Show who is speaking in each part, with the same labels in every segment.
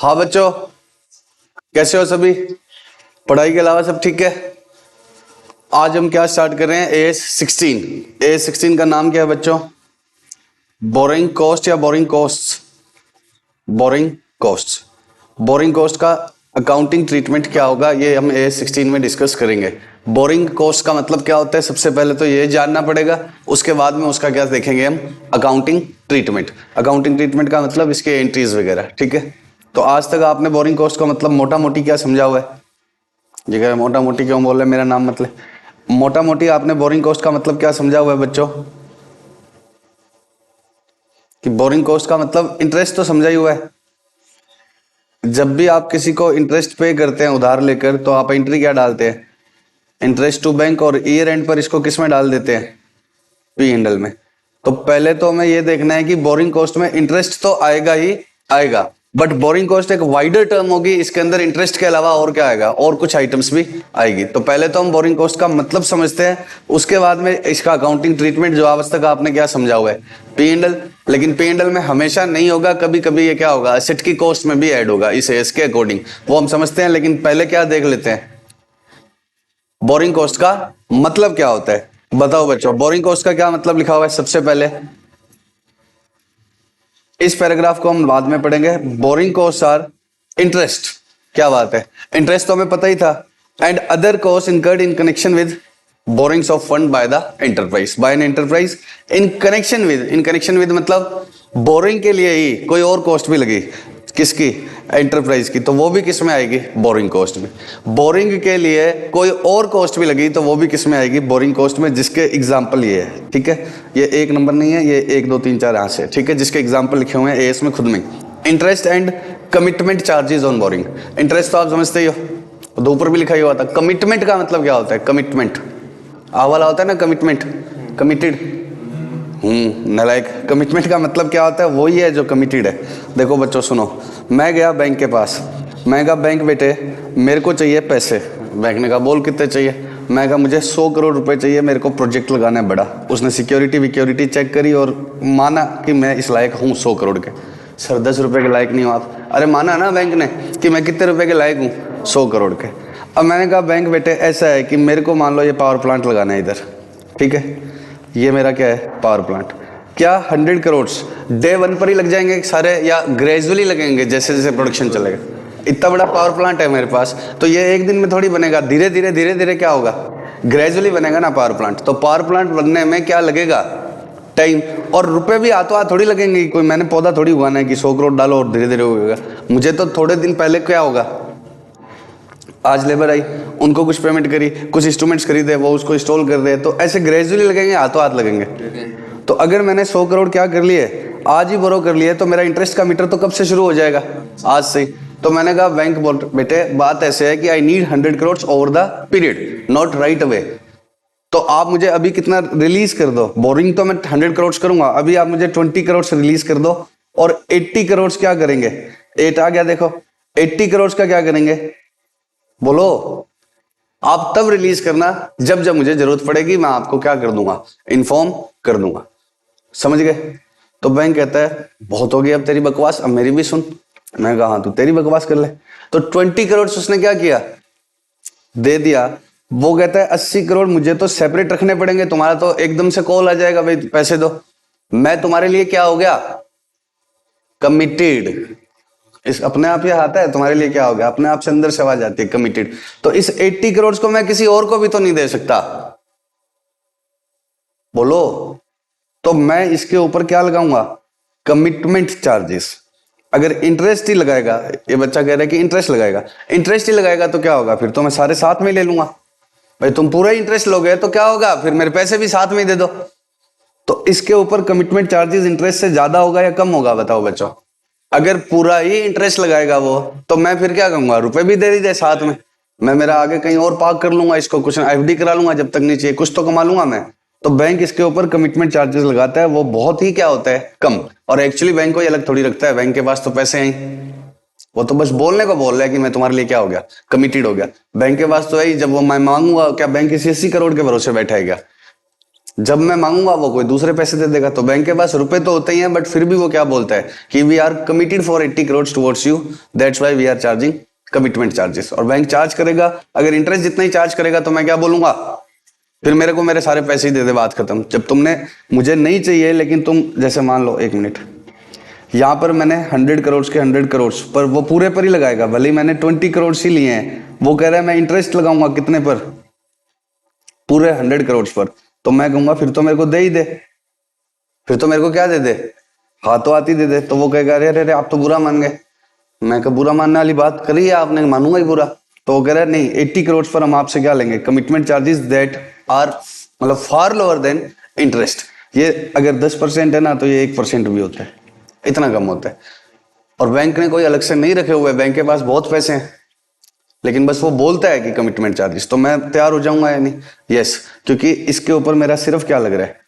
Speaker 1: हाँ बच्चों, कैसे हो सभी? पढ़ाई के अलावा सब ठीक है? आज हम क्या स्टार्ट कर रहे हैं? AS16। AS16 का नाम क्या है बच्चों? बोरिंग कॉस्ट या borrowing cost? Borrowing cost. Borrowing cost का अकाउंटिंग ट्रीटमेंट क्या होगा, ये हम AS16 में डिस्कस करेंगे। बोरिंग कॉस्ट का मतलब क्या होता है, सबसे पहले तो ये जानना पड़ेगा। उसके बाद में उसका क्या देखेंगे हम, अकाउंटिंग ट्रीटमेंट। अकाउंटिंग ट्रीटमेंट का मतलब इसके एंट्रीज वगैरह, ठीक है। तो आज तक आपने बोरिंग कॉस्ट का मतलब मोटा मोटी क्या समझा हुआ है? जगह मोटा मोटी क्यों बोल रहे, मेरा नाम मतलब मोटा मोटी आपने बोरिंग कॉस्ट का मतलब क्या समझा हुआ है बच्चों? कि बोरिंग कॉस्ट का मतलब इंटरेस्ट तो समझा ही हुआ है। जब भी आप किसी को इंटरेस्ट पे करते हैं उधार लेकर, तो आप एंट्री क्या डालते हैं? इंटरेस्ट टू बैंक, और ईयर एंड पर इसको किस में डाल देते हैं? पी हैंडल में। तो पहले तो हमें यह देखना है कि बोरिंग कॉस्ट में इंटरेस्ट तो आएगा ही आएगा, बट बोरिंग कॉस्ट एक वाइडर टर्म होगी, इसके अंदर इंटरेस्ट के अलावा और क्या आएगा, और कुछ आइटम्स भी आएगी। तो पहले तो हम बोरिंग कॉस्ट का मतलब समझते हैं, उसके बाद में इसका अकाउंटिंग ट्रीटमेंट जो आज तक आपने क्या समझा हुआ है, पी एंडल। लेकिन पी एंडल में हमेशा नहीं होगा, कभी कभी ये क्या होगा, एसेट की कॉस्ट में भी ऐड होगा इस एस के अकॉर्डिंग, वो हम समझते हैं। लेकिन पहले क्या देख लेते हैं, बोरिंग कॉस्ट का मतलब क्या होता है। बताओ बच्चों, बोरिंग कॉस्ट का क्या मतलब लिखा हुआ है सबसे पहले? इस पैराग्राफ को हम बाद में पढ़ेंगे। Borrowing cost are interest. क्या बात है, इंटरेस्ट तो हमें पता ही था। And other cost incurred in connection with borrowings of fund by the enterprise, by an enterprise in connection with मतलब बोरिंग के लिए ही कोई और कॉस्ट भी लगी, किसकी? एंटरप्राइज की, तो वो भी किस में आएगी? बोरिंग कॉस्ट में। बोरिंग के लिए कोई और कॉस्ट भी लगी, तो वो भी किस में आएगी? बोरिंग कॉस्ट में। जिसके एग्जांपल ये है, ठीक है, ये एक नंबर नहीं है, ये 1 2 3 4 यहाँ से, ठीक है, जिसके एग्जांपल लिखे हुए हैं एस में खुद में। Interest and commitment charges on boring. Interest तो आप समझते ही हो, तो ऊपर भी लिखा ही हुआ था। कमिटमेंट का मतलब क्या होता है? कमिटमेंट आ वाला होता है ना, कमिटमेंट, कमिटेड। नालायक। कमिटमेंट का मतलब क्या होता है? वही है जो कमिटेड है। देखो बच्चों सुनो, मैं गया बैंक के पास, मैं कहा बैंक बेटे मेरे को चाहिए पैसे। बैंक ने कहा बोल कितने चाहिए? मैं कहा मुझे 100 करोड़ रुपए चाहिए, मेरे को प्रोजेक्ट लगाना है बड़ा। उसने सिक्योरिटी चेक करी और माना कि मैं इस लायक हूँ 100 करोड़ के। सर 10 रुपए के लायक नहीं हो आप। अरे माना ना बैंक ने कि मैं कितने रुपए के लायक हूँ? 100 करोड़ के। अब मैंने कहा बैंक बेटे ऐसा है कि मेरे को मान लो ये पावर प्लांट लगाना है इधर, ठीक है, ये मेरा क्या है? Power plant. क्या 100 करोड़ डे 1 पर ही लग जाएंगे सारे, या ग्रेजुअली लगेंगे जैसे जैसे प्रोडक्शन चलेगा? इतना बड़ा पावर प्लांट है मेरे पास, तो ये एक दिन में थोड़ी बनेगा, धीरे धीरे क्या होगा? ग्रेजुअली बनेगा ना पावर प्लांट। तो पावर प्लांट बनने में क्या लगेगा? टाइम। और रुपए भी हाथों हाथ थोड़ी लगेंगे, कोई मैंने पौधा थोड़ी उगाना है कि 100 करोड़ डालो और धीरे धीरे होगा। मुझे तो थोड़े दिन पहले क्या होगा, आज लेबर आई, उनको कुछ पेमेंट करी, कुछ इंस्ट्रूमेंट्स खरीदे, वो उसको इंस्टॉल कर रहे हैं, तो ऐसे ग्रेजुअली लगेंगे, हाथों हाथ लगेंगे। तो अगर मैंने 100 करोड़ क्या कर लिए, आज ही बोरो कर लिए, तो मेरा इंटरेस्ट का मीटर तो कब से शुरू हो जाएगा? आज से। तो मैंने कहा बैंक बोल बेटे बात ऐसे है कि I need 100 crore over the period, not right away. तो आप मुझे अभी कितना रिलीज कर दो, बोरिंग तो मैं 100 करोड़ करूंगा, अभी आप मुझे 20 करोड़ रिलीज कर दो। और 80 करोड़ क्या करेंगे? 8 आ गया देखो, 80 करोड़ का क्या करेंगे बोलो? आप तब रिलीज करना जब जब मुझे जरूरत पड़ेगी, मैं आपको क्या कर दूंगा? इन्फॉर्म कर दूंगा। समझ गए? तो बैंक कहता है बहुत हो गई अब तेरी बकवास, अब मेरी भी सुन। मैं कहा हाँ तू तेरी बकवास कर ले। तो 20 करोड़ उसने क्या किया? दे दिया। वो कहता है 80 करोड़ मुझे तो सेपरेट रखने पड़ेंगे, तुम्हारा तो एकदम से कॉल आ जाएगा भाई पैसे दो। मैं तुम्हारे लिए क्या हो गया? कमिटेड। इस अपने आप ये आता है, तुम्हारे लिए क्या हो गया, अपने आप से अंदर से आवाज आती है, कमिटेड। तो इस 80 करोड़ को मैं किसी और को भी तो नहीं दे सकता, बोलो। तो मैं इसके ऊपर क्या लगाऊंगा? Commitment charges. अगर इंटरेस्ट ही लगाएगा, ये बच्चा कह रहा है कि इंटरेस्ट लगाएगा, इंटरेस्ट ही लगाएगा तो क्या होगा? फिर तो मैं सारे साथ में ले लूंगा। भाई तुम पूरा इंटरेस्ट लोगे तो क्या होगा, फिर मेरे पैसे भी साथ में ही दे दो। तो इसके ऊपर कमिटमेंट चार्जेस इंटरेस्ट से ज्यादा होगा या कम होगा? बताओ बच्चों। अगर पूरा ही इंटरेस्ट लगाएगा वो, तो मैं फिर क्या करूंगा? रुपए भी दे दे साथ में, मैं मेरा आगे कहीं और पार्क कर लूंगा, इसको कुछ एफडी करा लूंगा, जब तक नहीं चाहिए कुछ तो कमा लूंगा मैं। तो बैंक इसके ऊपर कमिटमेंट चार्जेस लगाता है, वो बहुत ही क्या होता है? कम। और एक्चुअली बैंक को ये अलग थोड़ी रखता है, बैंक के पास तो पैसे हैं, वो तो बस बोलने को बोल रहा है कि मैं तुम्हारे लिए क्या हो गया, कमिटेड हो गया। बैंक के पास तो है ही, जब वो मैं मांगूंगा, क्या बैंक किसी 80 करोड़ के भरोसे बैठा है क्या? जब मैं मांगूंगा वो कोई दूसरे पैसे दे देगा। तो बैंक के पास रुपए तो होते ही हैं, बट फिर भी वो क्या बोलता है कि we are committed for 80 crore towards you, that's why we are charging commitment charges. और बैंक चार्ज करेगा, अगर इंटरेस्ट जितना ही चार्ज करेगा तो मैं क्या बोलूंगा, फिर मेरे को मेरे सारे पैसे ही दे दे, बात खत्म। जब तुमने, मुझे नहीं चाहिए लेकिन तुम, जैसे मान लो, एक मिनट, यहां पर मैंने 100 करोड़ के 100 करोड़ पर, वो पूरे पर ही लगाएगा, भले ही मैंने 20 करोड़ ही लिए हैं, वो कह रहा है मैं इंटरेस्ट लगाऊंगा कितने पर, पूरे 100 करोड़ पर। तो मैं कहूंगा फिर तो मेरे को दे ही दे, फिर तो मेरे को क्या दे दे, हाथों हाथ ही दे दे। तो वो कहेगा अरे अरे आप तो बुरा मान गए। मैं कहा बुरा मानने वाली बात करी है आपने, मानूंगा ही बुरा। तो वो कह रहा है नहीं, 80 करोड़ पर हम आपसे क्या लेंगे, कमिटमेंट चार्जेस दैट आर मतलब फार लोअर देन इंटरेस्ट। ये अगर 10% है ना, तो ये 1% भी होता है, इतना कम होता है। और बैंक ने कोई अलग से नहीं रखे हुए, बैंक के पास बहुत पैसे हैं, लेकिन बस वो बोलता है कि कमिटमेंट चार्जेस, तो मैं तैयार हो जाऊंगा या नहीं, यस, क्योंकि इसके ऊपर मेरा सिर्फ क्या लग रहा है,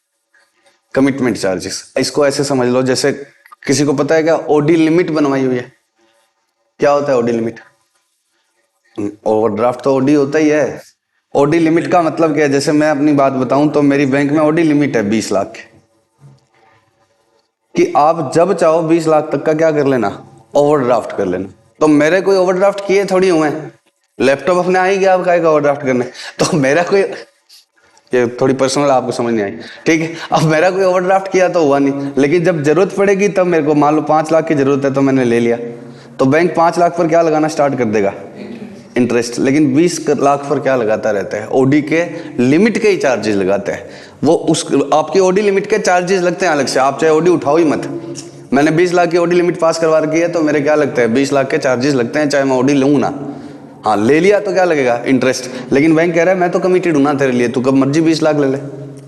Speaker 1: कमिटमेंट चार्जेस। इसको ऐसे समझ लो, जैसे किसी को पता है क्या ओडी लिमिट बनवाई हुई है, क्या होता है ओडी लिमिट, ओवरड्राफ्ट तो ओडी होता ही है। ओडी लिमिट का मतलब क्या है, जैसे मैं अपनी बात बताऊं तो मेरी बैंक में ओडी लिमिट है 20 लाख की, कि आप जब चाहो 20 लाख तक का क्या कर लेना, ओवरड्राफ्ट कर लेना। तो मेरे कोई ओवरड्राफ्ट किए थोड़ी हुए हैं, लैपटॉप अपने आ ही गया, अब का ओवरड्राफ्ट करने। तो मेरा कोई, ये थोड़ी पर्सनल आपको समझ नहीं आई, ठीक है। अब मेरा कोई ओवरड्राफ्ट किया तो हुआ नहीं, लेकिन जब जरूरत पड़ेगी तब मेरे को, मान लो 5 लाख की जरूरत है तो मैंने ले लिया, तो बैंक 5 लाख पर क्या लगाना स्टार्ट कर देगा, इंटरेस्ट। लेकिन 20 लाख पर क्या लगाता रहता है, ओडी के लिमिट के ही चार्जेस लगाते हैं वो। उस आपकी ओडी लिमिट के चार्जेस लगते हैं अलग से, आप चाहे ओडी उठाओ ही मत। मैंने 20 लाख की ओडी लिमिट पास करवा रखी है, तो मेरे क्या लगते हैं, 20 लाख के चार्जेस लगते हैं, चाहे मैं ओडी लूँ ना। हाँ, ले लिया तो क्या लगेगा, इंटरेस्ट। लेकिन बैंक कह रहा है मैं तो कमिटेड हूं ना तेरे लिए, तू कब मर्जी 20 लाख ले ले,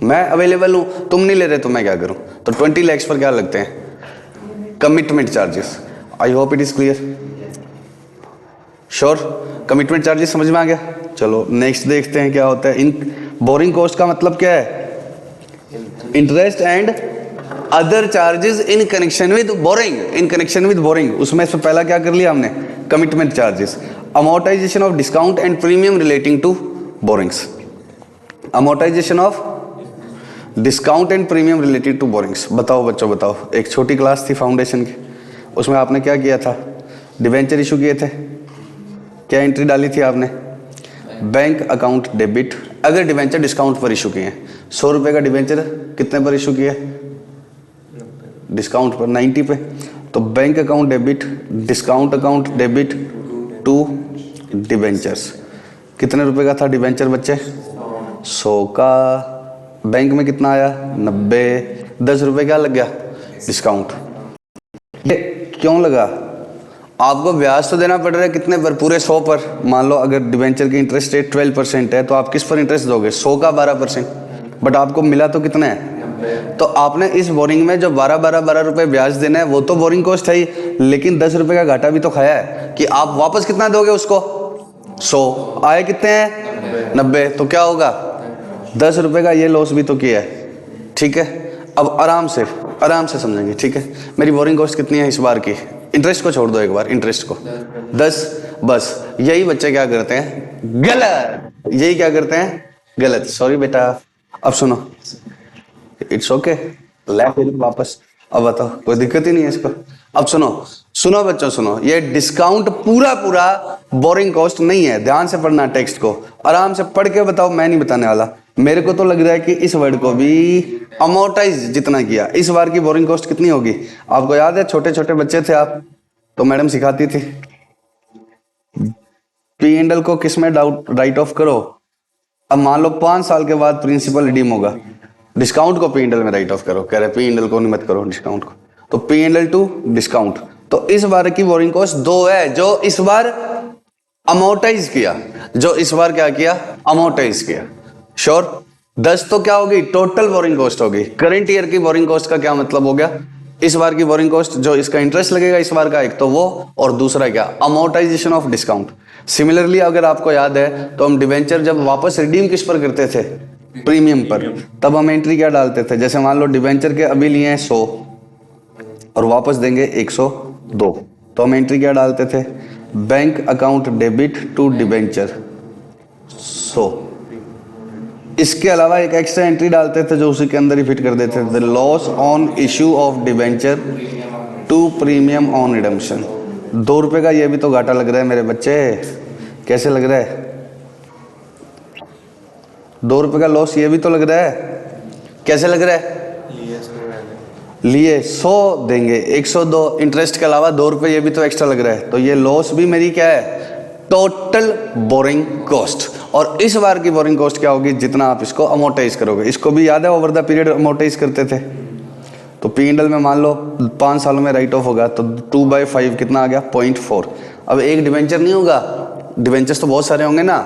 Speaker 1: मैं अवेलेबल हूं, तुम नहीं ले रहे तो मैं क्या करूं। तो 20 लाख पर क्या लगते हैं, commitment charges. I hope it is clear, sure. Commitment charges समझ में आ गया। चलो नेक्स्ट देखते हैं क्या होता है। इन बोरिंग कॉस्ट का मतलब क्या है, interest and other charges in connection with borrowing, in connection with borrowing. उसमें से पहला क्या कर लिया हमने, commitment charges. Amortization of discount and premium relating to borrowings, amortization of discount and premium related to borrowings. बताओ बच्चों बताओ, एक छोटी क्लास थी फाउंडेशन की, उसमें आपने क्या किया था, डिवेंचर इशू किए थे, क्या एंट्री डाली थी आपने, बैंक अकाउंट डेबिट। अगर डिवेंचर डिस्काउंट पर इशू किए, 100 रुपए का डिवेंचर कितने पर इशू किया, डिस्काउंट पर 90 पे, तो bank account debit, discount account debit to debentures. कितने रुपए का था डिवेंचर बच्चे, 100 का। बैंक में कितना आया, 90, 10 रुपए क्या लग गया, डिस्काउंट। ये क्यों लगा, आपको ब्याज तो देना पड़ रहा है कितने पर, पूरे 100 पर। मान लो अगर डिवेंचर की इंटरेस्ट रेट 12% है, तो आप किस पर इंटरेस्ट दोगे, 100 का 12%, बट आपको मिला तो कितना है, तो आपने इस बोरिंग में जो 12 रुपए ब्याज देना है, वो तो बोरिंग कॉस्ट है ही, लेकिन 10 रुपए का घाटा भी तो खाया है, कि आप वापस कितना दोगे उसको, 100, आए कितने हैं 90, तो क्या होगा 10 रुपए का ये लॉस भी तो किया है, ठीक है। अब आराम से समझेंगे, ठीक है। मेरी बोरिंग कॉस्ट कितनी है इस बार की, इंटरेस्ट को छोड़ दो एक बार, इंटरेस्ट को 10, बस यही बच्चे क्या करते हैं, गलत, यही क्या करते हैं, गलत। सॉरी बेटा, अब सुनो, इट्स ओके, वापस। अब बताओ, कोई दिक्कत ही नहीं है इसको। अब सुनो बच्चों, सुनो, ये डिस्काउंट पूरा बोरिंग कॉस्ट नहीं है, ध्यान से पढ़ना टेक्स्ट को, आराम से पढ़ के बताओ, मैं नहीं बताने वाला। मेरे को तो लग रहा है कि इस वर्ड को भी अमोर्टाइज जितना किया, इस बार की बोरिंग कॉस्ट कितनी होगी। आपको याद है, छोटे छोटे बच्चे थे आप, तो मैडम सिखाती थी पी एंड एल को किस में राइट ऑफ करो। अब मान लो 5 साल के बाद प्रिंसिपल रिडीम होगा, डिस्काउंट को पी एंड एल में राइट ऑफ करो, कह रहे पी एंड एल को नहीं मत करो, डिस्काउंट को, तो P and L two discount. तो इस बार की बोरिंग कॉस्ट 2 है, जो इस बार अमोर्टाइज किया, जो इस बार क्या किया, अमोर्टाइज किया, श्योर। 10 तो क्या होगी, टोटल बोरिंग कॉस्ट होगी। करंट ईयर की बोरिंग कॉस्ट का क्या मतलब हो गया, इस बार की बोरिंग कॉस्ट जो इसका इंटरेस्ट लगेगा इस बार का, एक तो वो, और दूसरा क्या, अमोर्टाइजेशन ऑफ डिस्काउंट। सिमिलरली अगर आपको याद है, तो हम डिवेंचर जब वापस रिडीम किस पर करते थे, प्रीमियम पर, तब हम एंट्री क्या डालते थे, जैसे मान लो डिवेंचर के अभी लिए हैं 100 और वापस देंगे 102, तो हम एंट्री क्या डालते थे, bank account debit to debenture 100, इसके अलावा एक एक्स्ट्रा एंट्री डालते थे जो उसी के अंदर ही फिट कर देते थे, loss on issue of debenture to premium on redemption. 2 रुपये का ये भी तो घाटा लग रहा है मेरे बच्चे, कैसे लग रहा है? 2 रुपये का लॉस ये भी तो लग रहा है, कैसे लग रहा है? लिए 100 देंगे, 102 इंटरेस्ट के अलावा 2 रुपये ये भी तो एक्स्ट्रा लग रहा है, तो ये लॉस भी मेरी क्या है? Total boring cost. और इस बार की बोरिंग कॉस्ट क्या होगी? जितना आप इसको अमोर्टाइज करोगे। इसको भी याद है ओवर द पीरियड अमोर्टाइज करते थे, तो P&L में मान लो 5 सालों में राइट ऑफ होगा तो 2/5 कितना आ गया? 0.4। अब एक डिवेंचर नहीं होगा, डिवेंचर्स तो बहुत सारे होंगे ना,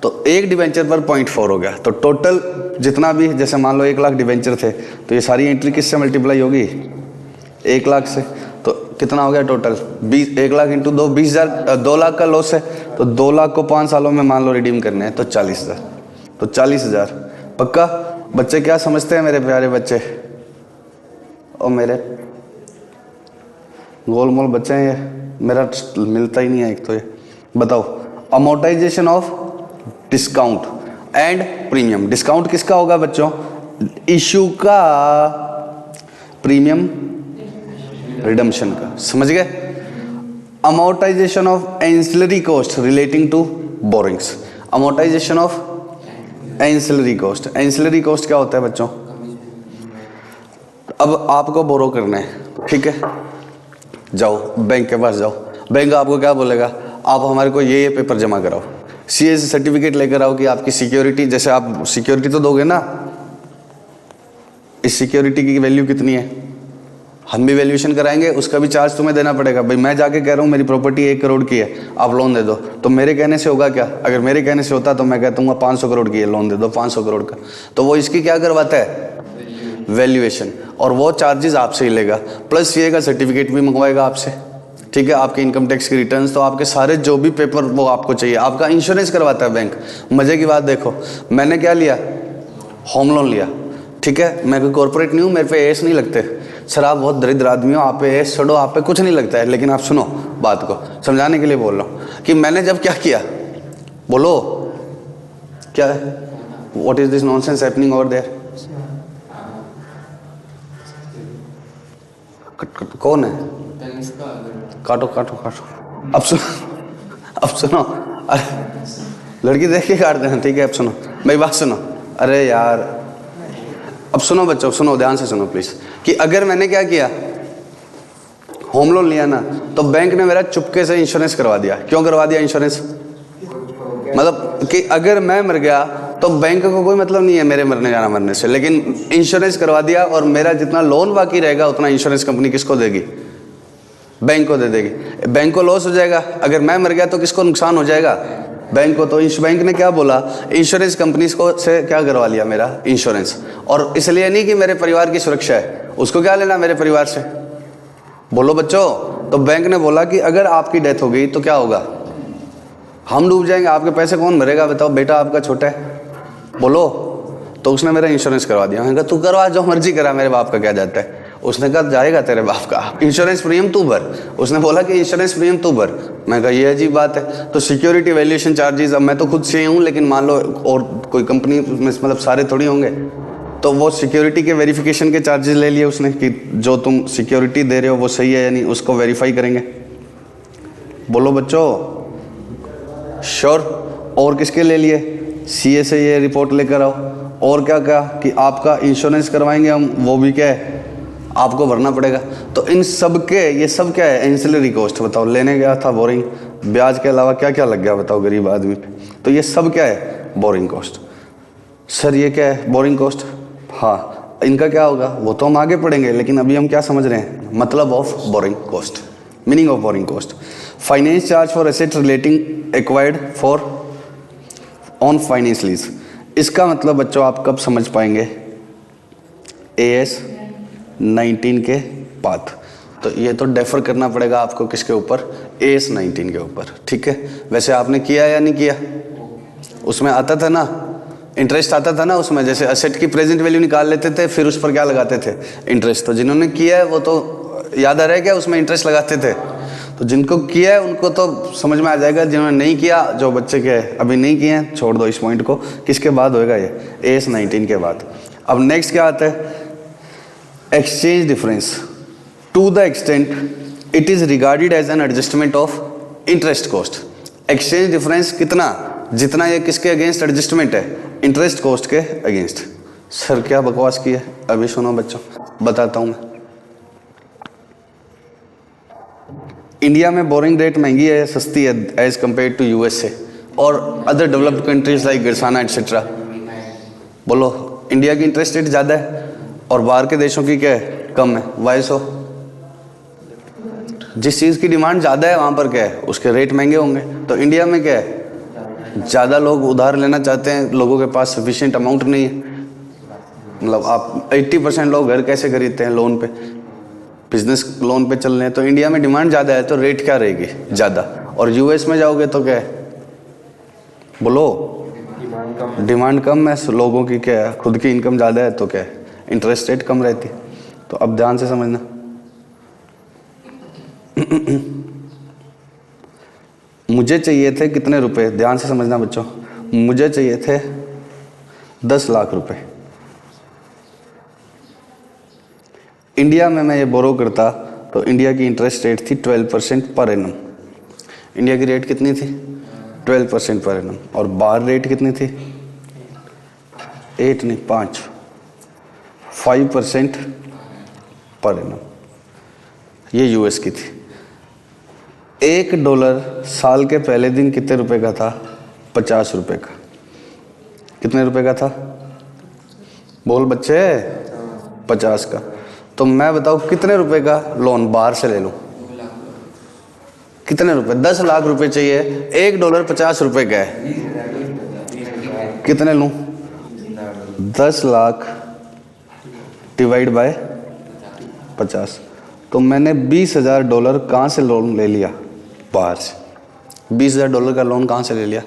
Speaker 1: तो एक डिवेंचर पर 0.4 हो गया। तो टोटल जितना भी, जैसे मान लो 1 लाख डिवेंचर थे, तो ये सारी एंट्री किससे मल्टीप्लाई होगी? 1 लाख से। तो कितना हो गया टोटल? 1 लाख इंटू 2, 20,000। 2 लाख का लॉस है, तो 2 लाख को 5 सालों में मान लो रिडीम करने हैं, तो 40,000। तो 40,000 पक्का? बच्चे क्या समझते हैं मेरे प्यारे बच्चे? और मेरे गोलमोल बच्चे हैं ये, मेरा मिलता ही नहीं है एक तो ये। बताओ, amortisation of discount and premium. Discount किसका होगा बच्चों? इश्यू का, प्रीमियम रिडम्पशन का। समझ गए? Amortization of ancillary cost relating to borrowings. Amortization of ancillary cost. Ancillary cost क्या होता है बच्चों? अब आपको बोरो करना है, ठीक है, जाओ बैंक के पास जाओ, बैंक आपको क्या बोलेगा? आप हमारे को ये पेपर जमा कराओ, CA से सर्टिफिकेट लेकर आओ कि आपकी सिक्योरिटी, जैसे आप सिक्योरिटी तो दोगे ना, इस सिक्योरिटी की वैल्यू कितनी है, हम भी वैल्यूएशन कराएंगे, उसका भी चार्ज तुम्हें देना पड़ेगा। भाई मैं जाके कह रहा हूँ मेरी प्रॉपर्टी 1 करोड़ की है, आप लोन दे दो, तो मेरे कहने से होगा क्या? अगर मेरे कहने से होता तो मैं कहता हूँ 500 करोड़ की है, लोन दे दो 500 करोड़ का, तो वो इसकी क्या करवाता है? वैल्यूएशन। और वो चार्जेस आपसे ही लेगा, प्लस CA का सर्टिफिकेट भी मंगवाएगा आपसे, ठीक है, आपके इनकम टैक्स की रिटर्न्स, तो आपके सारे जो भी पेपर वो आपको चाहिए। आपका इंश्योरेंस करवाता है बैंक। मजे की बात देखो, मैंने क्या लिया? होम लोन लिया, ठीक है, मैं कोई कॉर्पोरेट नहीं हूँ, मेरे पे एस नहीं लगते। सर आप बहुत दरिद्र आदमी हो, आप पे एस छोड़ो, आप पे कुछ नहीं लगता है। लेकिन आप सुनो, बात को समझाने के लिए बोल रहा हूँ कि मैंने जब क्या किया, बोलो क्या है? What is this nonsense happening over there? कौन है? काटो काटो काटो। अब सुनो, अरे लड़की देख के काट देना, ठीक है? अब सुनो मेरी बात सुनो। अरे यार अब सुनो बच्चों, सुनो ध्यान से सुनो प्लीज, कि अगर मैंने क्या किया, होम लोन लिया ना, तो बैंक ने मेरा चुपके से इंश्योरेंस करवा दिया। क्यों करवा दिया इंश्योरेंस? मतलब कि अगर मैं मर गया तो बैंक को कोई मतलब नहीं है मेरे मरने जाना मरने से, लेकिन इंश्योरेंस करवा दिया, और मेरा जितना लोन बाकी रहेगा उतना इंश्योरेंस कंपनी किसको देगी? बैंक को दे देगी। बैंक को लॉस हो जाएगा, अगर मैं मर गया तो किसको नुकसान हो जाएगा? बैंक को। तो इस बैंक ने क्या बोला, इंश्योरेंस कंपनीज को से क्या करवा लिया? मेरा इंश्योरेंस। और इसलिए नहीं कि मेरे परिवार की सुरक्षा है, उसको क्या लेना मेरे परिवार से? बोलो बच्चों। तो बैंक ने बोला कि अगर आपकी डेथ हो गई तो क्या होगा? हम डूब जाएंगे, आपके पैसे कौन भरेगा? बताओ, बेटा आपका छोटा है, बोलो। तो उसने मेरा इंश्योरेंस करवा दिया। मैंने कहा तू करवा, जो मर्जी करा, मेरे बाप का क्या जाता है? उसने कहा जाएगा तेरे बाप का, इंश्योरेंस प्रीमियम तू भर। उसने बोला कि इंश्योरेंस प्रीमियम तू भर। मैं कहा ये अजीब बात है। तो सिक्योरिटी वैल्यूएशन चार्जेस, अब मैं तो खुद से हूँ, लेकिन मान लो और कोई कंपनी में मतलब सारे थोड़ी होंगे, तो वो सिक्योरिटी के वेरिफिकेशन के चार्जेस ले लिए उसने कि जो तुम सिक्योरिटी दे रहे हो वो सही है या नहीं, उसको वेरीफाई करेंगे। बोलो बच्चों, श्योर। और किसके ले लिए? CA से ये रिपोर्ट लेकर आओ। और क्या क्या कि आपका इंश्योरेंस करवाएंगे हम, वो भी क्या है आपको भरना पड़ेगा। तो इन सब के, ये सब क्या है? Ancillary cost. बताओ, लेने गया था बोरिंग, ब्याज के अलावा क्या क्या लग गया बताओ गरीब आदमी पे? तो ये सब क्या है? Borrowing cost. सर ये क्या है बोरिंग कॉस्ट? हाँ, इनका क्या होगा वो तो हम आगे पढ़ेंगे, लेकिन अभी हम क्या समझ रहे हैं? मतलब of borrowing cost, meaning of borrowing cost. Finance charge for asset relating acquired for on finance lease. इसका मतलब बच्चों आप कब समझ पाएंगे? AS 19 के बाद। तो ये तो डेफर करना पड़ेगा आपको किसके ऊपर? AS 19 के ऊपर, ठीक है? वैसे आपने किया या नहीं किया? उसमें आता था ना, इंटरेस्ट आता था ना उसमें, जैसे असेट की प्रेजेंट वैल्यू निकाल लेते थे, फिर उस पर क्या लगाते थे? इंटरेस्ट। तो जिन्होंने किया है वो तो याद आ रहा है क्या उसमें इंटरेस्ट लगाते थे? तो जिनको किया है उनको तो समझ में आ जाएगा, जिन्होंने नहीं किया, जो बच्चे के अभी नहीं किए हैं, छोड़ दो इस पॉइंट को। किसके बाद होएगा ये? AS 19 के बाद। अब नेक्स्ट क्या आता है? Exchange difference to the extent it is regarded as an adjustment of interest cost. Exchange difference कितना? जितना ये किसके अगेंस्ट एडजस्टमेंट है? इंटरेस्ट कॉस्ट के अगेंस्ट। सर क्या बकवास की है? अभी सुनो बच्चों, बताता हूं मैं। इंडिया में बोरिंग रेट महंगी है, सस्ती है एज कंपेयर टू USA और अदर डेवलप्ड कंट्रीज लाइक गिरसाना एटसेट्रा। बोलो, इंडिया की इंटरेस्ट रेट ज़्यादा है और बाहर के देशों की क्या है? कम है। वाई सो? जिस चीज़ की डिमांड ज़्यादा है वहाँ पर क्या है? उसके रेट महंगे होंगे। तो इंडिया में क्या है? ज़्यादा लोग उधार लेना चाहते हैं, लोगों के पास सफिशिएंट अमाउंट नहीं है। मतलब आप 80% लोग घर कैसे खरीदते हैं? लोन पे, बिजनेस लोन पे चल रहे हैं। तो इंडिया में डिमांड ज़्यादा है तो रेट क्या रहेगी? ज़्यादा। और US में जाओगे तो क्या है? बोलो, डिमांड कम है, लोगों की क्या है? खुद की इनकम ज़्यादा है तो क्या है? इंटरेस्ट रेट कम रहती है। तो अब ध्यान से समझना। मुझे चाहिए थे कितने रुपए? ध्यान से समझना बच्चों। मुझे चाहिए थे 10 लाख रुपए। इंडिया में मैं ये बोरो करता तो इंडिया की इंटरेस्ट रेट थी 12% पर एनम। इंडिया की रेट कितनी थी? 12% पर एनम। और बाहर रेट कितनी थी? 8 नहीं 5% पर एनम। ये US की थी। $1 साल के पहले दिन कितने रुपए का था? 50 रुपए का। कितने रुपए का था? बोल बच्चे, 50 का। तो मैं बताओ कितने रुपए का लोन बाहर से ले लूं? कितने रुपए? 10 लाख रुपए चाहिए, $1 50 रुपए का है। कितने लूं? 10 लाख डिवाइड बाय 50। तो मैंने $20,000 कहाँ से लोन ले लिया? बाहर से। $20,000 का लोन कहाँ से ले लिया?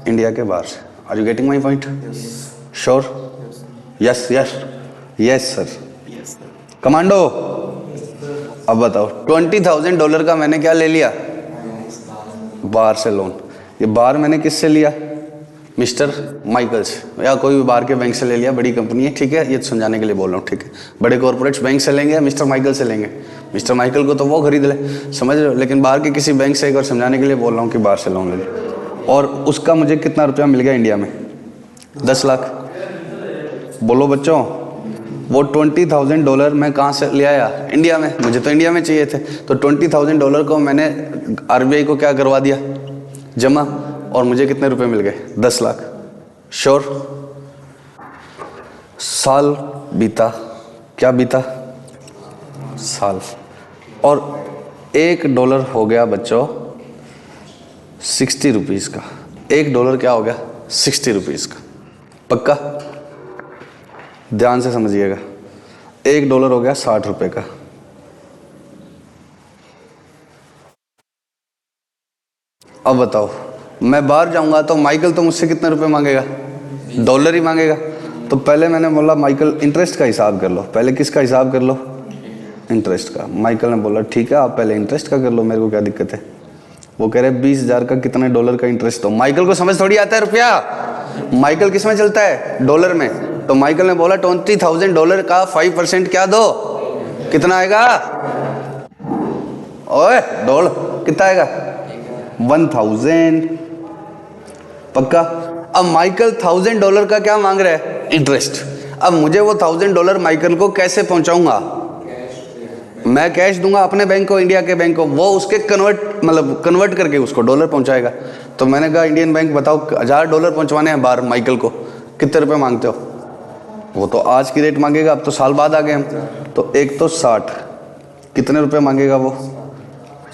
Speaker 1: इंडिया के बाहर से। Are you getting my point? Sure? Yes yes yes sir. Commando, अब बताओ, $20,000 का मैंने क्या ले लिया? बाहर से लोन। ये बाहर मैंने किससे लिया? मिस्टर माइकल से, या कोई भी बाहर के बैंक से ले लिया, बड़ी कंपनी है, ठीक है, ये समझाने के लिए बोल रहा हूँ, ठीक है। बड़े कॉर्पोरेट्स बैंक से लेंगे या मिस्टर माइकल से लेंगे? मिस्टर माइकल को तो वो खरीद ले, समझ रहे हो, लेकिन बाहर के किसी बैंक से एक बार समझाने के लिए बोल रहा हूँ कि बाहर से लोन ले ले। और उसका मुझे कितना रुपया मिल गया इंडिया में? 10 लाख। बोलो बच्चों, वो $20,000 मैं कहाँ से ले आया? इंडिया में। मुझे तो इंडिया में चाहिए थे, तो $20,000 को मैंने RBI को क्या करवा दिया? जमा। और मुझे कितने रुपए मिल गए? 10 लाख। श्योर? साल बीता, क्या बीता? साल। और $1 हो गया बच्चों 60 रुपीज़ का। $1 क्या हो गया? 60 रुपीज़ का। पक्का? ध्यान से समझिएगा। $1 हो गया 60 रुपए का। अब बताओ, मैं बाहर जाऊंगा तो माइकल तो मुझसे कितने रुपए मांगेगा? $1 ही मांगेगा। तो पहले मैंने बोला माइकल इंटरेस्ट का हिसाब कर लो। पहले किसका हिसाब कर लो? इंटरेस्ट का। माइकल ने बोला ठीक है, आप पहले इंटरेस्ट का कर लो, मेरे को क्या दिक्कत है। वो कह रहे 20,000 का कितने $1 का इंटरेस्ट दो। माइकल को समझ थोड़ी आता है रुपया, माइकल किस में चलता है? डॉलर में। तो माइकल ने बोला $20,000 का 5% क्या दो? कितना आएगा? ओए डॉलर कितना आएगा? 1,000। पक्का? अब माइकल $1,000 का क्या मांग रहा है? इंटरेस्ट। अब मुझे वो $1,000 माइकल को कैसे पहुंचाऊंगा? मैं कैश दूंगा अपने बैंक को, इंडिया के बैंक को, वो उसके कन्वर्ट करके उसको डॉलर पहुंचाएगा। तो मैंने कहा इंडियन बैंक बताओ $1,000 पहुंचवाने हैं बाहर माइकल को, कितने रुपए मांगते हो? वो तो आज की रेट मांगेगा, अब तो साल बाद आ गए हम। तो एक तो 60, कितने रुपए मांगेगा वो?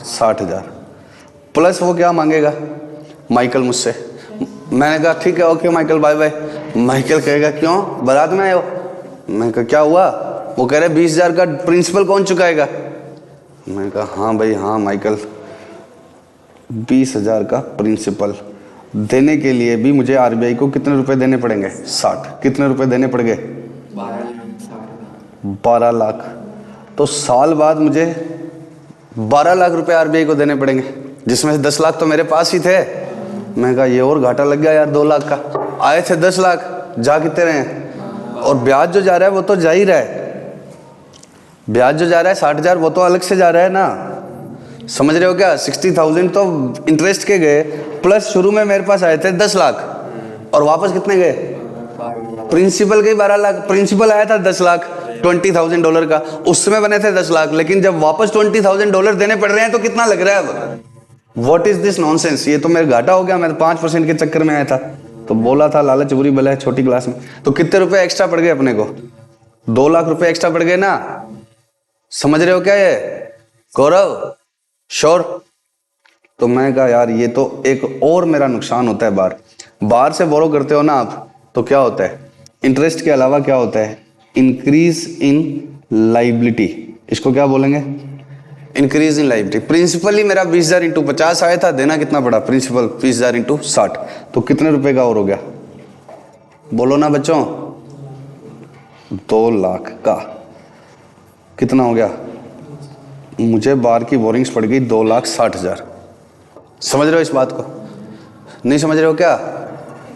Speaker 1: 60,000 प्लस वो क्या मांगेगा माइकल मुझसे। मैंने कहा ठीक है, okay Michael, bye bye. Michael कहेगा क्यों, बारात में आए हो? मैंने कहा क्या हुआ? वो कह रहे 20,000 का प्रिंसिपल कौन चुकाएगा? मैंने कहा हाँ भाई हाँ माइकल, 20,000 का प्रिंसिपल देने के लिए भी मुझे RBI को कितने रुपए देने पड़ेंगे? 60। कितने रुपए देने पड़ गए? 12 लाख। तो साल बाद मुझे 12 लाख रुपए आरबीआई को देने पड़ेंगे, जिसमें से 10 लाख तो मेरे पास ही थे। मैं कहा ये और घाटा लग गया यार, 2 लाख का। आए थे 10 लाख, जा कितने रहे हैं, और ब्याज जो जा रहा है वो तो जा ही रहा है। ब्याज जो जा रहा है 60,000 वो तो अलग से जा रहा है ना, समझ रहे हो क्या। 60,000 तो इंटरेस्ट के गए, प्लस शुरू में मेरे पास आए थे 10 लाख, और वापस कितने गए, प्रिंसिपल के 12 लाख। प्रिंसिपल आया था 10 लाख, $20,000 का, उस समय बने थे 10 लाख, लेकिन जब वापस $20,000 देने पड़ रहे हैं तो कितना लग रहा है अब। व्हाट इज दिस नॉनसेंस, ये तो मेरा घाटा हो गया। मैं तो 5% के चक्कर में आया था, तो बोला था लालच बुरी बला है, छोटी क्लास में। तो कितने रुपए एक्स्ट्रा पड़ गए अपने को, 2 लाख रुपए एक्स्ट्रा पड़ गए ना। समझ रहे हो क्या ये गौरव, श्योर। तो मैं कहा यार ये तो एक और मेरा नुकसान होता है। बाहर से बोरो करते हो ना आप, तो क्या होता है, इंटरेस्ट के अलावा क्या होता है, इंक्रीज इन लाइबिलिटी। इसको क्या बोलेंगे, इंक्रीज इन लाइबिलिटी। प्रिंसिपल ही मेरा 20,000 इंटू 50 आया था, देना कितना पड़ा, प्रिंसिपल 20,000 इंटू 60, तो कितने रुपए का और हो गया, बोलो ना बच्चों, 2 लाख का। कितना हो गया, मुझे बाहर की बोरिंग्स पड़ गई 2,60,000। समझ रहे हो इस बात को, नहीं समझ रहे हो क्या,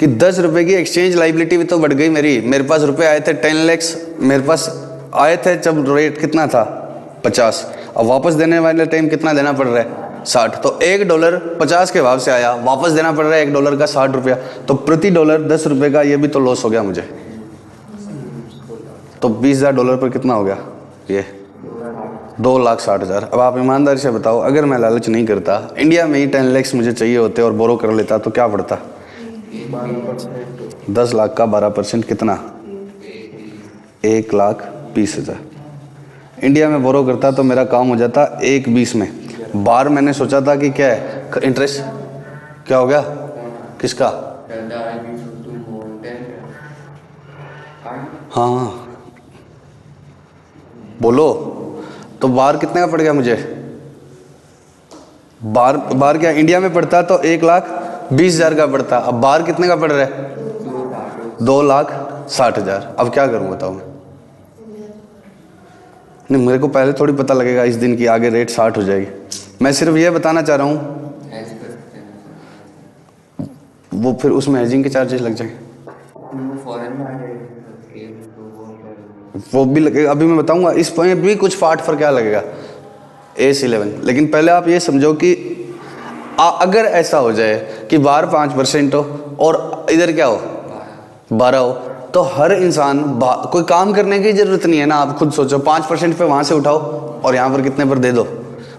Speaker 1: कि 10 रुपए की एक्सचेंज लाइबिलिटी भी तो बढ़ गई मेरी। मेरे पास रुपए आए थे 10 लाख, मेरे पास आए थे जब रेट कितना था 50, अब वापस देने वाले टाइम कितना देना पड़ रहा है 60, तो $1 50 के भाव से आया, वापस देना पड़ रहा है $1 का 60 रुपया, तो प्रति डॉलर 10 रुपए का, ये भी तो लॉस हो गया मुझे। तो $20,000 पर कितना हो गया, ये 2,60,000। अब आप ईमानदारी से बताओ, अगर मैं लालच नहीं करता, इंडिया में ही 10 लाख मुझे चाहिए होते और बोरो कर लेता, तो क्या पड़ता, 10 लाख का 12% कितना, 1,20,000। इंडिया में बोरो करता तो मेरा काम हो जाता 1,20 में। बाहर मैंने सोचा था कि क्या है, इंटरेस्ट क्या हो गया, किसका, हाँ बोलो, तो बाहर कितने का पड़ गया मुझे, बाहर क्या, इंडिया में पड़ता तो 1,20,000 का पड़ता, अब बाहर कितने का पड़ रहा है, 2,60,000। अब क्या करूं बताओ मैं, नहीं मेरे को पहले थोड़ी पता लगेगा इस दिन की आगे रेट 60 हो जाएगी। मैं सिर्फ ये बताना चाह रहा हूँ, वो फिर उसमें हेजिंग के चार्जेस लग जाएंगे, वो भी लगेगा, अभी मैं बताऊंगा। इस पॉइंट भी कुछ पार्ट पर क्या लगेगा, AS11। लेकिन पहले आप ये समझो कि अगर ऐसा हो जाए कि बाहर 5% हो और इधर क्या हो 12 हो, तो हर इंसान कोई काम करने की जरूरत नहीं है ना। आप खुद सोचो, 5% पे वहां से उठाओ और यहाँ पर कितने पर दे दो,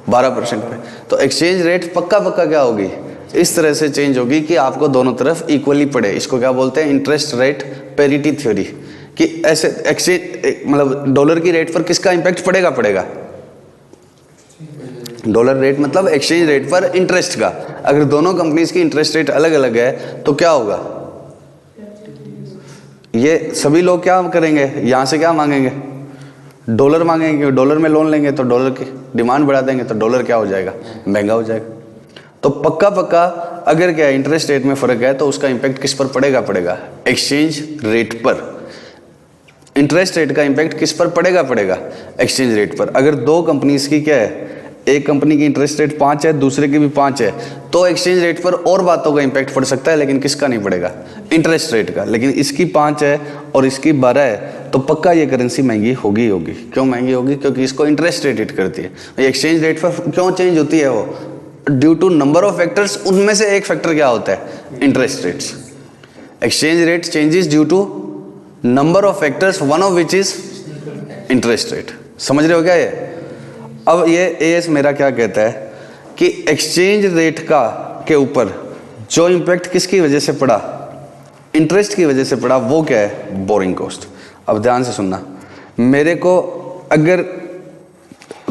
Speaker 1: 12% पे, तो एक्सचेंज रेट पक्का क्या होगी, इस तरह से चेंज होगी कि आपको दोनों तरफ इक्वली पड़े। इसको क्या बोलते हैं, इंटरेस्ट रेट पेरिटी थ्योरी, कि ऐसे एक्सचेंज मतलब डॉलर की रेट पर किसका इंपैक्ट पड़ेगा, डॉलर रेट मतलब एक्सचेंज रेट पर इंटरेस्ट का। अगर दोनों कंपनीज की इंटरेस्ट रेट अलग अलग है तो क्या होगा, ये सभी लोग क्या करेंगे, यहां से क्या मांगेंगे, डॉलर मांगेंगे, डॉलर में लोन लेंगे तो डॉलर की डिमांड बढ़ा देंगे, तो डॉलर क्या हो जाएगा, महंगा हो जाएगा। तो पक्का अगर क्या इंटरेस्ट रेट में फर्क है तो उसका इंपैक्ट किस पर पड़ेगा, एक्सचेंज रेट पर। इंटरेस्ट रेट का इंपैक्ट किस पर पड़ेगा, एक्सचेंज रेट पर। अगर दो कंपनीज की क्या है, एक कंपनी की इंटरेस्ट रेट 5 है, दूसरे की भी 5 है, तो एक्सचेंज रेट पर और बातों का इंपैक्ट पड़ सकता है, लेकिन किसका नहीं पड़ेगा, इंटरेस्ट रेट का। लेकिन इसकी 5 है और इसकी 12 है, तो पक्का ये करेंसी महंगी होगी। क्यों महंगी होगी, क्योंकि इसको इंटरेस्ट रेट हिट करती है। एक्सचेंज रेट पर क्यों चेंज होती है, वो due to number of factors, उनमें से एक फैक्टर क्या होता है, interest rates. Exchange rate changes due to number of factors, one of which is interest rate. समझ रहे हो क्या ये। अब ये एएस मेरा क्या कहता है कि एक्सचेंज रेट का के ऊपर जो इंपैक्ट किसकी वजह से पड़ा, इंटरेस्ट की वजह से पड़ा, वो क्या है, बोरिंग कॉस्ट। अब ध्यान से सुनना, मेरे को अगर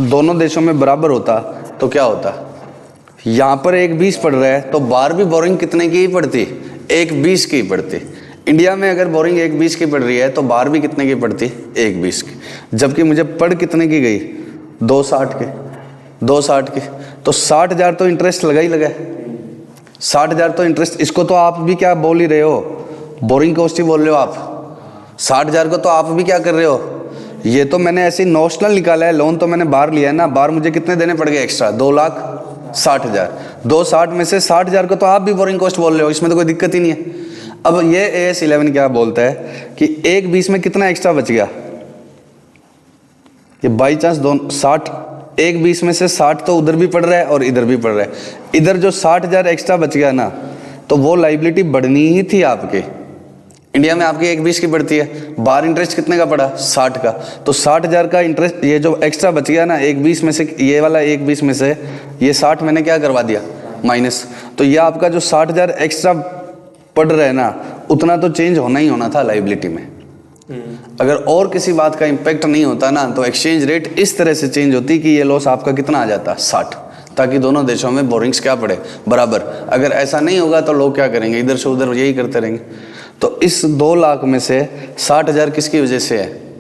Speaker 1: दोनों देशों में बराबर होता तो क्या होता, यहां पर 1,20 पड़ रहा है तो बाहर भी बोरिंग कितने की ही पड़ती, 1,20 की पड़ती। इंडिया में अगर बोरिंग 1,20 की पड़ रही है तो बाहर भी कितने की पड़ती, 1,20 की। जबकि मुझे पड़ कितने की गई, 2,60 के, 2,60 की, तो 60,000 तो इंटरेस्ट लगा ही लगा, 60,000 तो इंटरेस्ट। इसको तो आप भी क्या बोल ही रहे हो, बोरिंग कॉस्ट ही बोल रहे हो आप। 60,000 को तो आप भी क्या कर रहे हो, ये तो मैंने ऐसे नॉशनल निकाला है, लोन तो मैंने बार लिया है ना, बार मुझे कितने देने पड़ गए एक्स्ट्रा, 2,60,000। 2,60 में से 60,000 को तो आप भी बोरिंग कॉस्ट बोल रहे हो, इसमें तो कोई दिक्कत ही नहीं है। अब ये AS11 क्या बोलता है कि 1,20 में कितना एक्स्ट्रा बच गया, कि बाई चांस 60, 1,20 में से 60 तो उधर भी पड़ रहा है और इधर भी पड़ रहा है, इधर जो 60,000 एक्स्ट्रा बच गया ना, तो वो लाइबिलिटी बढ़नी ही थी आपके। इंडिया में आपकी 1,20 की पड़ती है, बाहर इंटरेस्ट कितने का पड़ा, 60 का, तो 60,000 का इंटरेस्ट, ये जो एक्स्ट्रा बच गया ना 1,20 में से, ये वाला 1,20 में से ये 60 मैंने क्या करवा दिया, माइनस। तो ये आपका जो 60,000 एक्स्ट्रा पड़ रहा है ना, उतना तो चेंज होना ही होना था लाइबिलिटी में। अगर और किसी बात का इम्पैक्ट नहीं होता ना, तो एक्सचेंज रेट इस तरह से चेंज होती कि ये लॉस आपका कितना आ जाता, 60, ताकि दोनों देशों में बोरिंग्स क्या पड़े, बराबर। अगर ऐसा नहीं होगा तो लोग क्या करेंगे, इधर से उधर यही करते रहेंगे। तो इस 2 लाख में से 60,000 किसकी वजह से है,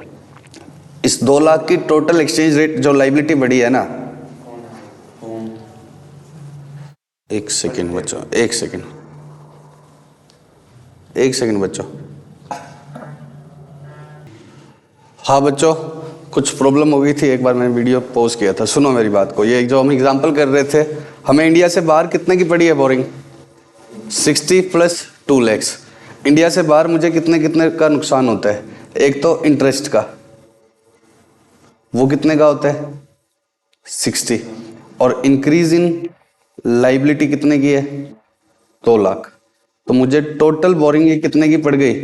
Speaker 1: इस 2 लाख की टोटल एक्सचेंज रेट जो लाइबिलिटी बढ़ी है ना, एक सेकेंड बच्चों, एक सेकेंड बच्चों। हाँ बच्चों, कुछ प्रॉब्लम हो गई थी, एक बार मैंने वीडियो पॉज किया था, सुनो मेरी बात को। ये जो हम एग्जांपल कर रहे थे, हमें इंडिया से बाहर कितने की पड़ी है बोरिंग, 60 + 2 लाख। इंडिया से बाहर मुझे कितने कितने का नुकसान होता है, एक तो इंटरेस्ट का, वो कितने का होता है, 60, और इंक्रीज इन लाइबिलिटी कितने की है, 2 लाख। तो मुझे टोटल बोरिंग ये कितने की पड़ गई,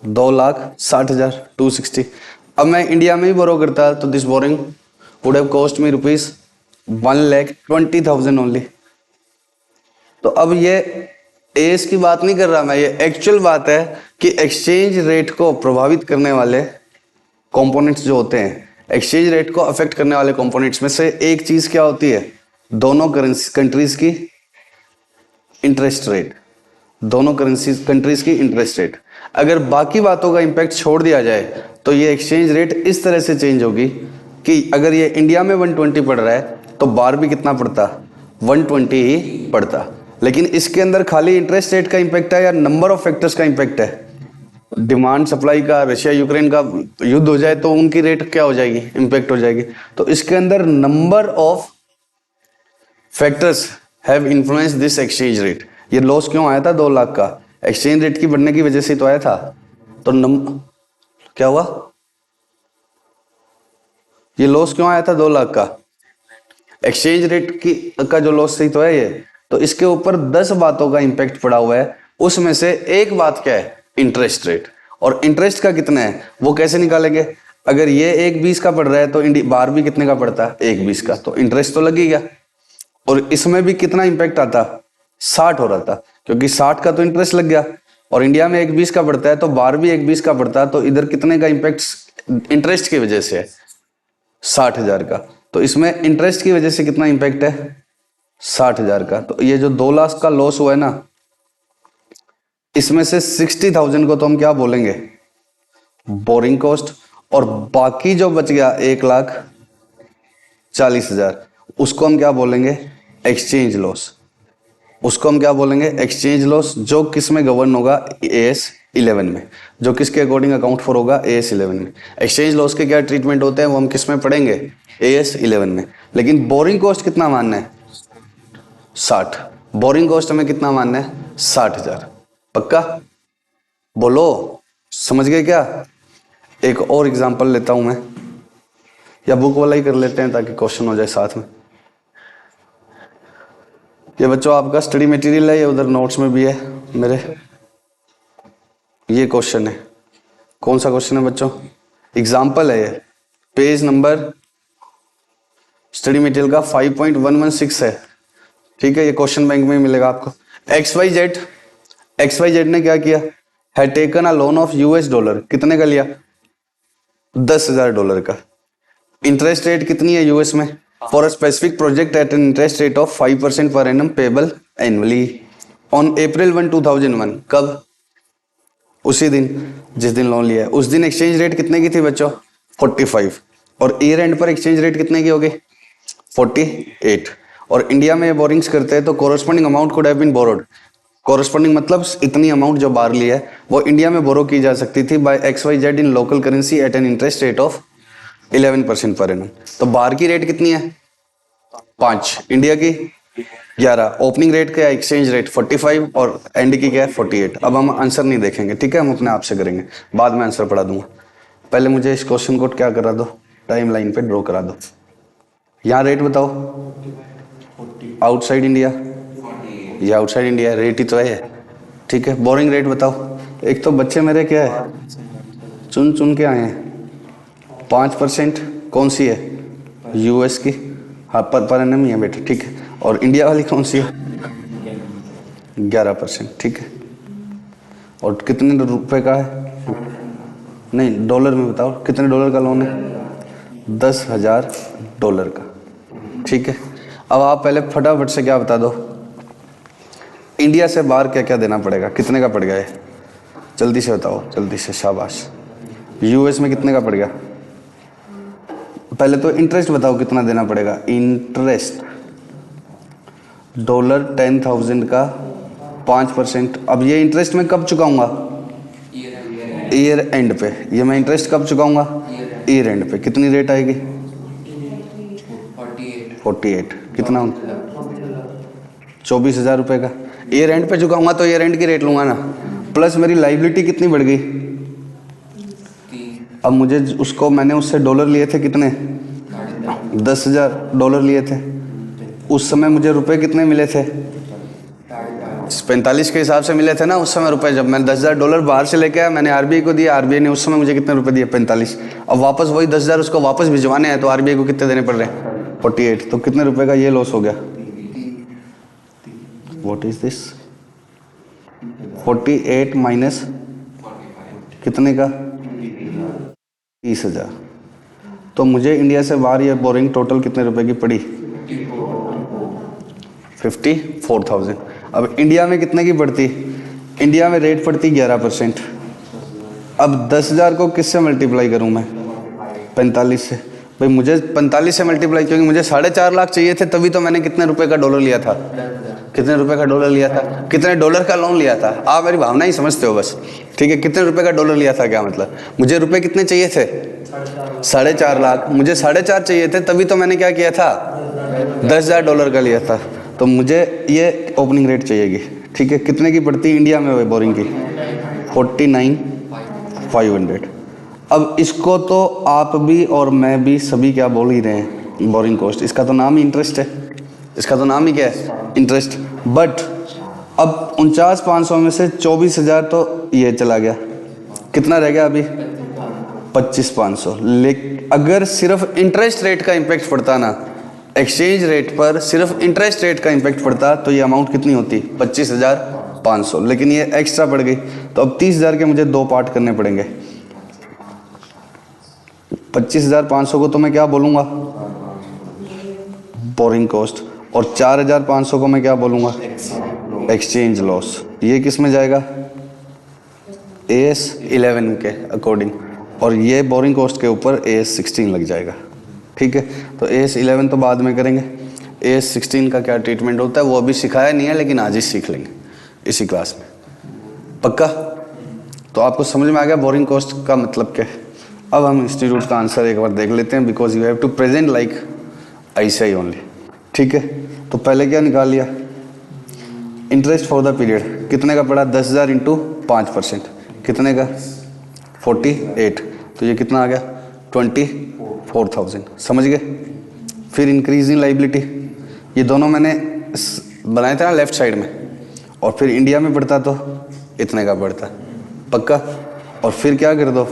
Speaker 1: 2,60,000, 260। अब मैं इंडिया में ही बोरो करता तो this boring would have cost me ₹1,20,000 only. तो अब ये एस की बात नहीं कर रहा मैं, ये एक्चुअल बात है कि एक्सचेंज रेट को प्रभावित करने वाले कंपोनेंट्स जो होते हैं, एक्सचेंज रेट को अफेक्ट करने वाले कंपोनेंट्स में से एक चीज क्या होती है, दोनों कंट्रीज की इंटरेस्ट रेट, दोनों कंट्रीज की इंटरेस्ट रेट। अगर बाकी बातों का इंपैक्ट छोड़ दिया जाए तो ये एक्सचेंज रेट इस तरह से चेंज होगी कि अगर ये इंडिया में 120 पड़ रहा है तो बाहर भी कितना पड़ता, 120 ही पड़ता। लेकिन इसके अंदर खाली इंटरेस्ट रेट का इंपैक्ट है या नंबर ऑफ फैक्टर्स का इंपैक्ट है, डिमांड सप्लाई का, रशिया यूक्रेन का युद्ध हो जाए तो उनकी रेट क्या हो जाएगी, इंपैक्ट हो जाएगी। तो इसके अंदर number of factors have influence this exchange rate. ये लॉस क्यों आया था 2 लाख का, एक्सचेंज रेट की बढ़ने की वजह से तो आया था। तो क्या हुआ, ये लॉस क्यों आया था 2 लाख का, एक्सचेंज रेट की का जो लॉस सही तो है ये। तो इसके ऊपर 10 बातों का इंपैक्ट पड़ा हुआ है, उसमें से एक बात क्या है, इंटरेस्ट रेट। और इंटरेस्ट का कितना है वो कैसे निकालेंगे, अगर ये 1,20 का पड़ रहा है तो बाहर भी कितने का पड़ता है, 1,20 का, तो इंटरेस्ट तो लगेगा। और इसमें भी कितना इंपैक्ट आता, 60 हो रहा था, क्योंकि 60 का तो इंटरेस्ट लग गया, और इंडिया में 1,20 का पड़ता है तो बाहर भी 1,20 का पड़ता है, तो इधर कितने का इंपैक्ट इंटरेस्ट की वजह से है, 60,000 का। तो इसमें इंटरेस्ट की वजह से कितना इंपैक्ट है, 60,000 का। तो ये जो 2 लाख का लॉस हुआ है ना, इसमें से 60,000 को तो हम क्या बोलेंगे, बोरिंग कॉस्ट, और बाकी जो बच गया 1,40,000 उसको हम क्या बोलेंगे, एक्सचेंज लॉस। उसको हम क्या बोलेंगे, एक्सचेंज लॉस, जो किस में गवर्न होगा, AS11 में, जो किसके अकॉर्डिंग अकाउंट फॉर होगा, AS11 में। एक्सचेंज लॉस के क्या ट्रीटमेंट होते हैं वो हम किस में पढ़ेंगे, AS11 में। लेकिन बोरिंग कॉस्ट कितना मानना है, 60। बोरिंग कॉस्ट हमें कितना मानना है, 60,000। पक्का बोलो, समझ गए क्या। एक और एग्जांपल लेता हूं मैं, या बुक वाला ही कर लेते हैं ताकि क्वेश्चन हो जाए साथ में। ये बच्चों आपका स्टडी मटेरियल है, ये उधर नोट्स में भी है मेरे। ये क्वेश्चन है, कौन सा क्वेश्चन है बच्चों, एग्जांपल है ये, पेज नंबर स्टडी मटेरियल का 5.116 है, ठीक है। ये क्वेश्चन बैंक में मिलेगा आपको। XYZ ने क्या किया, had taken a loan of $, कितने का लिया, $10,000 का। इंटरेस्ट रेट कितनी है यूएस में, for a specific project at an interest rate of 5% per annum payable annually on April 1, 2001। कब, उसी दिन जिस दिन लोन लिया है, उस दिन एक्सचेंज रेट कितने की थी बच्चों, 45, और ईयर एंड पर एक्सचेंज रेट कितने की होगी, 48। और इंडिया में बोरिंग्स करते हैं तो corresponding amount could have been borrowed, corresponding मतलब इतनी अमाउंट जो बाहर ली है वो इंडिया में बोरो की जा सकती थी by XYZ in local currency at an interest rate of 11% per annum. तो बाहर की रेट कितनी है 5, इंडिया की 11, ओपनिंग रेट क्या है एक्सचेंज रेट 45 और एंड की क्या है 48। अब हम आंसर नहीं देखेंगे, ठीक है, हम अपने आप से करेंगे, बाद में आंसर पढ़ा दूंगा। पहले मुझे इस क्वेश्चन को क्या करा दो, टाइम लाइन पे ड्रॉ करा दो। यहाँ रेट बताओ, आउटसाइड इंडिया, ये आउटसाइड इंडिया रेट ही तो है, ठीक है। बोरिंग रेट बताओ। एक तो बच्चे मेरे क्या है चुन चुन के आए हैं, 5% कौन सी है यूएस की, हाँ पर एनम ही है बेटा, ठीक है। और इंडिया वाली कौन सी है 11%, ठीक है। और कितने रुपए का है, नहीं डॉलर में बताओ कितने डॉलर का लोन है, 10,000 डॉलर का, ठीक है। अब आप पहले फटाफट से क्या बता दो, इंडिया से बाहर क्या क्या देना पड़ेगा, कितने का पड़ गया है, जल्दी से बताओ, जल्दी से, शाबाश। यूएस में कितने का पड़ गया, पहले तो इंटरेस्ट बताओ कितना देना पड़ेगा, इंटरेस्ट डॉलर 10,000 का 5%। अब ये इंटरेस्ट मैं कब चुकाऊंगा, ईयर एंड पे। ये मैं इंटरेस्ट कब चुकाऊंगा, ईयर एंड पे। कितनी रेट आएगी 48, कितना 24,000 रुपये का। ईयर एंड पे चुकाऊंगा तो ईयर एंड की रेट लूंगा ना, प्लस मेरी लाइबिलिटी कितनी बढ़ गई। अब मुझे उसको, मैंने उससे डॉलर लिए थे कितने, 10,000 डॉलर लिए थे। उस समय मुझे रुपए कितने मिले थे, 45 के हिसाब से मिले थे ना उस समय रुपए। जब मैंने 10,000 डॉलर बाहर से लेके आया, मैंने आरबीआई को दिया, आरबीआई ने उस समय मुझे कितने रुपए दिए, 45। अब वापस वही 10,000 उसको वापस भिजवाने हैं तो आरबीआई को कितने देने पड़ रहे हैं, 48। तो कितने रुपए का ये लॉस हो गया, व्हाट इज दिस, 48 माइनस कितने का, 30,000। तो मुझे इंडिया से बाहर ये बोरिंग टोटल कितने रुपए की पड़ी, 54,000। अब इंडिया में कितने की पड़ती, इंडिया में रेट पड़ती 11%। अब 10,000 को किससे मल्टीप्लाई करूं मैं, 45 से। भाई मुझे 45 से मल्टीप्लाई, क्योंकि मुझे 4.5 लाख चाहिए थे, तभी तो मैंने कितने रुपए का डॉलर लिया था, कितने रुपए का डॉलर लिया था, कितने डॉलर का लोन लिया था। आप मेरी भावना ही समझते हो बस, ठीक है। कितने रुपए का डॉलर लिया था, क्या मतलब, मुझे रुपए कितने चाहिए थे, 4.5 लाख। मुझे 4.5 चाहिए थे, तभी तो मैंने क्या किया था, 10,000 डॉलर का लिया था। तो मुझे ये ओपनिंग रेट चाहिएगी, ठीक है। कितने की पड़ती इंडिया में बोरिंग की, 49,500। अब इसको तो आप भी और मैं भी सभी क्या बोल ही रहे हैं, बोरिंग कॉस्ट। इसका तो नाम ही इंटरेस्ट है, इसका तो नाम ही क्या है, इंटरेस्ट। बट अब 49,500 में से 24,000 तो ये चला गया, कितना रह गया अभी, 25,500। लेकिन अगर सिर्फ इंटरेस्ट रेट का इम्पैक्ट पड़ता ना, एक्सचेंज रेट पर सिर्फ इंटरेस्ट रेट का इम्पैक्ट पड़ता, तो ये अमाउंट कितनी होती, 25,500। लेकिन ये एक्स्ट्रा पड़ गई, तो अब 30,000 के मुझे 2 पार्ट करने पड़ेंगे। 25,500 को तो मैं क्या बोलूँगा, बोरिंग कॉस्ट, और 4,500 को मैं क्या बोलूँगा, एक्सचेंज लॉस। ये किस में जाएगा, AS 11 के अकॉर्डिंग, और ये बोरिंग कॉस्ट के ऊपर AS 16 लग जाएगा, ठीक है। तो AS 11 तो बाद में करेंगे, AS 16 का क्या ट्रीटमेंट होता है वो अभी सिखाया नहीं है, लेकिन आज ही सीख लेंगे इसी क्लास में, पक्का। तो आपको समझ में आ गया बोरिंग कॉस्ट का मतलब क्या है। अब हम इंस्टीट्यूट का आंसर एक बार देख लेते हैं, because you have to present like ऐसे ओनली, ठीक है। तो पहले क्या निकाल लिया, इंटरेस्ट फॉर द पीरियड कितने का पड़ा, 10,000 इंटू 5%, कितने का 48। तो ये कितना आ गया, 24,000, समझ गए। फिर इंक्रीज इन लाइबिलिटी, ये दोनों मैंने बनाए थे ना लेफ्ट साइड में, और फिर इंडिया में पड़ता तो इतने का पड़ता, पक्का। और फिर क्या कर दो,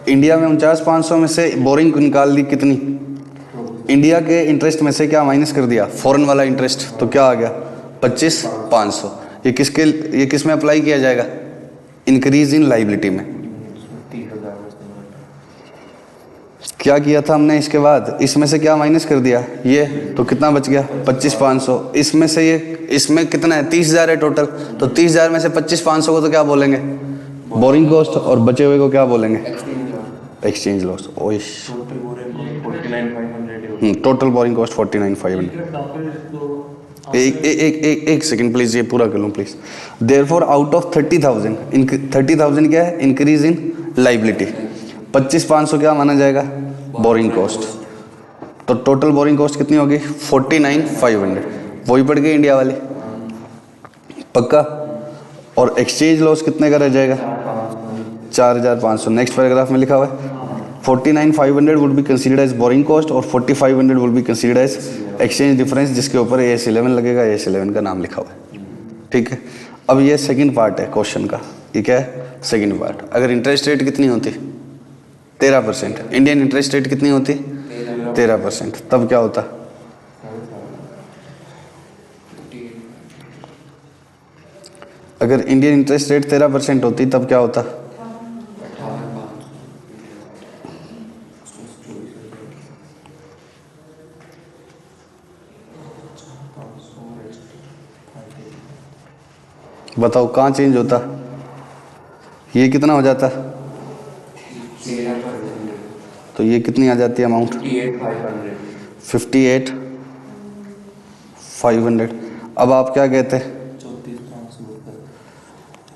Speaker 1: इंडिया में 49,500 में से बोरिंग निकाल दी कितनी, इंडिया के इंटरेस्ट में से क्या माइनस कर दिया, फॉरेन वाला इंटरेस्ट, तो क्या आ गया 25,500। ये किसके, ये किस में अप्लाई किया जाएगा, इंक्रीज इन लाइबिलिटी में। क्या किया था हमने, इसके बाद इसमें से क्या माइनस कर दिया, ये, तो कितना बच गया 25,500। इसमें से ये, इसमें कितना है 30,000 है टोटल, तो 30,000 में से 25,500 को तो क्या बोलेंगे, बोरिंग कॉस्ट, और बचे हुए को क्या बोलेंगे, exchange loss. Total borrowing cost 49,500। एक सेकंड प्लीज, ये पूरा कर लूँ प्लीज। देयरफॉर आउट ऑफ 30,000, 30,000 क्या है? Increase in liability. 25,500 क्या माना जाएगा? Boring cost. तो टोटल बोरिंग कॉस्ट कितनी होगी? 49,500। वही पड़ गई इंडिया वाली, पक्का। और एक्सचेंज लॉस कितने का रह जाएगा? 4,500। नेक्स्ट पैराग्राफ में लिखा हुआ है 49,500 would be considered as borrowing cost और 4,500 would be considered as exchange difference, जिसके ऊपर AS11 लगेगा। AS11 का नाम लिखा हुआ है, ठीक है। अब ये सेकंड पार्ट है क्वेश्चन का। ये क्या है? Second part. अगर इंटरेस्ट रेट कितनी होती? 13%। इंडियन इंटरेस्ट रेट कितनी होती? 13%। तब क्या होता? अगर इंडियन इंटरेस्ट रेट 13% होती तब क्या होता? बताओ कहाँ चेंज होता? ये कितना हो जाता? तो ये कितनी आ जाती है अमाउंट? 58,500। अब आप क्या कहते हैं?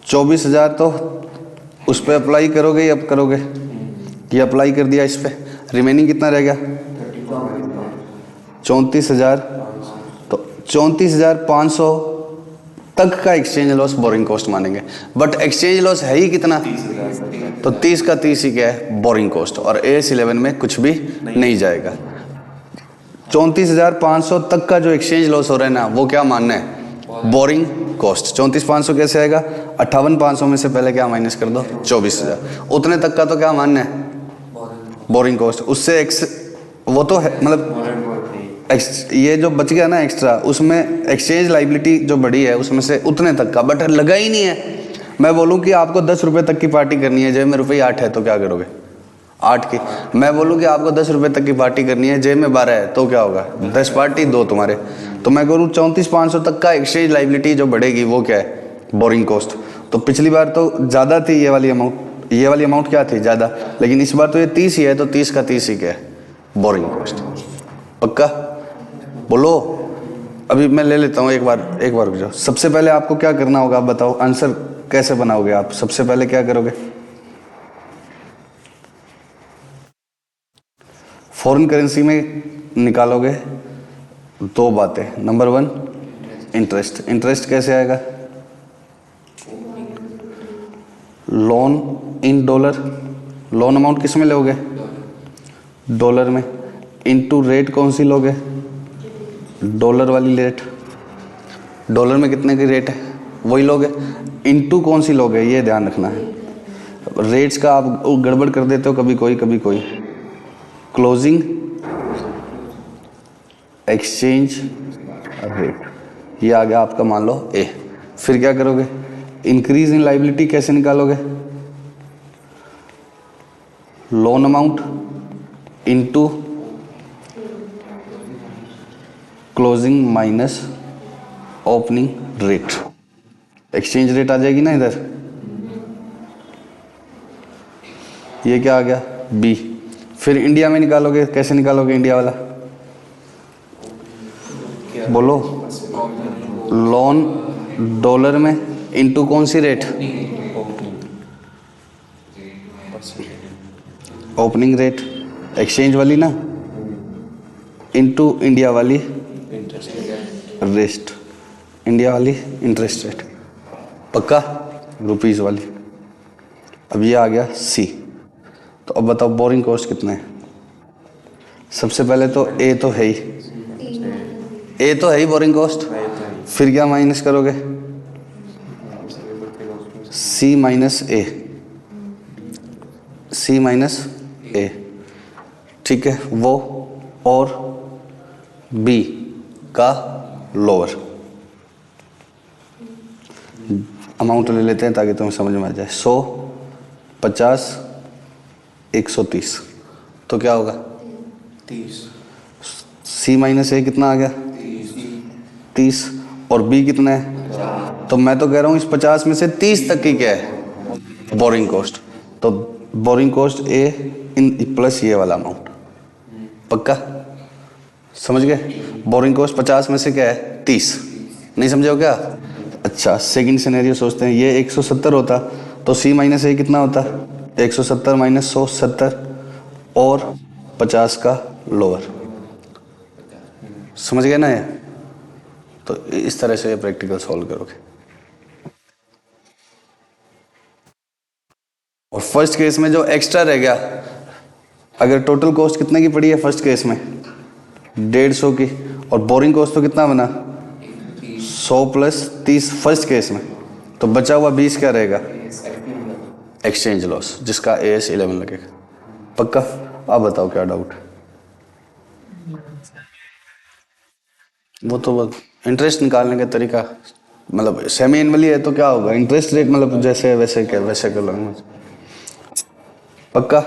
Speaker 1: 24,000 तो उस पर अप्लाई करोगे या अब करोगे? ये अप्लाई कर दिया इस पे, रिमेनिंग कितना रह गया? 34,000। तो 34,500 तक का एक्सचेंज लॉस बोरिंग कॉस्ट मानेंगे। बट एक्सचेंज लॉस है ही कितना? तो 30 का 30 ही क्या है? Borrowing cost. और AS11 में कुछ भी नहीं जाएगा। 34,500 तक का जो एक्सचेंज लॉस हो रहा है ना, वो क्या मानना है? Borrowing cost. 34,500 कैसे आएगा? 58,500 में से पहले क्या माइनस कर दो? 24,000। उतने तक का तो क्या मानना है? Borrowing cost. उससे वो तो है, मतलब ये जो बच गया ना एक्स्ट्रा, उसमें एक्सचेंज लाइबिलिटी जो बढ़ी है उसमें से उतने तक का, बट लगा ही नहीं है। मैं बोलूं कि आपको 10 रुपए तक की पार्टी करनी है, जेब में रुपये 8 है, तो क्या करोगे? 8 की। मैं बोलूं कि आपको 10 रुपए तक की पार्टी करनी है, जेब में 12 है, तो क्या होगा? 10 पार्टी 2 तुम्हारे। तो मैं करूँ 34,500 तक का एक्सचेंज लाइबिलिटी जो बढ़ेगी वो क्या है? Borrowing cost. तो पिछली बार तो ज़्यादा थी ये वाली अमाउंट, ये वाली अमाउंट क्या थी? ज़्यादा। लेकिन इस बार तो ये 30 ही है, तो 30 का 30 ही क्या है? Borrowing cost. पक्का? बोलो। अभी मैं ले लेता हूँ एक बार जो। सबसे पहले आपको क्या करना होगा आप बताओ? आंसर कैसे बनाओगे आप? सबसे पहले क्या करोगे? फॉरेन करेंसी में निकालोगे 2 बातें। Number 1 interest. इंटरेस्ट कैसे आएगा? Loan in dollar. Loan amount किस में लोगे? डॉलर में। इनटू रेट कौन सी लोगे? डॉलर वाली रेट। डॉलर में कितने की रेट है वही लोगे। इनटू कौन सी लोगे ये ध्यान रखना है। रेट्स का आप गड़बड़ कर देते हो कभी कोई। क्लोजिंग एक्सचेंज रेट, ये आ गया आपका, मान लो A। फिर क्या करोगे? इंक्रीज इन लाइबिलिटी कैसे निकालोगे? Loan amount into closing minus opening rate. Exchange rate आ जाएगी ना इधर। ये क्या आ गया? B। फिर इंडिया में निकालोगे, कैसे निकालोगे इंडिया वाला? बोलो। लोन डॉलर में इनटू कौन सी रेट? ओपनिंग रेट, एक्सचेंज वाली ना, इनटू इंडिया वाली रेस्ट, इंडिया वाली इंटरेस्ट रेट। पक्का? रुपीस वाली। अब ये आ गया C। तो अब बताओ बोरिंग कॉस्ट कितने हैं? सबसे पहले तो A तो है ही, A तो है ही बोरिंग कॉस्ट। फिर क्या माइनस करोगे? C minus A, C minus A, ठीक है वो। और B का लोअर अमाउंट ले लेते हैं ताकि तुम्हें समझ में आ जाए। 100, 50, 130, तो क्या होगा?
Speaker 2: 30।
Speaker 1: C माइनस A कितना आ गया? 30। और B कितना है? तो मैं तो कह रहा हूँ इस 50 में से 30 तक की क्या है? Borrowing cost. तो borrowing cost A in plus ये वाला अमाउंट। पक्का? समझ गए? बोरिंग कॉस्ट 50 में से क्या है? 30। नहीं समझे हो क्या? अच्छा, सेकंड सिनेरियो सोचते हैं, ये 170 होता तो c माइनस ए कितना होता? 170 माइनस 100 70 और 50 का लोअर। समझ गए ना ये? तो इस तरह से ये प्रैक्टिकल सॉल्व करोगे। और फर्स्ट केस में जो एक्स्ट्रा रह गया, अगर टोटल कॉस्ट कितने की पड़ी है फर्स्ट केस में? 150 की। और बोरिंग कॉस्ट तो कितना बना? 100 प्लस 30 फर्स्ट केस में। तो बचा हुआ 20 क्या रहेगा? एक्सचेंज लॉस, जिसका AS 11 लगेगा। पक्का? आप बताओ क्या डाउट? वो तो इंटरेस्ट निकालने का तरीका, मतलब सेमी एनुअली है तो क्या होगा, इंटरेस्ट रेट मतलब जैसे वैसे क्या वैसे कर लूँगा। पक्का?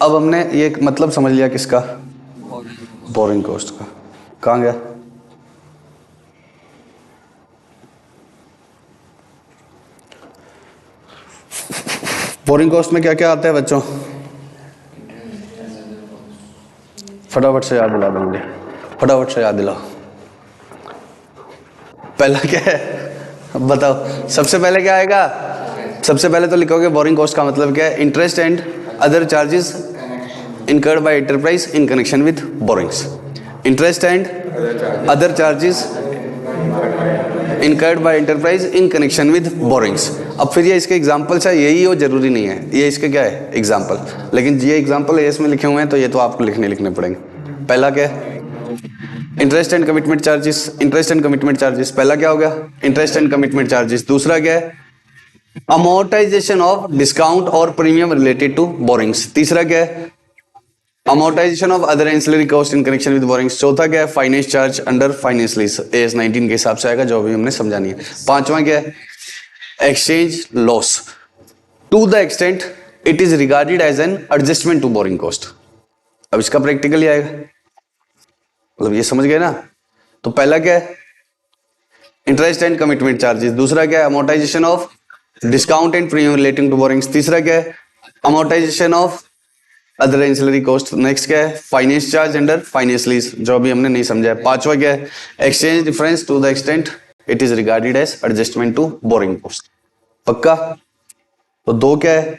Speaker 1: अब हमने ये मतलब समझ लिया किसका? बोरिंग कॉस्ट का। कहाँ गया? बोरिंग कॉस्ट में क्या क्या आता है बच्चों? फटाफट से याद दिला देंगे, फटाफट से याद दिलाओ। पहला क्या है बताओ? सबसे पहले क्या आएगा? सबसे पहले तो लिखोगे बोरिंग कॉस्ट का मतलब क्या है? Interest and other charges incurred by enterprise in connection with borrowings. Interest and other charges incurred by enterprise in connection with borrowings. अब फिर ये इसके एग्जाम्पल्स है, यही हो जरूरी नहीं है, ये इसके क्या है? एग्जाम्पल। लेकिन ये एग्जाम्पल AS में लिखे हुए हैं तो ये तो आपको लिखने पड़ेंगे। पहला क्या है? Interest and commitment charges. Interest and commitment charges पहला क्या हो गया? Interest and commitment charges. दूसरा क्या है? अमोर्टाइजेशन ऑफ डिस्काउंट और प्रीमियम रिलेटेड टू बोरिंग्स। तीसरा क्या है? Amortization of other ancillary cost in connection with borings. चौथा क्या है? Finance charge under finance lease, AS 19 के हिसाब से आएगा, जो भी हमने समझानी है। पांचवा क्या है? Exchange loss to the extent it is regarded as an adjustment to borrowing cost. अब इसका प्रैक्टिकल ही आएगा, मतलब ये समझ गए ना? तो पहला क्या है? Interest and commitment charges. दूसरा क्या है? Amortization of discount and premium relating to borrowings. तीसरा क्या है? Amortization of other ancillary cost. Next क्या है? Finance charge under finance lease, जो अभी हमने नहीं समझा है। पांचवा क्या है? Exchange difference to the extent it is regarded as adjustment to borrowing cost. पक्का? तो दो क्या है?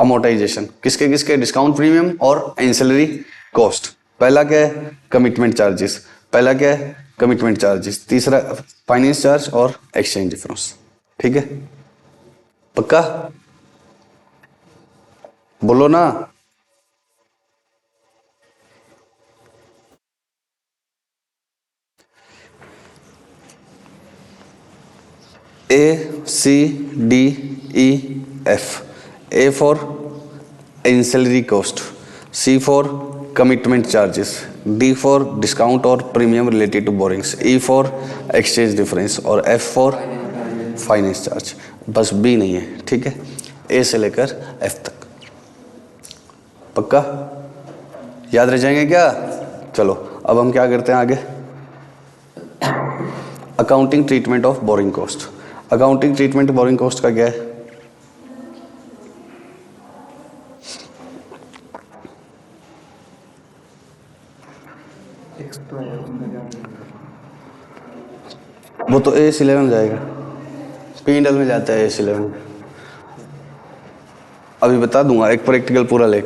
Speaker 1: अमोर्टाइजेशन किसके किसके? डिस्काउंट प्रीमियम और एंसिलरी कॉस्ट। पहला क्या है? Commitment charges. पहला क्या है? Commitment charges. तीसरा फाइनेंस चार्ज और एक्सचेंज डिफरेंस। ठीक है? पक्का? बोलो ना। ACDEF. A for ancillary cost, C for commitment charges, D for discount और premium related to borrowings, E for exchange difference और F for finance charge। बस B नहीं है, ठीक है? A से लेकर F तक। पक्का? याद रह जाएंगे क्या? चलो अब हम क्या करते हैं आगे? Accounting treatment of borrowing cost. Accounting treatment borrowing cost का क्या है? वो तो AS 11 जाएगा, P&L में जाता है AS 11। अभी बता दूंगा, एक प्रैक्टिकल पूरा लेख।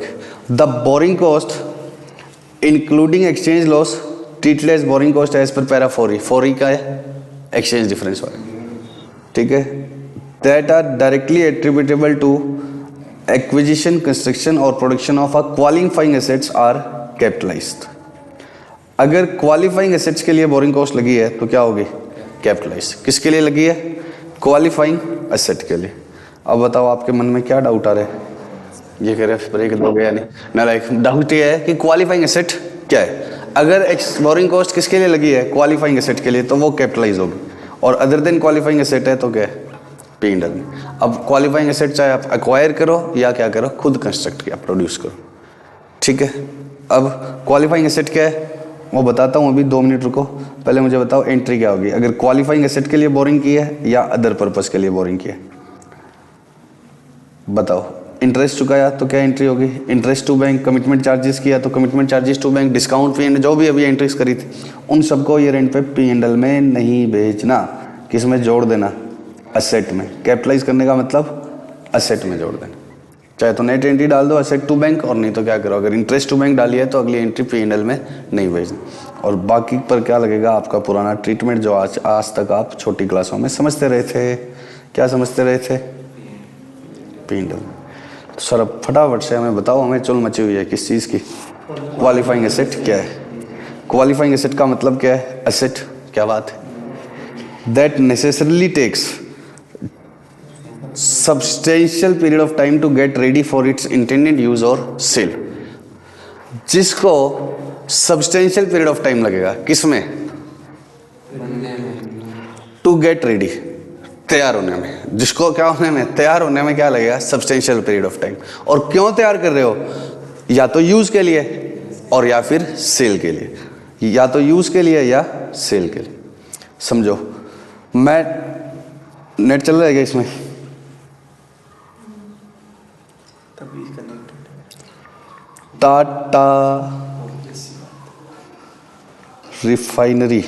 Speaker 1: The borrowing cost including exchange loss treated as borrowing cost as per para 4E। 4E का है एक्सचेंज डिफरेंस वाला, ठीक है? That are directly attributable to acquisition, construction और production of a qualifying assets are capitalised. अगर qualifying assets के लिए borrowing cost लगी है तो क्या होगी? कैपिटलाइज। किसके लिए लगी है? क्वालिफाइंग एसेट के लिए। अब बताओ आपके मन में क्या डाउट आ रहा है? ये कह रहे ब्रेक दोगे या नहीं? नालायक, डाउट ये है कि क्वालिफाइंग एसेट क्या है। अगर बोरिंग कॉस्ट किसके लिए लगी है? क्वालिफाइंग एसेट के लिए, तो वो कैपिटलाइज होगी। और अदर देन क्वालिफाइंग एसेट है तो क्या है? P&L में। अब क्वालिफाइंग एसेट चाहे आप एक्वायर करो या क्या करो, खुद कंस्ट्रक्ट किया, प्रोड्यूस करो, ठीक है? अब क्वालिफाइंग एसेट क्या है वो बताता हूँ, अभी 2 मिनट रुको। पहले मुझे बताओ एंट्री क्या होगी अगर क्वालिफाइंग एसेट के लिए बोरिंग की है या अदर पर्पस के लिए बोरिंग की है? बताओ। इंटरेस्ट चुकाया तो क्या एंट्री होगी? Interest to bank. Commitment charges किया तो commitment charges to bank. Discount fee, जो भी अभी एंट्रीज करी थी उन सबको ये रेंट पे P&L में नहीं भेजना, किस में जोड़ देना, असेट में। कैपिटलाइज करने का मतलब असेट में जोड़ देना। चाहे तो नेट एंट्री डाल दो असेट टू बैंक, और नहीं तो क्या करो, अगर इंटरेस्ट टू बैंक डाली है तो अगली एंट्री P&L में नहीं भेजनी। और बाकी पर क्या लगेगा, आपका पुराना ट्रीटमेंट जो आज तक आप छोटी क्लासों में समझते रहे थे। क्या समझते रहे थे? P&L। तो सर अब फटाफट से हमें बताओ, हमें चुल मची हुई है किस चीज़ की? क्वालिफाइंग एसेट क्या है? क्वालिफाइंग एसेट का मतलब क्या है? एसेट, क्या बात है? That necessarily takes substantial period of time to get ready for its intended use or sale। जिसको substantial period of time लगेगा किसमें? to get ready, तैयार होने में। जिसको क्या होने में? तैयार होने में क्या लगेगा? substantial period of time। और क्यों तैयार कर रहे हो? या तो यूज के लिए और या फिर सेल के लिए, या तो यूज के लिए या सेल के लिए। समझो, मैं नेट चल रहा है क्या इसमें? टाटा रिफाइनरी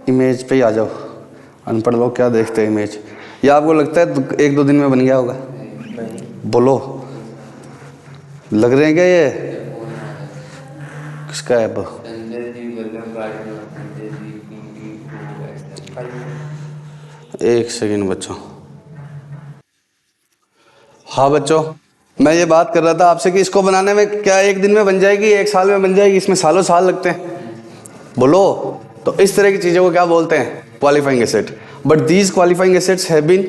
Speaker 1: इमेज पे ही आ जाओ। अनपढ़ लोग क्या देखते हैं इमेज? या आपको लगता है एक दो दिन में बन गया होगा? बोलो, लग रहे हैं क्या ये? किसका है? एक सेकेंड बच्चों। हाँ बच्चों, मैं ये बात कर रहा था आपसे कि इसको बनाने में क्या एक दिन में बन जाएगी, एक साल में बन जाएगी? इसमें सालों साल लगते हैं। बोलो, तो इस तरह की चीजों को क्या बोलते हैं? Qualifying asset. But these qualifying assets have been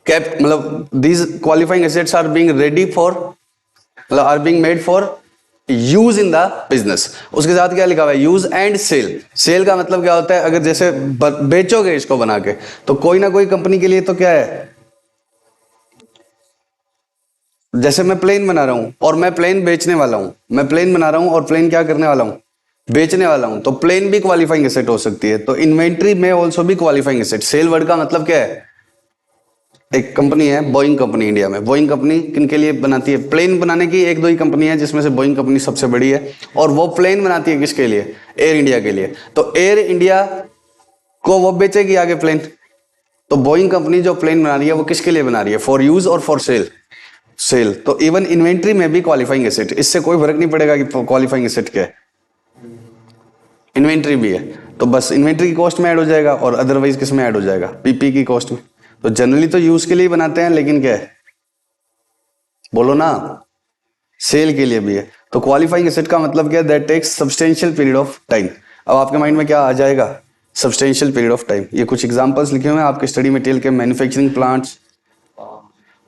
Speaker 1: kept, मतलब these qualifying assets are being ready for, मतलब are being made for use in the business. उसके साथ क्या लिखा हुआ है? Use and cell. सेल का मतलब क्या होता है? अगर जैसे बेचोगे इसको बना के, तो कोई ना कोई कंपनी के लिए तो क्या है, जैसे मैं प्लेन बना रहा हूं और मैं प्लेन बेचने वाला हूं, मैं प्लेन बना रहा हूं और प्लेन क्या करने वाला हूं? बेचने वाला हूं। तो प्लेन भी क्वालिफाइंग एसेट हो सकती है। तो इन्वेंट्री में ऑल्सो भी क्वालिफाइंग एसेट। सेल वर्ड का मतलब क्या है? एक कंपनी है बोइंग कंपनी, इंडिया में। बोइंग कंपनी किन के लिए बनाती है? प्लेन बनाने की एक दो ही कंपनी है, जिसमें से बोइंग कंपनी सबसे बड़ी है। और वो प्लेन बनाती है किसके लिए? एयर इंडिया के लिए। तो एयर इंडिया को वो बेचेगी आगे प्लेन। तो बोइंग कंपनी जो प्लेन बना रही है वो किसके लिए बना रही है? फॉर यूज और फॉर सेल? सेल। तो इवन इन्वेंट्री में भी क्वालिफाइंग एसेट। इससे कोई फर्क नहीं पड़ेगा कि क्वालिफाइंग एसेट क्या है, इन्वेंट्री भी है। तो बस इन्वेंट्री की कॉस्ट में ऐड हो जाएगा, और अदरवाइज किस में ऐड हो जाएगा? पीपी की कॉस्ट में। तो जनरली तो यूज के लिए बनाते हैं, लेकिन क्या है, बोलो ना, सेल के लिए भी है। तो क्वालिफाइंग एसेट का मतलब क्या है? That takes substantial period of time. अब आपके माइंड में क्या आ जाएगा? Substantial period of time. ये कुछ एग्जांपल्स लिखे हुए हैं आपके स्टडी मटेरियल के। Manufacturing plants,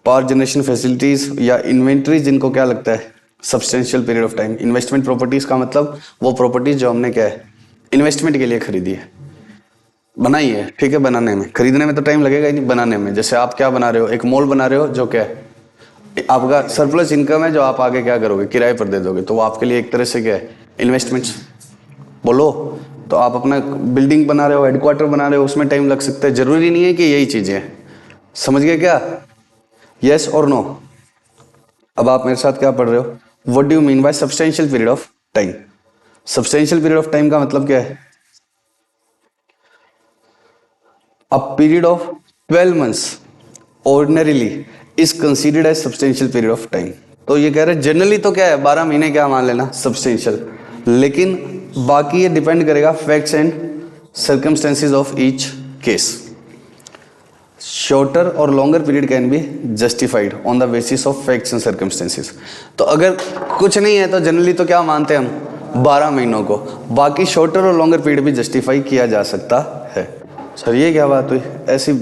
Speaker 1: power generation facilities, या इन्वेंट्री, जिनको क्या लगता है? Substantial period of time. Investment properties का मतलब वो प्रॉपर्टीज जो हमने क्या है, इन्वेस्टमेंट के लिए खरीदी है, बनाई है। ठीक है, बनाने में, खरीदने में तो टाइम लगेगा ही नहीं, बनाने में। जैसे आप क्या बना रहे हो? एक मॉल बना रहे हो, जो क्या है, आपका सरप्लस इनकम है, जो आप आगे क्या करोगे? किराए पर दे दोगे। तो वो आपके लिए एक तरह से क्या है? इन्वेस्टमेंट्स। बोलो, तो आप अपना बिल्डिंग बना रहे हो, हेडक्वार्टर बना रहे हो, उसमें टाइम लग सकता है। जरूरी नहीं है कि यही चीजें हैं। समझ गए क्या? यस और नो? अब आप मेरे साथ क्या पढ़ रहे हो? What do you mean by substantial period of time? Substantial period of time का मतलब क्या है? A period of 12 months ordinarily is considered as substantial period of time। तो ये कह रहे हैं जनरली तो क्या है, 12 महीने क्या मान लेना सब्सटेंशियल, लेकिन बाकी ये डिपेंड करेगा facts and circumstances of each case. Shorter और longer period can be justified on the basis of facts and circumstances. तो अगर कुछ नहीं है तो जनरली तो क्या मानते हैं हम? 12 महीनों को। बाकी शॉर्टर और लॉन्गर पीरियड भी जस्टिफाई किया जा सकता है। सर ये क्या बात हुई? ऐसी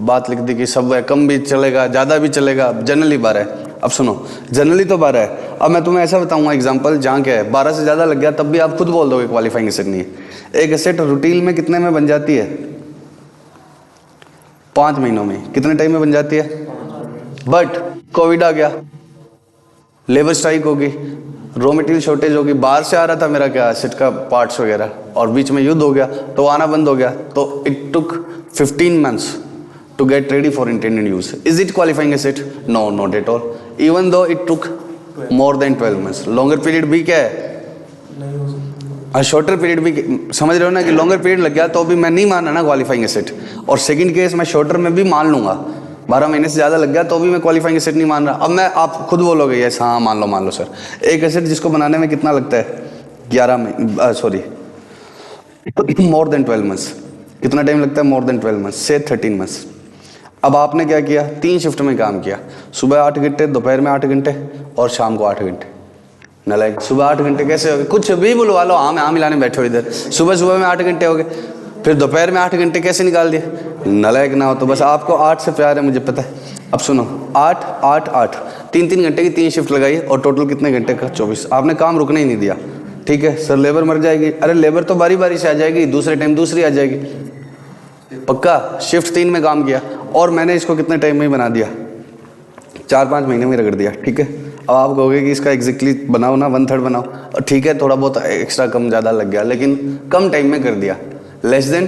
Speaker 1: बात लिख दी कि सब है, कम भी चलेगा ज़्यादा भी चलेगा, जनरली 12 है। अब सुनो, जनरली तो 12 है। अब मैं तुम्हें ऐसा बताऊंगा एग्जांपल जहाँ क्या है 12 से ज़्यादा लग गया, तब भी आप खुद बोल दोगे क्वालिफाइंग एसेट नहीं है। एक एसेट रूटीन में कितने में बन जाती है? 5 महीनों में। कितने टाइम में बन जाती है? बट कोविड आ गया, लेबर स्ट्राइक होगी, रॉ मटेरियल शॉर्टेज होगी, बाहर से आ रहा था मेरा क्या एसेट का पार्ट्स वगैरह, और बीच में युद्ध हो गया तो आना बंद हो गया। तो it took 15 months to get ready for intended use. Is it qualifying asset? No, not at all. Even though it took more than 12 months. Longer period भी क्या है, शॉर्टर पीरियड भी, समझ रहे हो ना कि लॉन्गर पीरियड लग गया तो भी मैं नहीं माना ना क्वालिफाइंग एसेट, और सेकंड केस मैं शॉर्टर में भी मान लूंगा, 12 महीने से ज़्यादा लग गया तो भी मैं क्वालिफाइंग एसेट नहीं मान रहा। अब मैं, आप खुद बोलोगे यस हाँ मान लो सर, एक एसेट जिसको बनाने में कितना लगता है, 11 महीने, सॉरी मोर देन 12 मंथ्स, कितना टाइम लगता है, मोर देन 12 मंथ्स से 13 मंथ्स। अब आपने क्या किया, 3 शिफ्ट में काम किया, सुबह 8 घंटे, दोपहर में 8 घंटे और शाम को 8 घंटे। नालायक, सुबह 8 घंटे कैसे हो गए, कुछ भी बुलवा लो, हाँ मैं हाँ मिलाने बैठे हो इधर, सुबह में 8 घंटे हो गए, फिर दोपहर में 8 घंटे कैसे निकाल दिए, नालायक ना हो तो बस आपको 8 से प्यार है मुझे पता है। अब सुनो, 8 8 8 3 घंटे की 3 शिफ्ट लगाई और टोटल कितने घंटे का, 24। आपने काम रुकने ही नहीं दिया, ठीक है सर लेबर मर जाएगी, अरे लेबर तो बारी बारी से आ जाएगी, दूसरे टाइम दूसरी आ जाएगी, पक्का। शिफ्ट 3 में काम किया और मैंने इसको कितने टाइम में ही बना दिया, 4-5 महीने में रगड़ दिया, ठीक है। अब आप कहोगे कि इसका एग्जैक्टली बनाओ ना, 1/3 बनाओ, और ठीक है थोड़ा बहुत एक्स्ट्रा कम ज़्यादा लग गया, लेकिन कम टाइम में कर दिया, लेस देन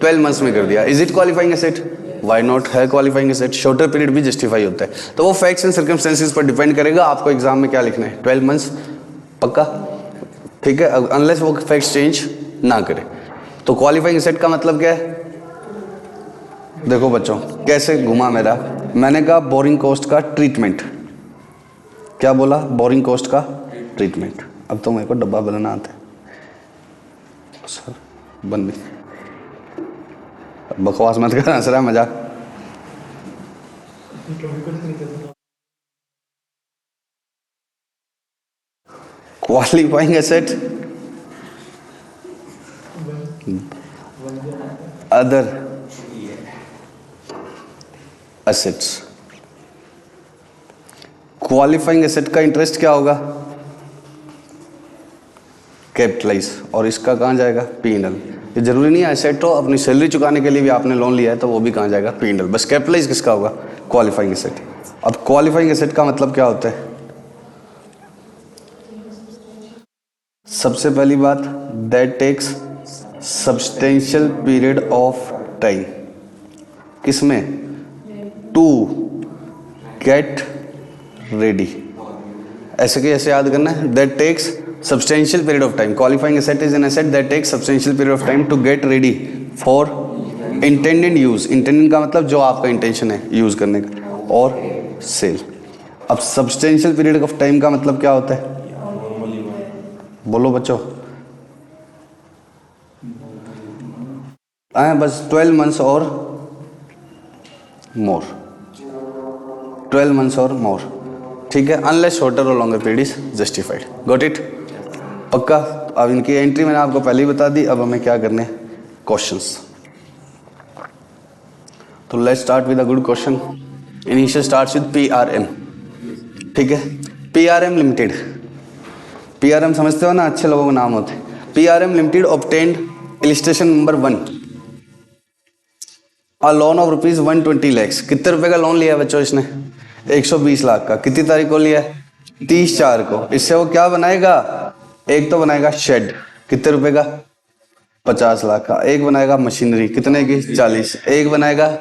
Speaker 1: 12 मंथ्स में कर दिया। Is it qualifying asset, why not, है क्वालिफाइंग एसेट। शॉर्टर पीरियड भी जस्टिफाई होता है, तो वो फैक्ट्स एंड सर्कमस्टेंसेस पर डिपेंड करेगा आपको एग्जाम में क्या लिखना है, 12 मंथ्स पक्का, ठीक है, अनलेस वो फैक्ट्स चेंज ना करे। तो क्वालिफाइंग एसेट का मतलब क्या है, देखो बच्चों कैसे घुमा मेरा, मैंने कहा बोरिंग कॉस्ट का ट्रीटमेंट, क्या बोला, बोरिंग कॉस्ट का ट्रीटमेंट। अब तो मेरे को डब्बा बनाना आता है सर, बंद बकवास मत कर, हंस रहा है, मजाक। Qualifying asset, other assets. Qualifying asset का इंटरेस्ट क्या होगा, कैपिटलाइज, और इसका कहाँ जाएगा, P&L। ये जरूरी नहीं है एसेट हो, अपनी सैलरी चुकाने के लिए भी आपने लोन लिया है तो वो भी कहाँ जाएगा, P&L। बस कैपिटलाइज किसका होगा, क्वालिफाइंग एसेट। अब क्वालिफाइंग एसेट का मतलब क्या होता है, सबसे पहली बात, that takes substantial period of time, किसमें, टू गेट रेडी, ऐसे के ऐसे याद करना है, that takes substantial period of time. Qualifying asset is an asset that takes substantial period of time to get ready for intended use. Intended का मतलब जो आपका इंटेंशन है यूज करने का, और सेल। अब सब्सटेंशियल पीरियड ऑफ टाइम का मतलब क्या होता है, बोलो बच्चों, बस 12 मंथ्स और मोर, 12 मंथ्स और मोर, ठीक है, अनलेस शॉर्टर और longer period is justified. Got it, पक्का। अब इनकी एंट्री मैंने आपको पहले ही बता दी, अब हमें क्या करने, क्वेश्चंस। तो let's start with a good question. Initial starts with PRM, ठीक है, PRM लिमिटेड, PRM समझते हो ना, अच्छे लोगों के नाम होते हैं। PRM limited obtained illustration number 1 a loan of rupees 120 lakhs। कितने रुपए का लोन लिया है बच्चों इसने, 120 लाख का। कितनी तारीख को लिया है, 30/4 को। इससे वो क्या बनाएगा, एक तो बनाएगा शेड, कितने रुपए का, 50 लाख का। एक बनाएगा मशीनरी, कितने की, 40। एक बनाएगा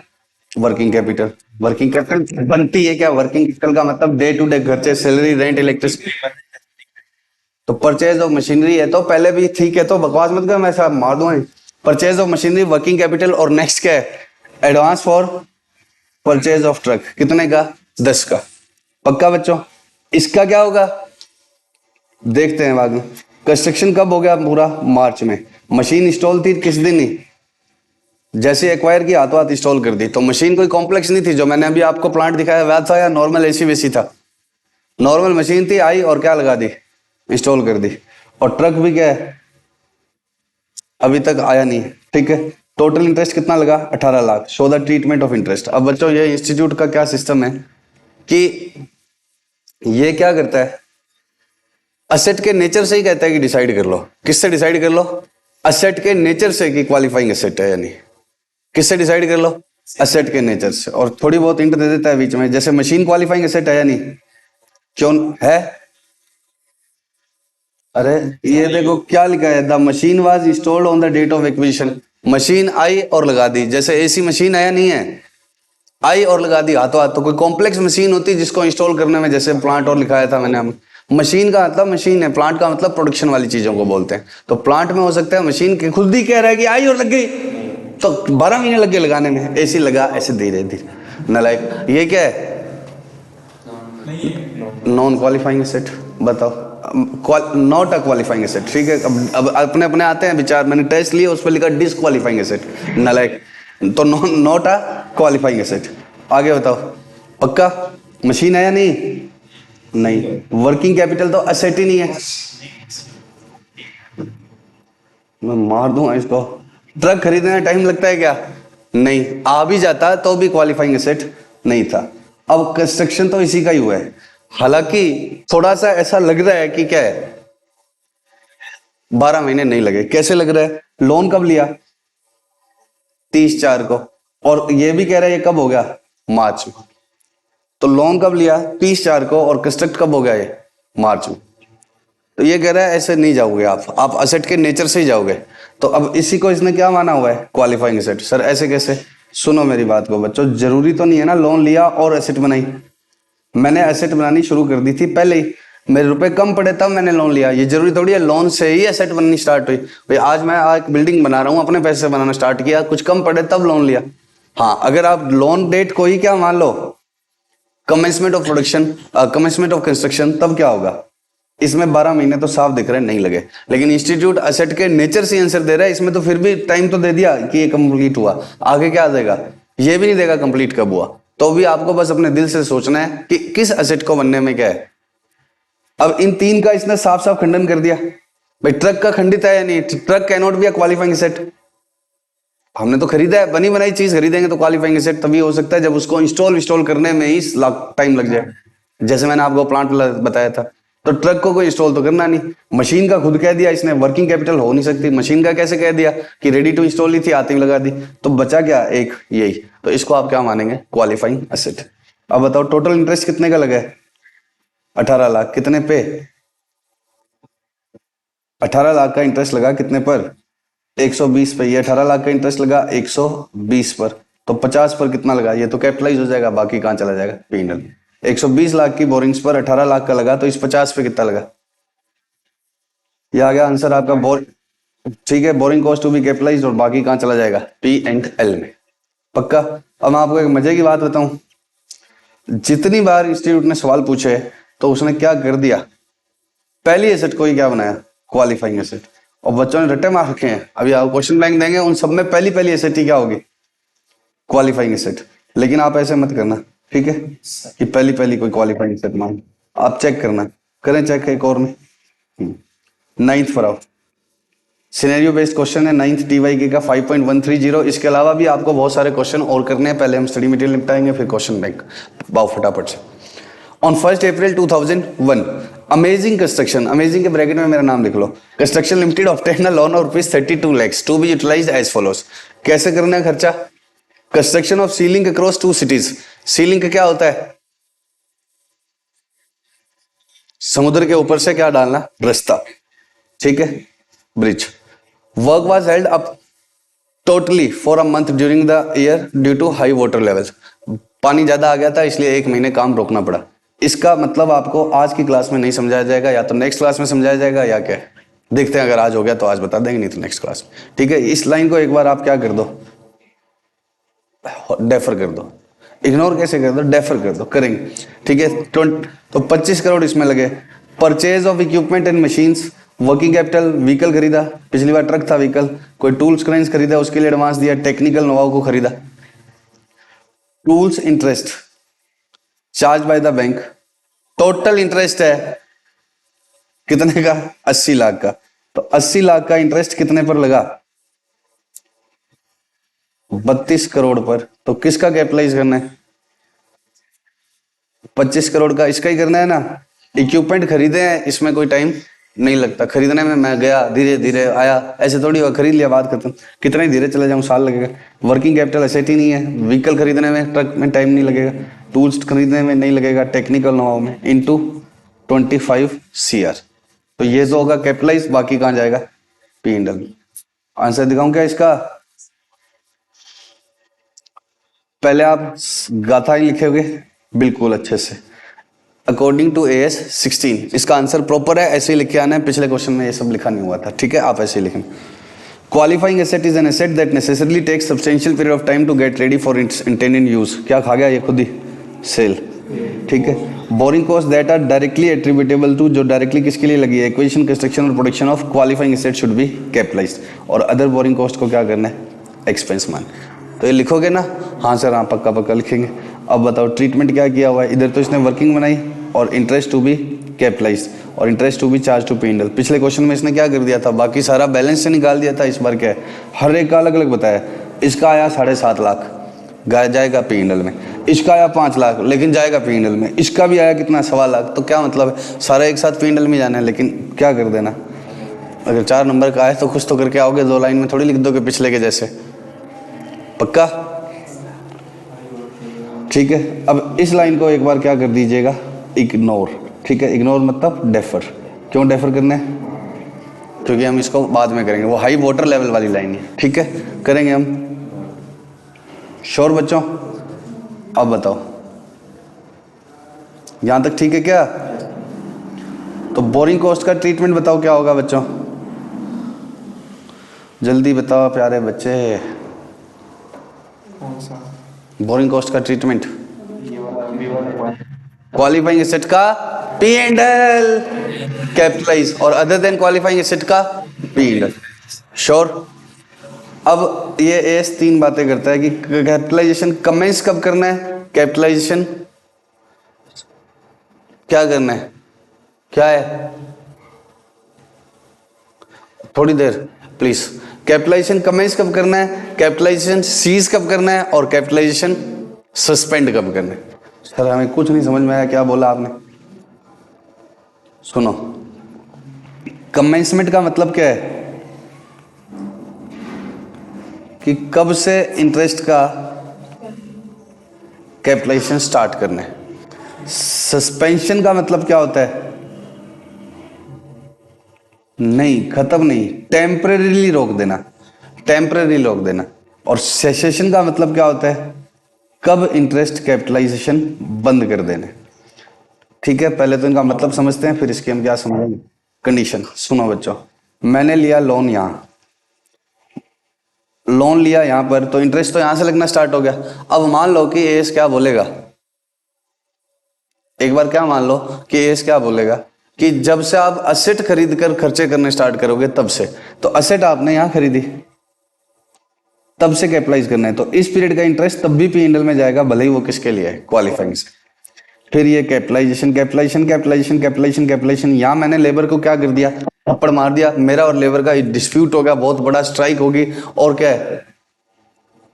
Speaker 1: वर्किंग कैपिटल। वर्किंग कैपिटल बनती है क्या, वर्किंग कैपिटल का मतलब डे टू डे खर्चे, सैलरी, रेंट, इलेक्ट्रिसिटी। तो परचेज ऑफ मशीनरी है तो पहले भी ठीक है, तो बकवास मत कर, मैं सब मार दूंगा। Purchase of machinery, working capital, और नेक्स्ट क्या है, advance for purchase of truck, कितने का, 10 का। पक्का बच्चों, इसका क्या होगा देखते हैं बाद में। कंस्ट्रक्शन कब हो गया, पूरा मार्च में। मशीन इंस्टॉल थी किस दिन ही, जैसे एक्वायर की हाथों हाथ इंस्टॉल कर दी। तो मशीन कोई कॉम्प्लेक्स नहीं थी, जो मैंने अभी आपको प्लांट दिखाया वह था, या नॉर्मल एसी वेसी था, नॉर्मल मशीन थी, आई और क्या लगा दी, इंस्टॉल कर दी। और ट्रक भी क्या है, अभी तक आया नहीं, ठीक है। टोटल इंटरेस्ट कितना लगा, 18 lakh. Show the treatment of interest. अब बच्चों ये इंस्टीट्यूट का क्या सिस्टम है कि ये क्या करता है, असेट के नेचर से ही कहता है कि डिसाइड कर लो। किससे डिसाइड कर लो, असेट के नेचर से कि क्वालिफाइंग असेट है या नहीं। किससे डिसाइड कर लो, असेट के नेचर से। और थोड़ी बहुत इंट दे देता है बीच में, जैसे मशीन क्वालिफाइंग असेट है या नहीं, क्यों है। अरे ये देखो क्या लिखा है, the machine was installed on the date of acquisition. Machine आई और लगा दी, जैसे एसी मशीन है या नहीं है, आई और लगा दी हाथों हाथ। तो कोई कॉम्प्लेक्स मशीन होती है जिसको इंस्टॉल करने में, जैसे प्लांट और लिखाया था मैंने, मशीन का मतलब मशीन है, प्लांट का मतलब प्रोडक्शन वाली चीजों को बोलते हैं। तो प्लांट में हो सकता है मशीन के खुद ही कह रहा है कि आई और लग गई, तो 12 महीने लग गए लगाने में, ऐसे लगा ऐसे धीरे धीरे। नालायक, ये क्या है? Non qualifying asset. बताओ, नॉट अ क्वालिफाइंग एसेट। ठीक है, अब अपने अपने आते हैं विचार, मैंने टेस्ट लिया उस पर लिखा डिसक्वालिफाइंग एसेट, नालायक। तो नॉट अ क्वालिफाइंग एसेट। आगे बताओ, पक्का मशीन है या नहीं? नहीं। वर्किंग कैपिटल तो एसेट ही नहीं है, मैं मार दूंगा इसको। ट्रक खरीदने में टाइम लगता है क्या? नहीं। आ भी जाता तो भी क्वालिफाइंग एसेट नहीं था। अब कंस्ट्रक्शन तो इसी का ही हुआ है। हालांकि थोड़ा सा ऐसा लग रहा है कि क्या है, 12 महीने नहीं लगे। कैसे लग रहा है? लोन कब लिया? 30/4 को। और ये भी कह रहा है ये कब हो गया? मार्च में। तो लोन कब लिया? 30/4 को। और कंस्ट्रक्ट कब हो गया? ये मार्च में। तो ये कह रहा है ऐसे नहीं जाओगे आप असेट के नेचर से ही जाओगे। तो अब इसी को इसने क्या माना हुआ है? Qualifying asset. सर ऐसे कैसे? सुनो मेरी बात को बच्चों, जरूरी तो नहीं है ना लोन लिया और एसेट बनाई। मैंने एसेट बनानी शुरू कर दी थी पहले ही, मेरे रुपए कम पड़े तब मैंने लोन लिया। ये जरूरी थोड़ी है लोन से ही एसेट बननी स्टार्ट हुई। भाई आज मैं एक बिल्डिंग बना रहा हूँ, अपने पैसे से बनाना स्टार्ट किया, कुछ कम पड़े तब लोन लिया। हाँ, अगर आप लोन डेट को ही क्या मान लो, commencement of production, commencement of construction, तब क्या होगा? इसमें 12 महीने तो साफ दिख रहे हैं नहीं लगे। लेकिन इंस्टीट्यूट असेट के नेचर से आंसर दे रहा है, इसमें तो फिर भी टाइम तो दे दिया कि ये कंप्लीट हुआ। आगे क्या देगा? ये भी नहीं देगा कंप्लीट कब हुआ। तो भी आपको बस अपने दिल से सोचना है कि किस असेट को बनने में क्या है। अब इन तीन का इसने साफ साफ खंडन कर दिया। भाई ट्रक का खंडित है या नहीं? Truck cannot be a qualifying asset. हमने तो खरीदा है, बनी बनाई चीज खरीदेंगे तो क्वालिफाइंग एसेट तभी हो सकता है जब उसको इंस्टॉल करने में ही टाइम लग जाए। जैसे मैंने आपको प्लांट बताया था। तो ट्रक को कोई इंस्टॉल तो करना नहीं। मशीन का खुद कह दिया इसने, वर्किंग कैपिटल हो नहीं सकती। मशीन का कैसे कह दिया कि रेडी टू इंस्टॉल ही थी, आती ही लगा दी। तो बचा क्या? एक यही। तो इसको आप क्या मानेंगे? Qualifying asset. अब बताओ टोटल इंटरेस्ट कितने का लगा है? 18 लाख। कितने पे? 18 लाख का इंटरेस्ट लगा कितने पर? 120 पे। ये 18 लाख का इंटरेस्ट लगा 120 पर। तो 50 पर कितना लगा? ये तो कैपिटलाइज हो जाएगा, बाकी कहां चला जाएगा? पीएनएल। 120 लाख की बोरिंग्स पर 18 लाख का लगा, तो इस 50 पे कितना लगा? ये आ गया आंसर आपका। ठीक है, borrowing cost to be capitalize, और बाकी कहां चला जाएगा? P&L में। पक्का। अब मैं आपको एक मजे की बात बताऊं, जितनी बार इंस्टीट्यूट ने सवाल पूछे तो उसने क्या कर दिया, पहली एसेट को ही क्या बनाया? Qualifying asset. और बच्चों ने रट्टे मार रखे हैं, अभी आप क्वेश्चन बैंक देंगे उन सब में पहली पहली एसेट ही क्या होगी? Qualifying asset. लेकिन आप ऐसे मत करना, ठीक है, कि पहली पहली कोई क्वालिफाइंग एसेट मान। आप चेक करना, करें चेक एक और में। नाइन्थ पर आओ। सिनेरियो बेस्ड क्वेश्चन है, नाइन्थ TYK का 5.130। इसके अलावा भी आपको बहुत सारे क्वेश्चन और करने हैं। पहले हम स्टडी मटेरियल निपटाएंगे, फिर क्वेश्चन बैंक। बाओ फटाफट से। On 1 April 2001, Amazing construction, Amazing के ब्रैकेट में मेरा नाम लिख लो, construction limited obtain a loan of ₹32 lakhs to be utilised as follows. कैसे करना है खर्चा? Construction of ceiling across 2 cities. Ceiling का क्या होता है? समुद्र के ऊपर से क्या डालना? रास्ता। ठीक है, bridge. Work was held up totally for a month during the year due to high water level. पानी ज्यादा आ गया था इसलिए 1 महीने काम रोकना पड़ा। इसका मतलब आपको आज की क्लास में नहीं समझाया जाएगा, या तो नेक्स्ट क्लास में समझाया जाएगा, या क्या देखते हैं। अगर आज हो गया तो आज बता देंगे, नहीं तो नेक्स्ट क्लास में। ठीक है, इस लाइन को एक बार आप क्या कर दो, डेफर कर दो। इग्नोर कैसे कर दो? डेफर कर दो, करेंगे। ठीक है, तो 25 करोड़ इसमें लगे। Purchase of equipment and machines, working capital, vehicle खरीदा, पिछली बार ट्रक था व्हीकल, कोई टूल्स क्रेन्स खरीदा, उसके लिए एडवांस दिया, टेक्निकल नोहाउ को खरीदा। Tools interest charge by the bank, total interest है कितने का? 80 लाख का। तो 80 लाख का इंटरेस्ट कितने पर लगा? 32 करोड़ पर। तो किसका कैपिटलाइज करना है? 25 करोड़ का इसका ही करना है ना। इक्विपमेंट खरीदे हैं, इसमें कोई टाइम नहीं लगता खरीदने में। मैं गया धीरे धीरे आया, ऐसे थोड़ी हुआ खरीद लिया बात खत्म। कितना ही धीरे चले जाऊं, साल लगेगा। वर्किंग कैपिटल एसेट ही नहीं है। व्हीकल खरीदने में, ट्रक में टाइम नहीं लगेगा। टूल्स खरीदने में नहीं लगेगा। टेक्निकल नोहाउ में इनटू 25 CR। तो ये तो होगा कैपिटलाइज, बाकी कहां जाएगा? P&L। आंसर दिखाऊं क्या इसका? पहले आप गाथा ही लिखेंगे बिल्कुल अच्छे से, अकॉर्डिंग टू AS 16। इसका आंसर प्रॉपर है, ऐसे ही लिखे आना है। पिछले क्वेश्चन में ये सब लिखा नहीं हुआ था, ठीक है, आप ऐसे ही लिखें। Qualifying asset is an asset that necessarily takes substantial period of time to get ready for its intended use. क्या खा गया ये खुद ही, सेल, ठीक है। Borrowing cost that are directly attributable to, जो डायरेक्टली किसके लिए लगी है, एक्विजिशन, कंस्ट्रक्शन और production of qualifying asset should be capitalized. और अदर बोरिंग कॉस्ट को क्या करना है, एक्सपेंस मान। तो ये लिखोगे ना, हाँ सर हाँ पक्का पक्का लिखेंगे। अब बताओ ट्रीटमेंट क्या किया हुआ है, इधर तो इसने वर्किंग बनाई और इंटरेस्ट टू बी कैपिटलाइज्ड और interest to be charge to P&L। पिछले क्वेश्चन में इसने क्या कर दिया था, बाकी सारा बैलेंस से निकाल दिया था। इस बार क्या है, हर एक का अलग अलग बताया। इसका आया 7.5 लाख, जाएगा P&L में। इसका आया 5 लाख लेकिन जाएगा P&L में। इसका भी आया कितना, 1.25 लाख। तो क्या मतलब है, सारा एक साथ P&L में जाना है। लेकिन क्या कर देना, अगर 4 नंबर का आए तो कुछ तो करके आओगे, 2 लाइन में थोड़ी लिख दोगे पिछले के जैसे। पक्का, ठीक है। अब इस लाइन को एक बार क्या कर दीजिएगा, इग्नोर, ठीक है। इग्नोर मतलब डेफर। क्यों डेफर करना है, क्योंकि हम इसको बाद में करेंगे, वो हाई वाटर लेवल वाली लाइन है, ठीक है, करेंगे हम। श्योर बच्चों, अब बताओ यहां तक ठीक है क्या। तो बोरिंग कॉस्ट का ट्रीटमेंट बताओ क्या होगा बच्चों, जल्दी बताओ प्यारे बच्चे। बोरिंग कॉस्ट का ट्रीटमेंट, क्वालिफाइंग एसेट का P&L कैपिटलाइज और अदर देन क्वालिफाइंग एसेट का P&L। श्योर। अब ये AS 3 बातें करता है कि कैपिटलाइजेशन कमेंस कब करना है, कैपिटलाइजेशन क्या करना है, क्या है, थोड़ी देर प्लीज। कैपिटलाइजेशन कमेंस कब करना है, कैपिटलाइजेशन सीज कब करना है और कैपिटलाइजेशन सस्पेंड कब करना है। सर हमें कुछ नहीं समझ में आया, क्या बोला आपने। सुनो, कमेंसमेंट का मतलब क्या है कि कब से इंटरेस्ट का कैपिटलाइजेशन स्टार्ट करना है। सस्पेंशन का मतलब क्या होता है, नहीं खत्म नहीं, टेम्परेरीली रोक देना, टेम्परेरी रोक देना। और सेसेशन का मतलब क्या होता है, कब इंटरेस्ट कैपिटलाइजेशन बंद कर देना, ठीक है। पहले तो इनका मतलब समझते हैं, फिर इसके हम क्या समझेंगे। कंडीशन सुनो बच्चों, मैंने लिया लोन, यहां लोन लिया यहां पर, तो इंटरेस्ट तो यहां से लगना स्टार्ट हो गया। अब मान लो कि एस क्या बोलेगा, एक बार क्या मान लो कि एस क्या बोलेगा कि जब से आप असेट खरीद कर खर्चे करने स्टार्ट करोगे तब से, तो असेट आपने यहां खरीदी तब से कैपिटलाइज करना है, तो इस पीरियड का इंटरेस्ट तब भी P&L में जाएगा, भले ही वो किसके लिए है, क्वालिफाइंग से। फिर ये capitalization capitalization capitalization capitalization capitalization, यहां मैंने लेबर को क्या कर दिया, थप्पड़ मार दिया, मेरा और लेबर का डिस्प्यूट हो गया, बहुत बड़ा स्ट्राइक होगी। और क्या है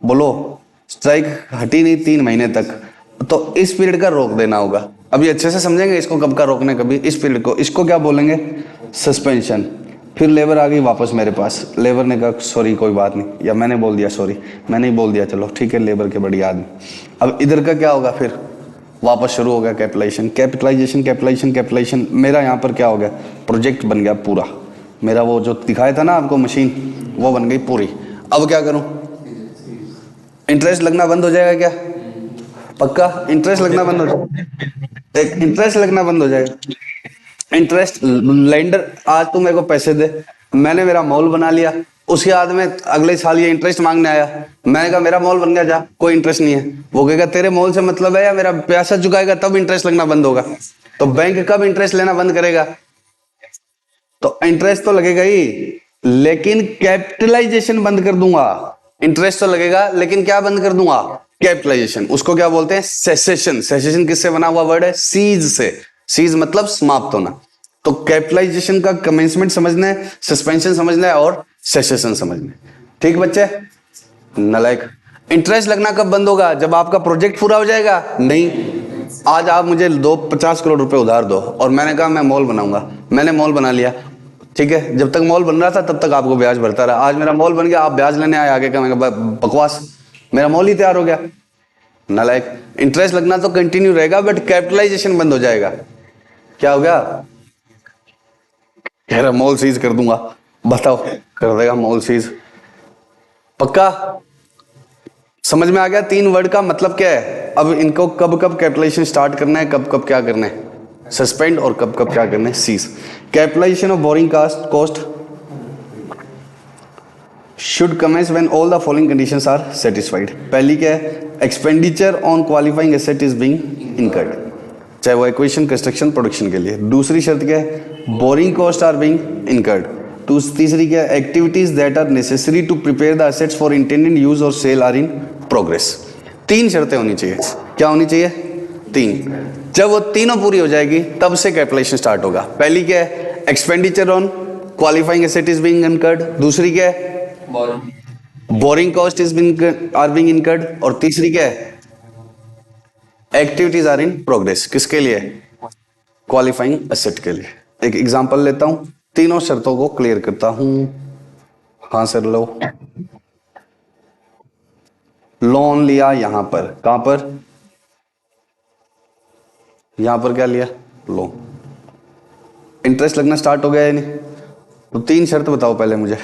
Speaker 1: बोलो, स्ट्राइक हटी नहीं 3 महीने तक, तो इस पीरियड का रोक देना होगा। अभी अच्छे से समझेंगे इसको, कब का रोकना है, कभी इस पीरियड को, इसको क्या बोलेंगे, सस्पेंशन। फिर लेबर आ गई वापस मेरे पास, लेबर ने कहा सॉरी कोई बात नहीं, या मैंने बोल दिया सॉरी, मैंने ही बोल दिया, चलो ठीक है, लेबर के बड़ी आदमी। अब इधर का क्या होगा, फिर वापस शुरू हो गया कैपिटलाइजेशन कैपिटलाइजेशन कैपिटलाइजेशन कैपिटलाइजेशन। मेरा यहाँ पर क्या हो गया, प्रोजेक्ट बन गया पूरा, मेरा वो जो दिखाया था ना आपको मशीन, वो बन गई पूरी। अब क्या करूं, इंटरेस्ट लगना बंद हो जाएगा क्या, पक्का इंटरेस्ट लगना बंद हो जाएगा, इंटरेस्ट लगना बंद हो जाएगा। इंटरेस्ट लेंडर, आज तू मेरे को पैसे दे, मैंने मेरा मॉल बना लिया, उसके बाद में अगले साल ये इंटरेस्ट मांगने आया, मैंने कहा मेरा मॉल बन गया, जा कोई इंटरेस्ट नहीं है। वो कहेगा तेरे मॉल से मतलब है, या मेरा पैसा चुकाएगा तब इंटरेस्ट लगना बंद होगा। तो बैंक कब इंटरेस्ट लेना बंद करेगा, तो इंटरेस्ट तो लगेगा ही, लेकिन कैपिटलाइजेशन बंद कर दूंगा। इंटरेस्ट तो लगेगा लेकिन क्या बंद कर दूंगा, कैपिटलाइजेशन। उसको क्या बोलते हैं, सेसेशन। सेसेशन किससे बना हुआ वर्ड है, सीज से। सीज मतलब समाप्त होना। तो कैपिटलाइजेशन का कमेंसमेंट समझना है, सस्पेंशन समझना है और सेसेशन समझना है, ठीक बच्चे। नलायक, इंटरेस्ट लगना कब बंद होगा, जब आपका प्रोजेक्ट पूरा हो जाएगा। नहीं, आज आप मुझे 50 करोड़ रुपए उधार दो और मैंने कहा मैं मॉल बनाऊंगा, मैंने मॉल बना लिया, ठीक है। जब तक मॉल बन रहा था तब तक आपको ब्याज भरता रहा, आज मेरा मॉल बन गया, आप ब्याज लेने आए आगे का, मैं बकवास, मेरा मॉल ही तैयार हो गया। नालायक, इंटरेस्ट लगना तो कंटिन्यू रहेगा बट कैपिटलाइजेशन बंद हो जाएगा। क्या हो गया, कह रहा मॉल सीज कर दूंगा, बताओ कर देगा मॉल सीज, पक्का। समझ में आ गया? 3 वर्ड का मतलब क्या है? अब इनको कब कब कैपिटलाइजेशन स्टार्ट करना है, कब कब क्या करना है, सस्पेंड, और कब कब क्या करना है, cease. Capitalization of borrowing cost should commence when all the following conditions are satisfied. पहली क्या है? Expenditure on qualifying asset is being incurred, चाहे वो एक्विजिशन, कंस्ट्रक्शन, प्रोडक्शन के लिए। दूसरी शर्त क्या है? Borrowing cost are being incurred. तीसरी क्या है? Activities that are necessary to prepare the assets for intended use और सेल आर इन प्रोग्रेस। 3 शर्तें होनी चाहिए। क्या होनी चाहिए? 3। जब वो तीनों पूरी हो जाएगी तब से कैपिटलाइजेशन स्टार्ट होगा। पहली क्या है? Expenditure on qualifying asset is being incurred. दूसरी क्या है? Borrowing cost is being incurred. और तीसरी क्या है? Activities are in progress. किसके लिए? क्वालिफाइंग एसेट के लिए। एक एग्जांपल लेता हूं, तीनों शर्तों को क्लियर करता हूं। हाँ सर, लो। लोन लिया यहां पर, कहां पर? यहां पर क्या लिया? लोन। इंटरेस्ट लगना स्टार्ट हो गया है नहीं? तो 3 शर्त बताओ पहले मुझे।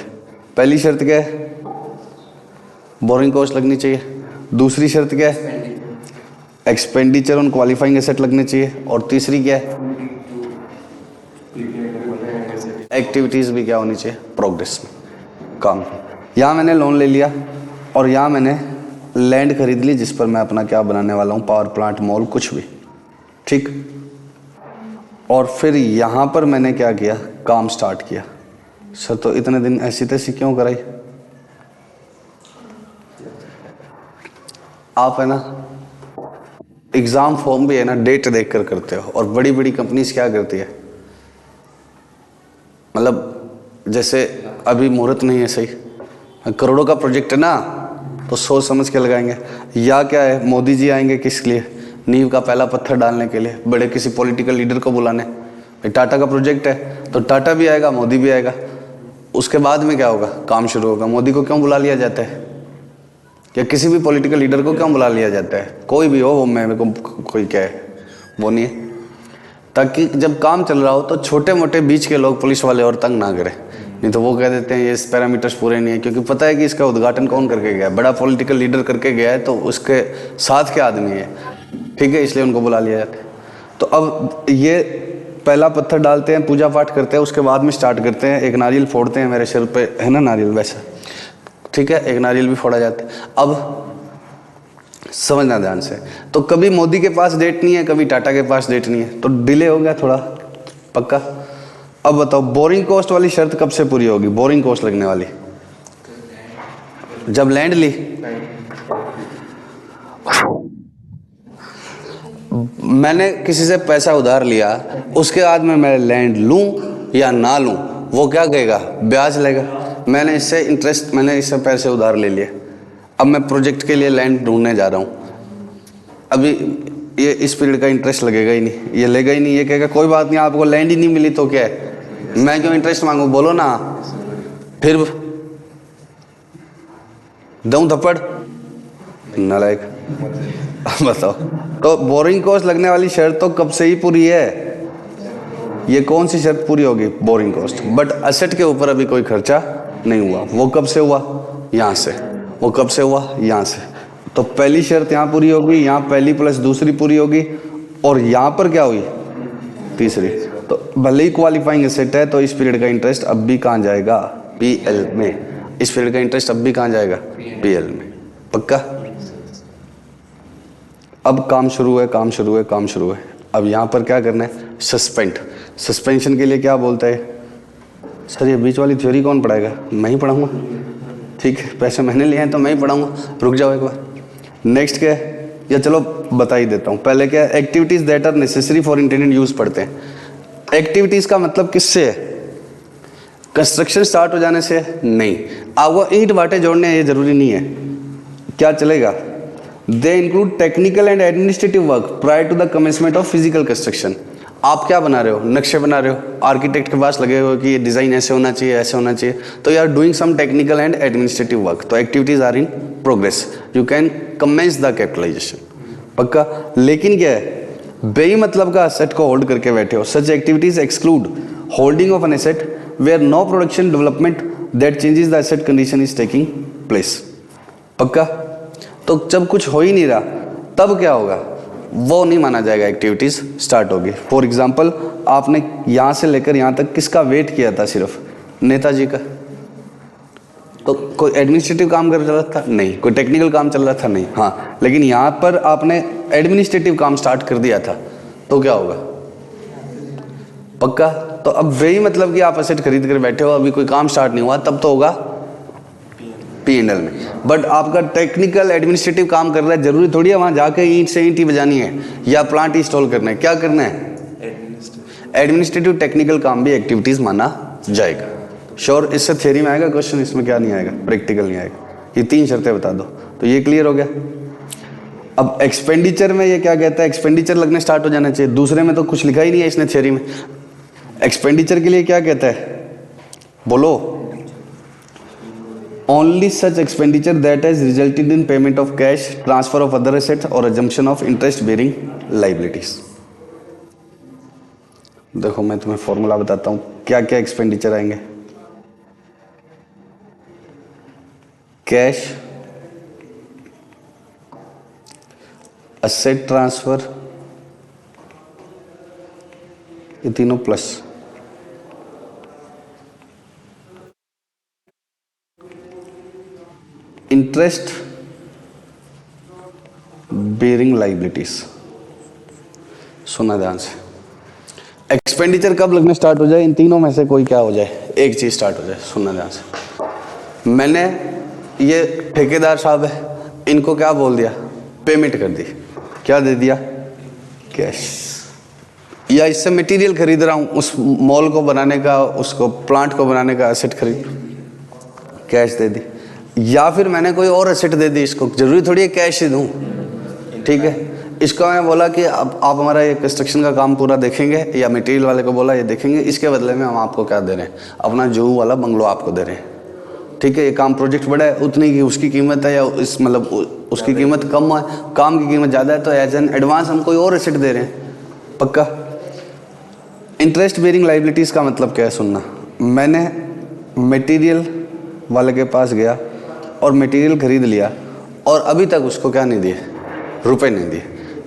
Speaker 1: पहली शर्त क्या है? बोरिंग कॉस्ट लगनी चाहिए। दूसरी शर्त क्या है? एक्सपेंडिचर ऑन क्वालिफाइंग एसेट लगने चाहिए। और तीसरी क्या है? एक्टिविटीज भी क्या होनी चाहिए? प्रोग्रेस में काम। यहां मैंने लोन ले लिया और यहां मैंने लैंड खरीद ली जिस पर मैं अपना क्या बनाने वाला हूं, पावर प्लांट, मॉल, कुछ भी, ठीक। और फिर यहां पर मैंने क्या किया? काम स्टार्ट किया। सर तो इतने दिन ऐसी तैसी क्यों कराई? आप है ना, एग्जाम फॉर्म भी है ना, डेट देख कर करते हो। और बड़ी बड़ी कंपनीज क्या करती है, मतलब जैसे अभी मुहूर्त नहीं है सही, करोड़ों का प्रोजेक्ट है ना, तो सोच समझ के लगाएंगे। या क्या है, मोदी जी आएंगे किस लिए? नींव का पहला पत्थर डालने के लिए, बड़े किसी पॉलिटिकल लीडर को बुलाने। भाई टाटा का प्रोजेक्ट है तो टाटा भी आएगा, मोदी भी आएगा। उसके बाद में क्या होगा? काम शुरू होगा। मोदी को क्यों बुला लिया जाता है, या किसी भी पॉलिटिकल लीडर को क्यों बुला लिया जाता है? कोई भी हो, वो मेरे को कोई क्या है वो नहीं है, ताकि जब काम चल रहा हो तो छोटे मोटे बीच के लोग, पुलिस वाले और तंग ना करें। नहीं तो वो कह देते हैं ये पैरामीटर्स पूरे नहीं है, क्योंकि पता है कि इसका उद्घाटन कौन करके गया है, बड़ा पॉलिटिकल लीडर करके गया है, तो उसके साथ के आदमी है, ठीक है, इसलिए उनको बुला लिया जाता है। तो अब ये पहला पत्थर डालते हैं, पूजा पाठ करते हैं, उसके बाद में स्टार्ट करते हैं। एक नारियल फोड़ते हैं, मेरे सिर पे है ना नारियल वैसा, ठीक है, एक नारियल भी फोड़ा जाता है। अब समझना ध्यान से, तो कभी मोदी के पास डेट नहीं है, कभी टाटा के पास डेट नहीं है, तो डिले हो गया थोड़ा, पक्का। अब बताओ बोरिंग कॉस्ट वाली शर्त कब से पूरी होगी? बोरिंग कॉस्ट लगने वाली जब लैंड ली। मैंने किसी से पैसा उधार लिया, उसके बाद में मैं लैंड लूं या ना लूं, वो क्या कहेगा? ब्याज लेगा। मैंने इससे पैसे उधार ले लिए, अब मैं प्रोजेक्ट के लिए लैंड ढूंढने जा रहा हूं। अभी ये इस पीरियड का इंटरेस्ट लगेगा ही नहीं, ये लेगा ही नहीं, ये कहेगा कोई बात नहीं, आपको लैंड ही नहीं मिली तो क्या है, मैं क्यों इंटरेस्ट मांगू, बोलो ना। फिर दूं थप्पड़, नालायक। बताओ, तो बोरिंग कॉस्ट लगने वाली शर्त तो कब से ही पूरी है। ये कौन सी शर्त पूरी होगी? Borrowing cost. बट एसेट के ऊपर अभी कोई खर्चा नहीं हुआ। वो कब से हुआ? यहां से। वो कब से हुआ? यहां से। तो पहली शर्त यहां पूरी होगी, यहां पहली प्लस दूसरी पूरी होगी, और यहां पर क्या हुई? तीसरी। तो भले ही क्वालिफाइंग एसेट है, तो इस पीरियड का इंटरेस्ट अब भी कहां जाएगा? पीएल में। इस पीरियड का इंटरेस्ट अब भी कहां जाएगा? पीएल में, पक्का। अब काम शुरू है, काम शुरू है, काम शुरू है। अब यहां पर क्या करना है? सस्पेंड। सस्पेंशन के लिए क्या बोलता है? सर ये बीच वाली थ्योरी कौन पढ़ाएगा? मैं ही पढ़ाऊंगा, ठीक है, पैसे मैंने लिए हैं तो मैं ही पढ़ाऊंगा। रुक जाओ एक बार। नेक्स्ट क्या है, या चलो बता ही देता हूं। पहले क्या है? Activities that are necessary for intended use पढ़ते हैं। एक्टिविटीज का मतलब किससे है? कंस्ट्रक्शन स्टार्ट हो जाने से नहीं। आपको ईंट बाटे जोड़ने ये जरूरी नहीं है, क्या चलेगा? They include technical and administrative work prior to the commencement of physical construction. आप क्या बना रहे हो? नक्शे बना रहे हो, आर्किटेक्ट के पास लगे हो कि ये डिजाइन ऐसे होना चाहिए, ऐसे होना चाहिए, तो you are doing some technical and administrative work. तो activities are in progress, you can commence the capitalisation, पक्का। लेकिन क्या है? बेई मतलब का एसेट को होल्ड करके बैठे हो। Such activities exclude holding of an asset where no production development that changes the asset condition is taking place, पक्का। तो जब कुछ हो ही नहीं रहा तब क्या होगा, वो नहीं माना जाएगा, एक्टिविटीज स्टार्ट होगी। फॉर एग्जाम्पल आपने यहां से लेकर यहां तक किसका वेट किया था, सिर्फ नेताजी का। तो कोई एडमिनिस्ट्रेटिव काम कर रहा था नहीं, कोई टेक्निकल काम चल रहा था नहीं, हाँ, लेकिन यहाँ पर आपने एडमिनिस्ट्रेटिव काम स्टार्ट कर दिया था तो क्या होगा, पक्का। तो अब वही मतलब कि आप एसेट खरीद कर बैठे हो, अभी कोई काम स्टार्ट नहीं हुआ, तब तो होगा P&L में। बट आपका टेक्निकल एडमिनिस्ट्रेटिव काम कर रहा है, जरूरी थोड़ी है वहां जाके ईंट से ईंट ही बजानी है या प्लांट इंस्टॉल करना है, क्या करना है, एडमिनिस्ट्रेटिव टेक्निकल काम भी एक्टिविटीज माना जाएगा। श्योर, इससे थ्योरी में आएगा क्वेश्चन, इसमें क्या नहीं आएगा, प्रैक्टिकल नहीं आएगा। ये 3 शर्तें बता दो, तो ये क्लियर हो गया। अब एक्सपेंडिचर में ये क्या कहता है, एक्सपेंडिचर लगने स्टार्ट हो जाना चाहिए। दूसरे में तो कुछ लिखा ही नहीं है इसने थ्योरी में। एक्सपेंडिचर के लिए क्या कहता है, बोलो, only such expenditure that has resulted in payment of cash, transfer of other assets और assumption of interest bearing liabilities. देखो मैं तुम्हें फॉर्मूला बताता हूं क्या क्या एक्सपेंडिचर आएंगे। कैश, असेट ट्रांसफर, ये तीनों प्लस, इंटरेस्ट बेरिंग लाइबिलिटीज। सुना ध्यान से, एक्सपेंडिचर कब लगने स्टार्ट हो जाए, इन तीनों में से कोई क्या हो जाए, एक चीज स्टार्ट हो जाए। सुनना ध्यान से, मैंने ये ठेकेदार साहब है, इनको क्या बोल दिया, पेमेंट कर दी, क्या दे दिया, कैश। या इससे मटेरियल खरीद रहा हूं, उस मॉल को बनाने का, उसको प्लांट को बनाने का एसेट खरीद, कैश दे दी। या फिर मैंने कोई और एसेट दे दी इसको, जरूरी थोड़ी है कैश ही दूं, ठीक है। इसको मैं बोला कि आप हमारा ये कंस्ट्रक्शन का काम पूरा देखेंगे, या मटेरियल वाले को बोला ये देखेंगे, इसके बदले में हम आपको क्या दे रहे हैं, अपना जुहू वाला बंगलो आपको दे रहे हैं, ठीक है। ये काम प्रोजेक्ट बड़ा है, उतनी की उसकी कीमत है, या इस मतलब उसकी कीमत कम है, काम की कीमत ज़्यादा है, तो एज एन एडवांस हम कोई और एसेट दे रहे हैं, पक्का। इंटरेस्ट बेरिंग लाइबिलिटीज़ का मतलब क्या है, सुनना। मैंने मटेरियल वाले के पास गया और मटेरियल खरीद लिया और अभी तक उसको क्या नहीं दिए, रुपए नहीं दिए,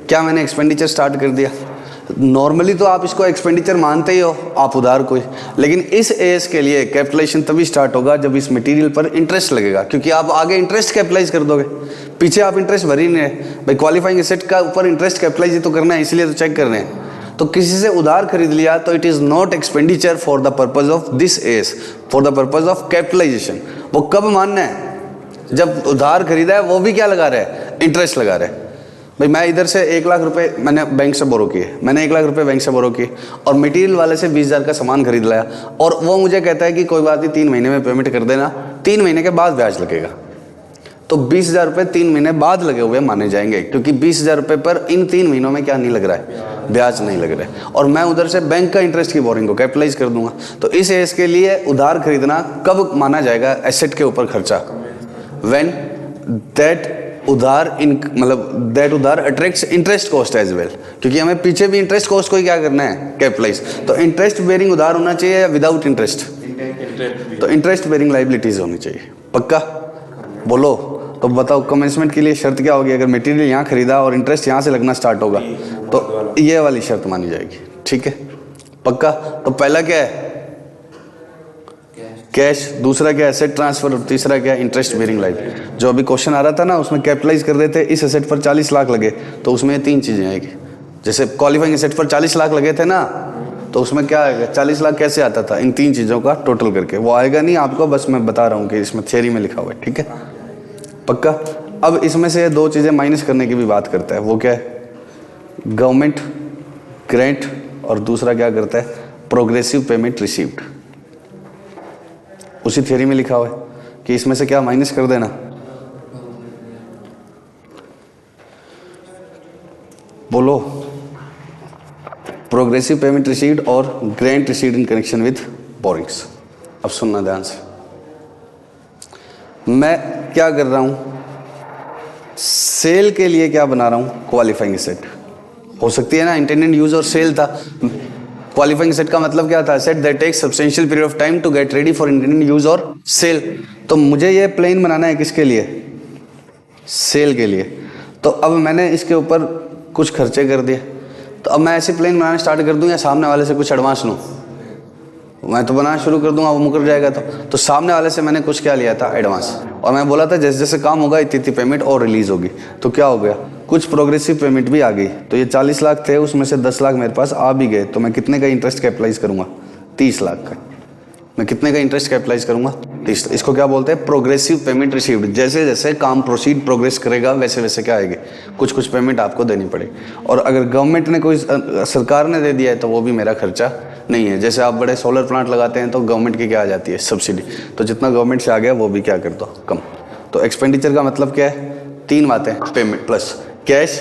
Speaker 1: क्या मैंने एक्सपेंडिचर स्टार्ट कर दिया। नॉर्मली तो आप इसको एक्सपेंडिचर मानते ही हो, आप उधार कोई, लेकिन इस एज के लिए कैपिटलाइजेशन तभी स्टार्ट होगा जब इस मटेरियल पर इंटरेस्ट लगेगा, क्योंकि आप आगे इंटरेस्ट कैपिटलाइज कर दोगे, पीछे आप इंटरेस्ट भर ही नहीं रहे भाई। क्वालिफाइंग एसेट का ऊपर इंटरेस्ट कैपिटलाइज तो करना है, इसलिए तो चेक कर रहे हैं। तो किसी से उधार खरीद लिया तो it is not expenditure for the purpose of this as, for the purpose of capitalization. वो कब मानना है, जब उधार खरीदा है वो भी क्या लगा रहा है, इंटरेस्ट लगा रहा है। भाई मैं इधर से 1 लाख रुपए मैंने बैंक से बोरो किए, मैंने 1 लाख रुपए बैंक से बोरो किए और मटेरियल वाले से 20,000 का सामान खरीद लाया, और वो मुझे कहता है कि कोई बात नहीं 3 महीने में पेमेंट कर देना, 3 महीने के बाद ब्याज लगेगा। तो 20,000 रुपये 3 महीने बाद लगे हुए माने जाएंगे, क्योंकि 20,000 रुपये पर इन 3 महीनों में क्या नहीं लग रहा है, ब्याज नहीं लग रहा है। और मैं उधर से बैंक का इंटरेस्ट की बोरिंग को कैपिटलाइज कर दूंगा। तो इस एज के लिए उधार खरीदना कब माना जाएगा एसेट के ऊपर खर्चा, व्हेन दैट उधार दैट उधार attracts interest cost as well, क्योंकि हमें पीछे भी इंटरेस्ट कॉस्ट को ही क्या करना है, कैपिटलाइज। तो इंटरेस्ट बेरिंग उधार होना चाहिए या विदाउट इंटरेस्ट, तो इंटरेस्ट बेरिंग लाइबिलिटीज होनी चाहिए, पक्का। बोलो तो बताओ कमेंसमेंट के लिए शर्त क्या होगी, अगर मटेरियल यहाँ खरीदा और इंटरेस्ट यहाँ से लगना स्टार्ट होगा तो ये वाली शर्त मानी जाएगी, ठीक है, पक्का। तो पहला क्या है, कैश, दूसरा क्या है, एसेट ट्रांसफर, और तीसरा क्या है, इंटरेस्ट बेरिंग लाइबिलिटी। जो अभी क्वेश्चन आ रहा था ना, उसमें कैपिटलाइज कर रहे थे, इस एसेट पर 40 लाख लगे, तो उसमें 3 चीजें आएगी। जैसे क्वालिफाइंग एसेट पर 40 लाख लगे थे ना, तो उसमें क्या आएगा, 40 लाख कैसे आता था, इन 3 चीजों का टोटल करके। वो आएगा नहीं आपको, बस मैं बता रहा हूँ कि इसमें थ्योरी में लिखा हुआ है, ठीक है, पक्का। अब इसमें से 2 चीजें माइनस करने की भी बात करता है, वो क्या है, गवर्नमेंट ग्रांट, और दूसरा क्या करता है, प्रोग्रेसिव पेमेंट रिसीव्ड। उसी थ्योरी में लिखा हुआ है कि इसमें से क्या माइनस कर देना, बोलो, प्रोग्रेसिव पेमेंट रिसीव्ड और grant received in connection with borings. अब सुनना ध्यान से, मैं क्या कर रहा हूं, सेल के लिए क्या बना रहा हूं, क्वालिफाइंग एसेट। हो सकती है ना, इंटेंडेड यूज और सेल था। क्वालिफाइंग एसेट का मतलब क्या था, asset that takes substantial period of time to get ready for intended use और सेल। तो मुझे ये प्लेन बनाना है किसके लिए, सेल के लिए। तो अब मैंने इसके ऊपर कुछ खर्चे कर दिए, तो अब मैं ऐसे प्लेन बनाना स्टार्ट कर दूं या सामने वाले से कुछ एडवांस लूं? मैं तो बनाना शुरू कर दूंगा, वो मुकर जाएगा। तो सामने वाले से मैंने कुछ क्या लिया था, एडवांस। और मैं बोला था जैसे जैसे काम होगा इतनी इतनी पेमेंट और रिलीज होगी। तो क्या हो गया, कुछ प्रोग्रेसिव पेमेंट भी आ गई। तो ये 40 लाख थे, उसमें से 10 लाख मेरे पास आ भी गए। तो मैं कितने का इंटरेस्ट कैपिटलाइज करूंगा, 30 लाख का। मैं कितने का इंटरेस्ट कैपिटलाइज करूंगा, 30। इसको क्या बोलते हैं, प्रोग्रेसिव पेमेंट रिसीव्ड। जैसे जैसे काम प्रोसीड प्रोग्रेस करेगा वैसे वैसे क्या आएगी, कुछ कुछ पेमेंट आपको देनी पड़ेगी। और अगर गवर्नमेंट ने कोई सरकार ने दे दिया है तो वो भी मेरा खर्चा नहीं है। जैसे आप बड़े सोलर प्लांट लगाते हैं तो गवर्नमेंट की क्या आ जाती है, सब्सिडी। तो जितना गवर्नमेंट से आ गया वो भी क्या कर दो, कम। तो एक्सपेंडिचर का मतलब क्या है, 3 बातें, payment plus cash,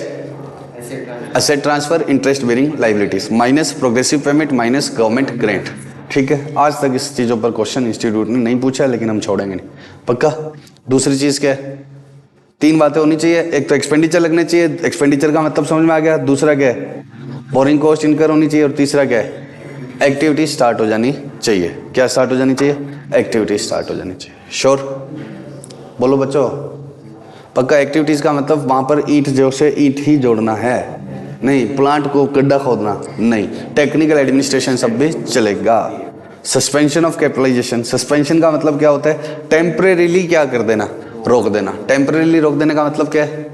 Speaker 1: asset transfer, interest bearing liabilities, minus progressive payment, minus government grant. ठीक है, आज तक इस चीजों पर क्वेश्चन इंस्टीट्यूट ने नहीं पूछा, लेकिन हम छोड़ेंगे नहीं, पक्का। दूसरी चीज क्या है, 3 बातें होनी चाहिए। एक तो एक्सपेंडिचर लगने चाहिए, एक्सपेंडिचर का मतलब समझ में आ गया। दूसरा क्या है, बोरिंग कॉस्ट इनकर होनी चाहिए। और तीसरा क्या है, एक्टिविटी स्टार्ट हो जानी चाहिए। क्या स्टार्ट हो जानी चाहिए, एक्टिविटी स्टार्ट हो जानी चाहिए। श्योर, बोलो बच्चों, पक्का। एक्टिविटीज का मतलब वहां पर ईंट जो से ईंट ही जोड़ना है, नहीं प्लांट को गड्ढा खोदना नहीं। टेक्निकल एडमिनिस्ट्रेशन सब भी चलेगा। सस्पेंशन ऑफ कैपिटलाइजेशन, सस्पेंशन का मतलब क्या होता है, टेम्परेरीली क्या कर देना, रोक देना। टेम्परेरीली रोक देने का मतलब क्या है,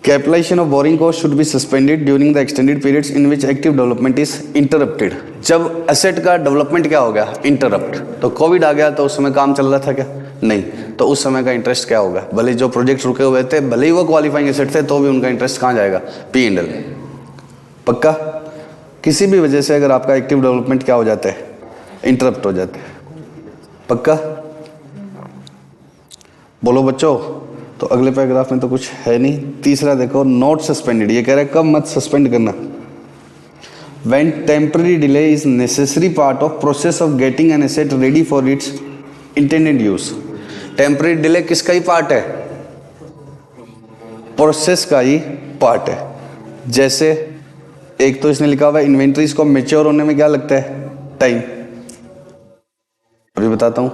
Speaker 1: capitalization of borrowing cost should be suspended during the extended periods in which active development is interrupted. जब एसेट का डेवलपमेंट क्या हो गया, इंटरप्ट। तो कोविड आ गया तो उस समय काम चल रहा था क्या, नहीं। तो उस समय का इंटरेस्ट क्या होगा, भले जो प्रोजेक्ट रुके हुए थे, भले ही वो क्वालिफाइंग एसेट थे, तो भी उनका इंटरेस्ट कहाँ जाएगा, P&L। पक्का। किसी भी वजह से अगर आपका एक्टिव डेवलपमेंट क्या हो जाता है, इंटरप्ट हो जाता है, पक्का। बोलो बच्चों। तो अगले पैराग्राफ में तो कुछ है नहीं। तीसरा देखो, नॉट सस्पेंडेड, ये कह रहा है कब मत सस्पेंड करना। When temporary delay is necessary part of process of getting an asset ready for its intended use। Temporary delay किसका ही पार्ट है, प्रोसेस का ही पार्ट है। जैसे एक तो इसने लिखा हुआ है इन्वेंट्रीज को मेच्योर होने में क्या लगता है, टाइम, अभी बताता हूं।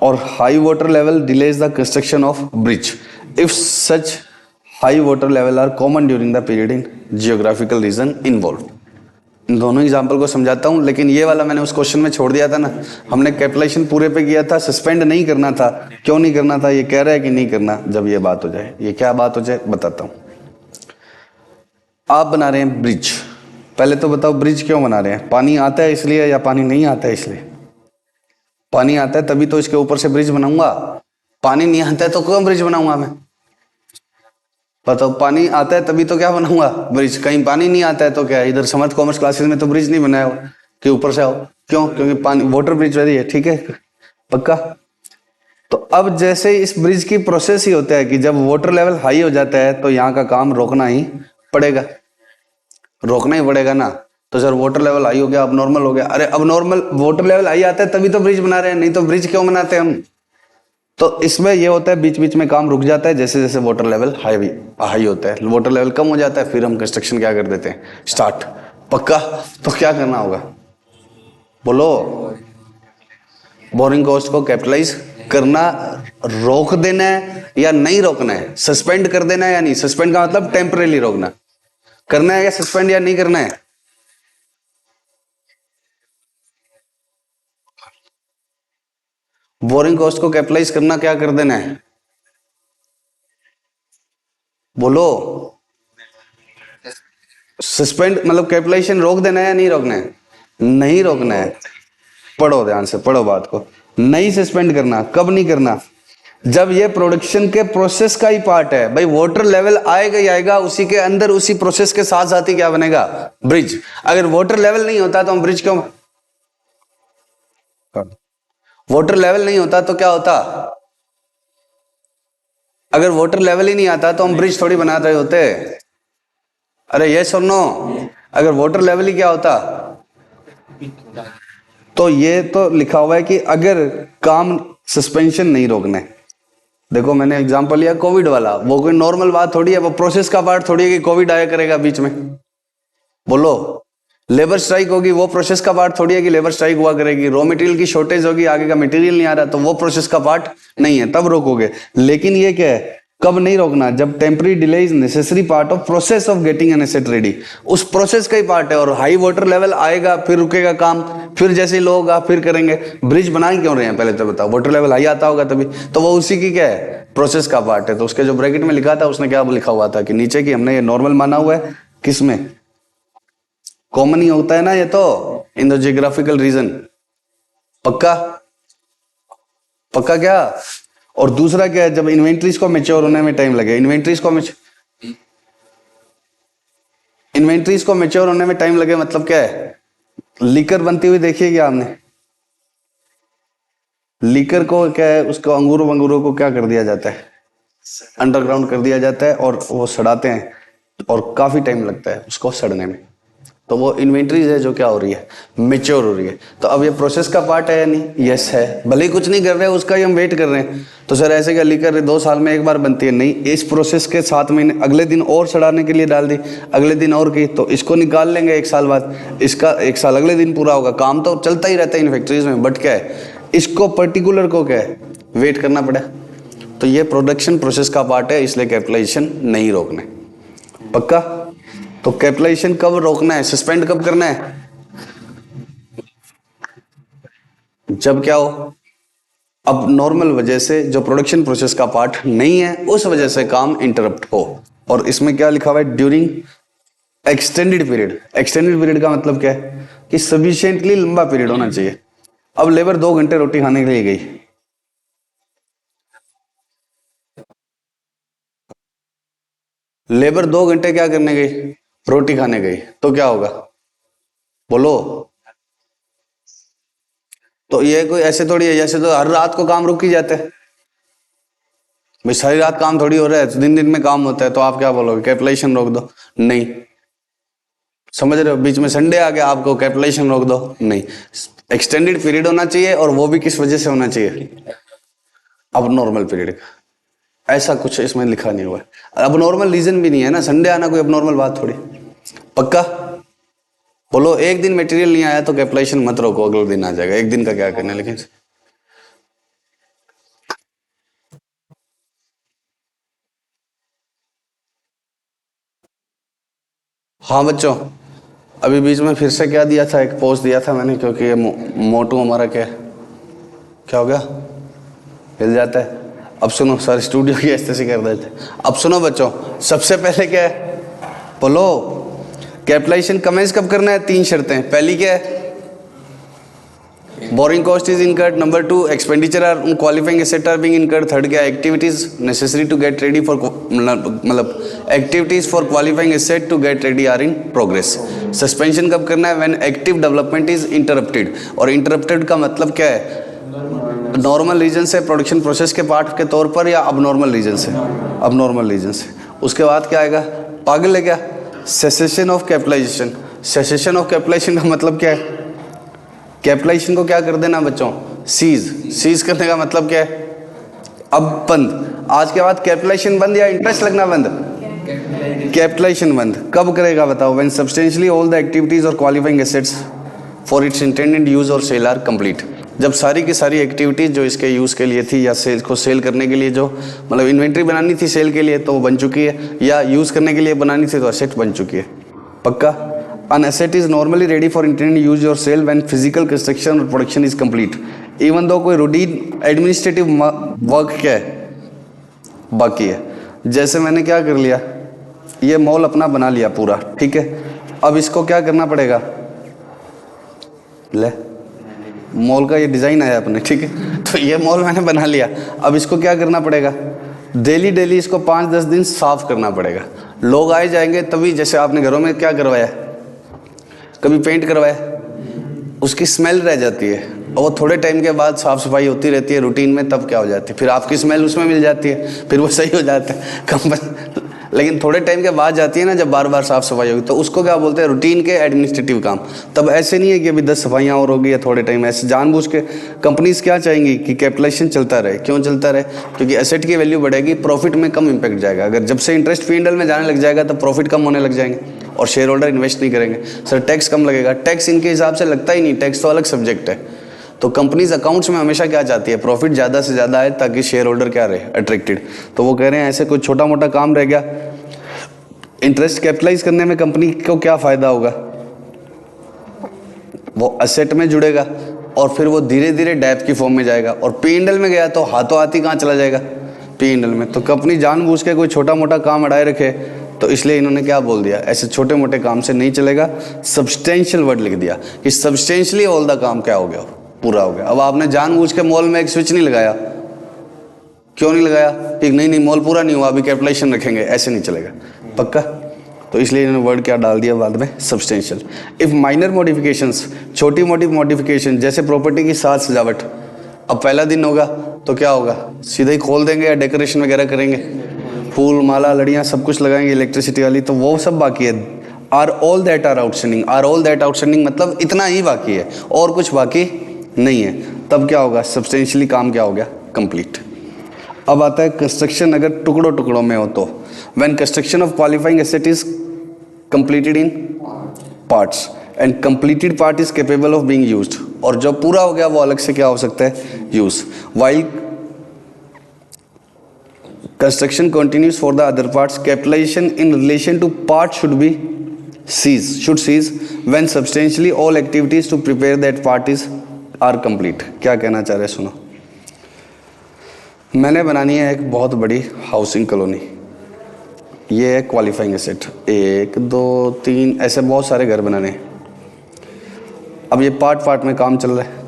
Speaker 1: और high water level delays the construction of bridge if such high water level are common during the period in geographical region involve. इन दोनों एग्जाम्पल को समझाता हूं, लेकिन ये वाला मैंने उस क्वेश्चन में छोड़ दिया था ना। हमने कैपिटलाइजेशन पूरे पे किया था, सस्पेंड नहीं करना था। क्यों नहीं करना था, ये कह रहा है कि नहीं करना। जब ये बात हो जाए, ये क्या बात हो जाए बताता हूं। आप बना रहे हैं ब्रिज, पहले तो बताओ ब्रिज क्यों बना रहे हैं, पानी आता है इसलिए या पानी नहीं आता है इसलिए। पानी आता है तभी तो इसके ऊपर से ब्रिज बनाऊंगा, पानी नहीं आता है तो क्यों ब्रिज बनाऊंगा मैं, बताओ। पानी आता है तभी तो क्या बनाऊंगा, ब्रिज। कहीं पानी नहीं आता है तो क्या, इधर समर्थ कॉमर्स क्लासेस में तो ब्रिज नहीं बनाया हुआ कि ऊपर से आओ, क्यों, क्योंकि पानी वाटर ब्रिज वाली है। ठीक है, पक्का। तो अब जैसे इस ब्रिज की प्रोसेस ही होता है कि जब वाटर लेवल हाई हो जाता है तो यहाँ का काम रोकना ही पड़ेगा, रोकना ही पड़ेगा ना। तो सर वाटर लेवल हाई हो गया, अब नॉर्मल हो गया। अरे अब नॉर्मल वाटर लेवल हाई आता है तभी तो ब्रिज बना रहे हैं, नहीं तो ब्रिज क्यों बनाते हैं हम। तो इसमें ये होता है बीच बीच में काम रुक जाता है जैसे जैसे वाटर लेवल हाई होता है। वाटर लेवल कम हो जाता है, फिर हम कंस्ट्रक्शन क्या कर देते हैं, स्टार्ट। पक्का। तो क्या करना होगा, बोलो। बोरिंग कॉस्ट को कैपिटलाइज करना, रोक देना है या नहीं रोकना है, सस्पेंड कर देना है या नहीं। सस्पेंड का मतलब टेम्परेली रोकना, करना है या सस्पेंड या नहीं करना है। बोरिंग कॉस्ट को कैपिटलाइज करना, क्या कर देना है, बोलो। सस्पेंड मतलब कैपिटलाइजेशन रोक देना है या नहीं रोकना है, नहीं रोकना है। पढ़ो ध्यान से, पढ़ो बात को। नहीं सस्पेंड करना, कब नहीं करना, जब ये प्रोडक्शन के प्रोसेस का ही पार्ट है। भाई वाटर लेवल आएगा ही आएगा, उसी के अंदर उसी प्रोसेस के साथ साथ ही क्या बनेगा, ब्रिज। अगर वाटर लेवल नहीं होता तो हम ब्रिज क्यों, वाटर लेवल नहीं होता तो क्या होता, अगर वाटर लेवल ही नहीं आता तो हम ब्रिज थोड़ी बना रहे होते। अरे ये सुनो, अगर वाटर लेवल ही क्या होता, तो ये तो लिखा हुआ है कि अगर काम सस्पेंशन नहीं रोकना है। देखो मैंने एग्जांपल लिया कोविड वाला, वो कोई नॉर्मल बात थोड़ी है, वो प्रोसेस का पार्ट थोड़ी है कि कोविड आया करेगा बीच में, बोलो। लेबर स्ट्राइक होगी, वो प्रोसेस का पार्ट थोड़ी है कि लेबर स्ट्राइक हुआ करेगी। रॉ मटेरियल की शॉर्टेज होगी, आगे का मटेरियल नहीं आ रहा, तो वो प्रोसेस का पार्ट नहीं है, तब रोकोगे। लेकिन ये क्या है, कब नहीं रोकना, जब temporary delay is necessary part of process of getting an asset ready, उस प्रोसेस का ही पार्ट है। और हाई वाटर लेवल आएगा फिर रुकेगा काम, फिर जैसे लो होगा फिर करेंगे। ब्रिज बना क्यों रहे हैं पहले तो बताओ, वाटर लेवल हाई आता होगा तभी, तो वो उसी की क्या है, प्रोसेस का पार्ट है। तो उसके जो ब्रैकेट में लिखा था उसने क्या लिखा हुआ था कि नीचे की हमने ये नॉर्मल माना हुआ है, किसमें कॉमन ही होता है ना ये तो, इन द जियोग्राफिकल रीजन। पक्का पक्का क्या। और दूसरा क्या है, जब इन्वेंट्रीज को मैच्योर होने में टाइम लगे, इन्वेंट्रीज को मैच्योर होने में टाइम लगे मतलब क्या है, लीकर बनती हुई देखिए क्या आपने, लीकर को क्या है, उसको अंगूरों वंगूरों को क्या कर दिया जाता है, अंडरग्राउंड कर दिया जाता है और वो सड़ाते हैं और काफी टाइम लगता है उसको सड़ने में। तो वो इन्वेंट्रीज है जो क्या हो रही है, मेच्योर हो रही है। तो अब ये प्रोसेस का पार्ट है या नहीं, यस है, भले ही कुछ नहीं कर रहे हैं उसका ही हम वेट कर रहे हैं। तो सर ऐसे क्या लीकर 2 साल में एक बार बनती है, नहीं, इस प्रोसेस के 7 महीने अगले दिन और सड़ाने के लिए डाल दी, अगले दिन और की, तो इसको निकाल लेंगे 1 साल बाद, इसका 1 साल अगले दिन पूरा होगा। काम तो चलता ही रहता है इन फैक्ट्रीज में, बट क्या है, इसको पर्टिकुलर को क्या है, वेट करना पड़ा। तो ये प्रोडक्शन प्रोसेस का पार्ट है, इसलिए कैपिटलाइजेशन नहीं रोकना। पक्का। तो कैपिटलाइजेशन कब रोकना है, सस्पेंड कब करना है, जब क्या हो, अब नॉर्मल वजह से जो प्रोडक्शन प्रोसेस का पार्ट नहीं है उस वजह से काम इंटरप्ट हो। और इसमें क्या लिखा हुआ है, during extended period. Extended period का मतलब क्या है कि सफिशिएंटली लंबा पीरियड होना चाहिए। अब लेबर 2 घंटे रोटी खाने के लिए गई, लेबर 2 घंटे क्या करने गई, रोटी खाने गई, तो क्या होगा बोलो। तो ये कोई ऐसे थोड़ी है जैसे तो हर रात को काम रुक ही जाता है, भाई सारी रात काम थोड़ी हो रहा है, तो दिन दिन में काम होता है, तो आप क्या बोलोगे, कैपिटलाइजेशन रोक दो, नहीं। समझ रहे हो, बीच में संडे आ गया, आपको कैपिटलाइजेशन रोक दो, नहीं। एक्सटेंडेड पीरियड होना चाहिए, और वो भी किस वजह से होना चाहिए, अब नॉर्मल पीरियड का। ऐसा कुछ इसमें लिखा नहीं हुआ है, अब नॉर्मल रीजन भी नहीं है ना, संडे आना कोई अब नॉर्मल बात थोड़ी। पक्का बोलो, एक दिन मटेरियल नहीं आया तो कैपिटलाइजेशन मत रोको, अगले दिन आ जाएगा, एक दिन का क्या करना है। लेकिन हाँ बच्चों, अभी बीच में फिर से क्या दिया था, एक पोस्ट दिया था मैंने, क्योंकि ये मोटू हमारा क्या हो गया, हिल जाता है। अब सुनो, सर स्टूडियो की ऐसे कर देते। अब सुनो बच्चों, सबसे पहले क्या है बोलो, कैपिटलाइजेशन कमेंस कब करना है, 3 शर्तें। पहली क्या है, borrowing cost is incurred. Number 2, expenditure are qualifying asset are being incurred. Third क्या, activities necessary to get ready for, मतलब activities for qualifying asset to get ready are in progress. Suspension कब करना है, when active development is interrupted. और interrupted का मतलब क्या है, नॉर्मल रीजन से, प्रोडक्शन प्रोसेस के पार्ट के तौर पर, या अबनॉर्मल रीजन से, अबनॉर्मल रीजन से। उसके बाद क्या आएगा, पागल है क्या, cessation of capitalization. Cessation of capitalization का मतलब क्या है, कैपिटलाइजेशन को क्या कर देना बच्चों, सीज करने का मतलब क्या है, अब बंद। आज के बाद कैपिटलाइजेशन बंद या इंटरेस्ट लगना बंद, कैपिटलाइजेशन बंद। कब करेगा बताओ, when substantially all the activities और qualifying assets for its intended use और सेल आर कंप्लीट। जब सारी की सारी एक्टिविटीज जो इसके यूज के लिए थी, या सेल को सेल करने के लिए, जो मतलब इन्वेंट्री बनानी थी सेल के लिए तो वो बन चुकी है, या यूज करने के लिए बनानी थी तो एसेट बन चुकी है। पक्का। An asset is normally ready for intended use or sale when physical construction or production is complete. Even though कोई रूटीन एडमिनिस्ट्रेटिव वर्क क्या है बाकी है। जैसे मैंने क्या कर लिया, ये मॉल अपना बना लिया पूरा, ठीक है। अब इसको क्या करना पड़ेगा, ले मॉल का ये डिज़ाइन आया अपने, ठीक है। तो ये मॉल मैंने बना लिया, अब इसको क्या करना पड़ेगा, डेली डेली इसको 5-10 दिन साफ करना पड़ेगा। लोग आए जाएंगे तभी, जैसे आपने घरों में क्या करवाया, कभी पेंट करवाया, उसकी स्मेल रह जाती है, और वो थोड़े टाइम के बाद साफ सफाई होती रहती है रूटीन में, तब क्या हो जाती है, फिर आपकी स्मेल उसमें मिल जाती है, फिर वो सही हो जाता है कंपनी। लेकिन थोड़े टाइम के बाद जाती है ना, जब बार बार साफ सफाई होगी, तो उसको क्या बोलते हैं, रूटीन के एडमिनिस्ट्रेटिव काम। तब ऐसे नहीं है कि अभी 10 सफाइयाँ और होगी या थोड़े टाइम, ऐसे जानबूझ के कंपनीज क्या चाहेंगी कि कैपिटलाइजेशन चलता रहे। क्यों चलता रहे, क्योंकि एसेट की वैल्यू बढ़ेगी, प्रॉफिट में कम इंपैक्ट जाएगा। अगर जब से इंटरेस्ट P&L में जाने लग जाएगा तो प्रॉफिट कम होने लग जाएंगे, और शेयर होल्डर इन्वेस्ट नहीं करेंगे, सर टैक्स कम लगेगा। टैक्स इनके हिसाब से लगता ही नहीं, टैक्स तो अलग सब्जेक्ट है। तो कंपनीज अकाउंट्स में हमेशा क्या चाहती है, प्रॉफिट ज़्यादा से ज़्यादा आए ताकि शेयर होल्डर क्या रहे, अट्रैक्टेड। तो वो कह रहे हैं ऐसे कोई छोटा मोटा काम रह गया, इंटरेस्ट कैपिटलाइज करने में कंपनी को क्या फ़ायदा होगा, वो असेट में जुड़ेगा और फिर वो धीरे धीरे डेब्ट की फॉर्म में जाएगा, और P&L में गया तो हाथों हाथ ही कहाँ चला जाएगा, P&L में। तो कंपनी जानबूझ के कोई छोटा मोटा काम अड़ाए रखे, तो इसलिए इन्होंने क्या बोल दिया, ऐसे छोटे मोटे काम से नहीं चलेगा, सब्सटेंशियल वर्ड लिख दिया कि सब्सटेंशियली ऑल द काम क्या हो गया, पूरा हो गया। अब आपने जानबूझ के मॉल में एक स्विच नहीं लगाया, क्यों नहीं लगाया, कि नहीं मॉल पूरा नहीं हुआ, अभी कैपिटलाइजेशन रखेंगे, ऐसे नहीं चलेगा, पक्का। तो इसलिए इन्होंने वर्ड क्या डाल दिया बाद में, सब्सटेंशियल। इफ माइनर मॉडिफिकेशंस, छोटी मोटी मॉडिफिकेशन, जैसे प्रॉपर्टी की साज सजावट, अब पहला दिन होगा तो क्या होगा, सीधे ही खोल देंगे या डेकोरेशन वगैरह करेंगे, फूल माला लड़ियाँ सब कुछ लगाएंगे इलेक्ट्रिसिटी वाली, तो वो सब बाकी है। Are all that are outstanding, are all that outstanding मतलब इतना ही बाकी है और कुछ बाकी नहीं है, तब क्या होगा, सब्सटेंशियली काम क्या हो गया, कंप्लीट। अब आता है कंस्ट्रक्शन, अगर टुकड़ों टुकड़ों में हो तो, when construction of qualifying asset is completed in parts and completed part is capable of being used, और जो पूरा हो गया वो अलग से क्या हो सकता है, use. While construction continues for the other parts, capitalization in relation to part should cease when substantially all activities to prepare that part are complete। क्या कहना चाह रहे हैं, सुनो। मैंने बनानी है एक बहुत बड़ी हाउसिंग कॉलोनी, ये है क्वालिफाइंग एसेट, 1 2 3 ऐसे बहुत सारे घर बनाने हैं। अब ये पार्ट पार्ट में काम चल रहा है,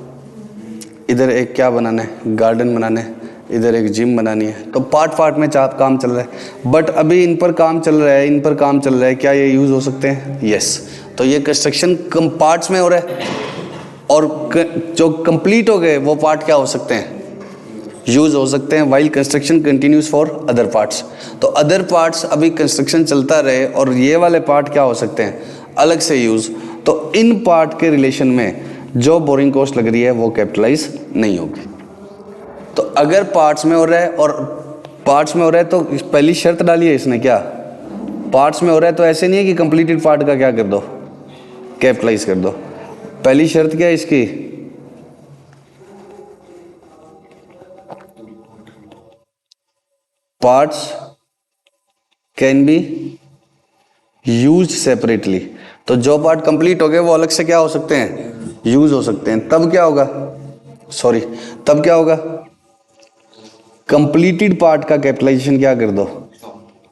Speaker 1: इधर एक क्या बनाना है, गार्डन बनाना है, इधर एक जिम बनानी है, तो पार्ट पार्ट में काम चल रहा है। बट अभी इन पर काम चल रहा है, इन पर काम चल रहा है, क्या ये यूज़ हो सकते हैं, यस। तो ये कंस्ट्रक्शन कम पार्ट्स में हो रहा है, और जो कंप्लीट हो गए वो पार्ट क्या हो सकते हैं, यूज हो सकते हैं। While construction continues for other parts, तो अदर पार्ट्स अभी कंस्ट्रक्शन चलता रहे और ये वाले पार्ट क्या हो सकते हैं, अलग से यूज। तो इन पार्ट के रिलेशन में जो बोरिंग कॉस्ट लग रही है वो कैपिटलाइज नहीं होगी। तो अगर पार्ट्स में हो रहा है, और पार्ट्स में हो रहा है तो पहली शर्त डाली है इसने, क्या पार्ट्स में हो रहा है, तो ऐसे नहीं है कि कंप्लीटेड पार्ट का क्या कर दो, कैपिटलाइज कर दो। पहली शर्त क्या है इसकी, parts can be use separately, तो जो पार्ट कंप्लीट हो गए वो अलग से क्या हो सकते हैं, यूज हो सकते हैं। तब क्या होगा, तब क्या होगा, कंप्लीटेड पार्ट का कैपिटलाइजेशन क्या कर दो,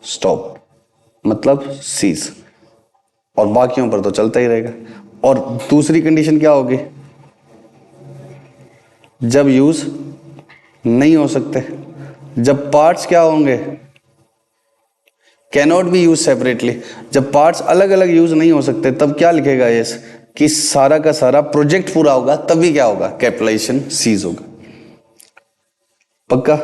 Speaker 1: स्टॉप, मतलब सीज, और बाकियों पर तो चलता ही रहेगा। और दूसरी कंडीशन क्या होगी, जब यूज नहीं हो सकते, जब पार्ट्स क्या होंगे, कैनॉट बी यूज सेपरेटली, जब पार्ट्स अलग अलग यूज नहीं हो सकते, तब क्या लिखेगा ये, कि सारा का सारा प्रोजेक्ट पूरा होगा तभी क्या होगा, कैपिटलाइजेशन सीज होगा, पक्का।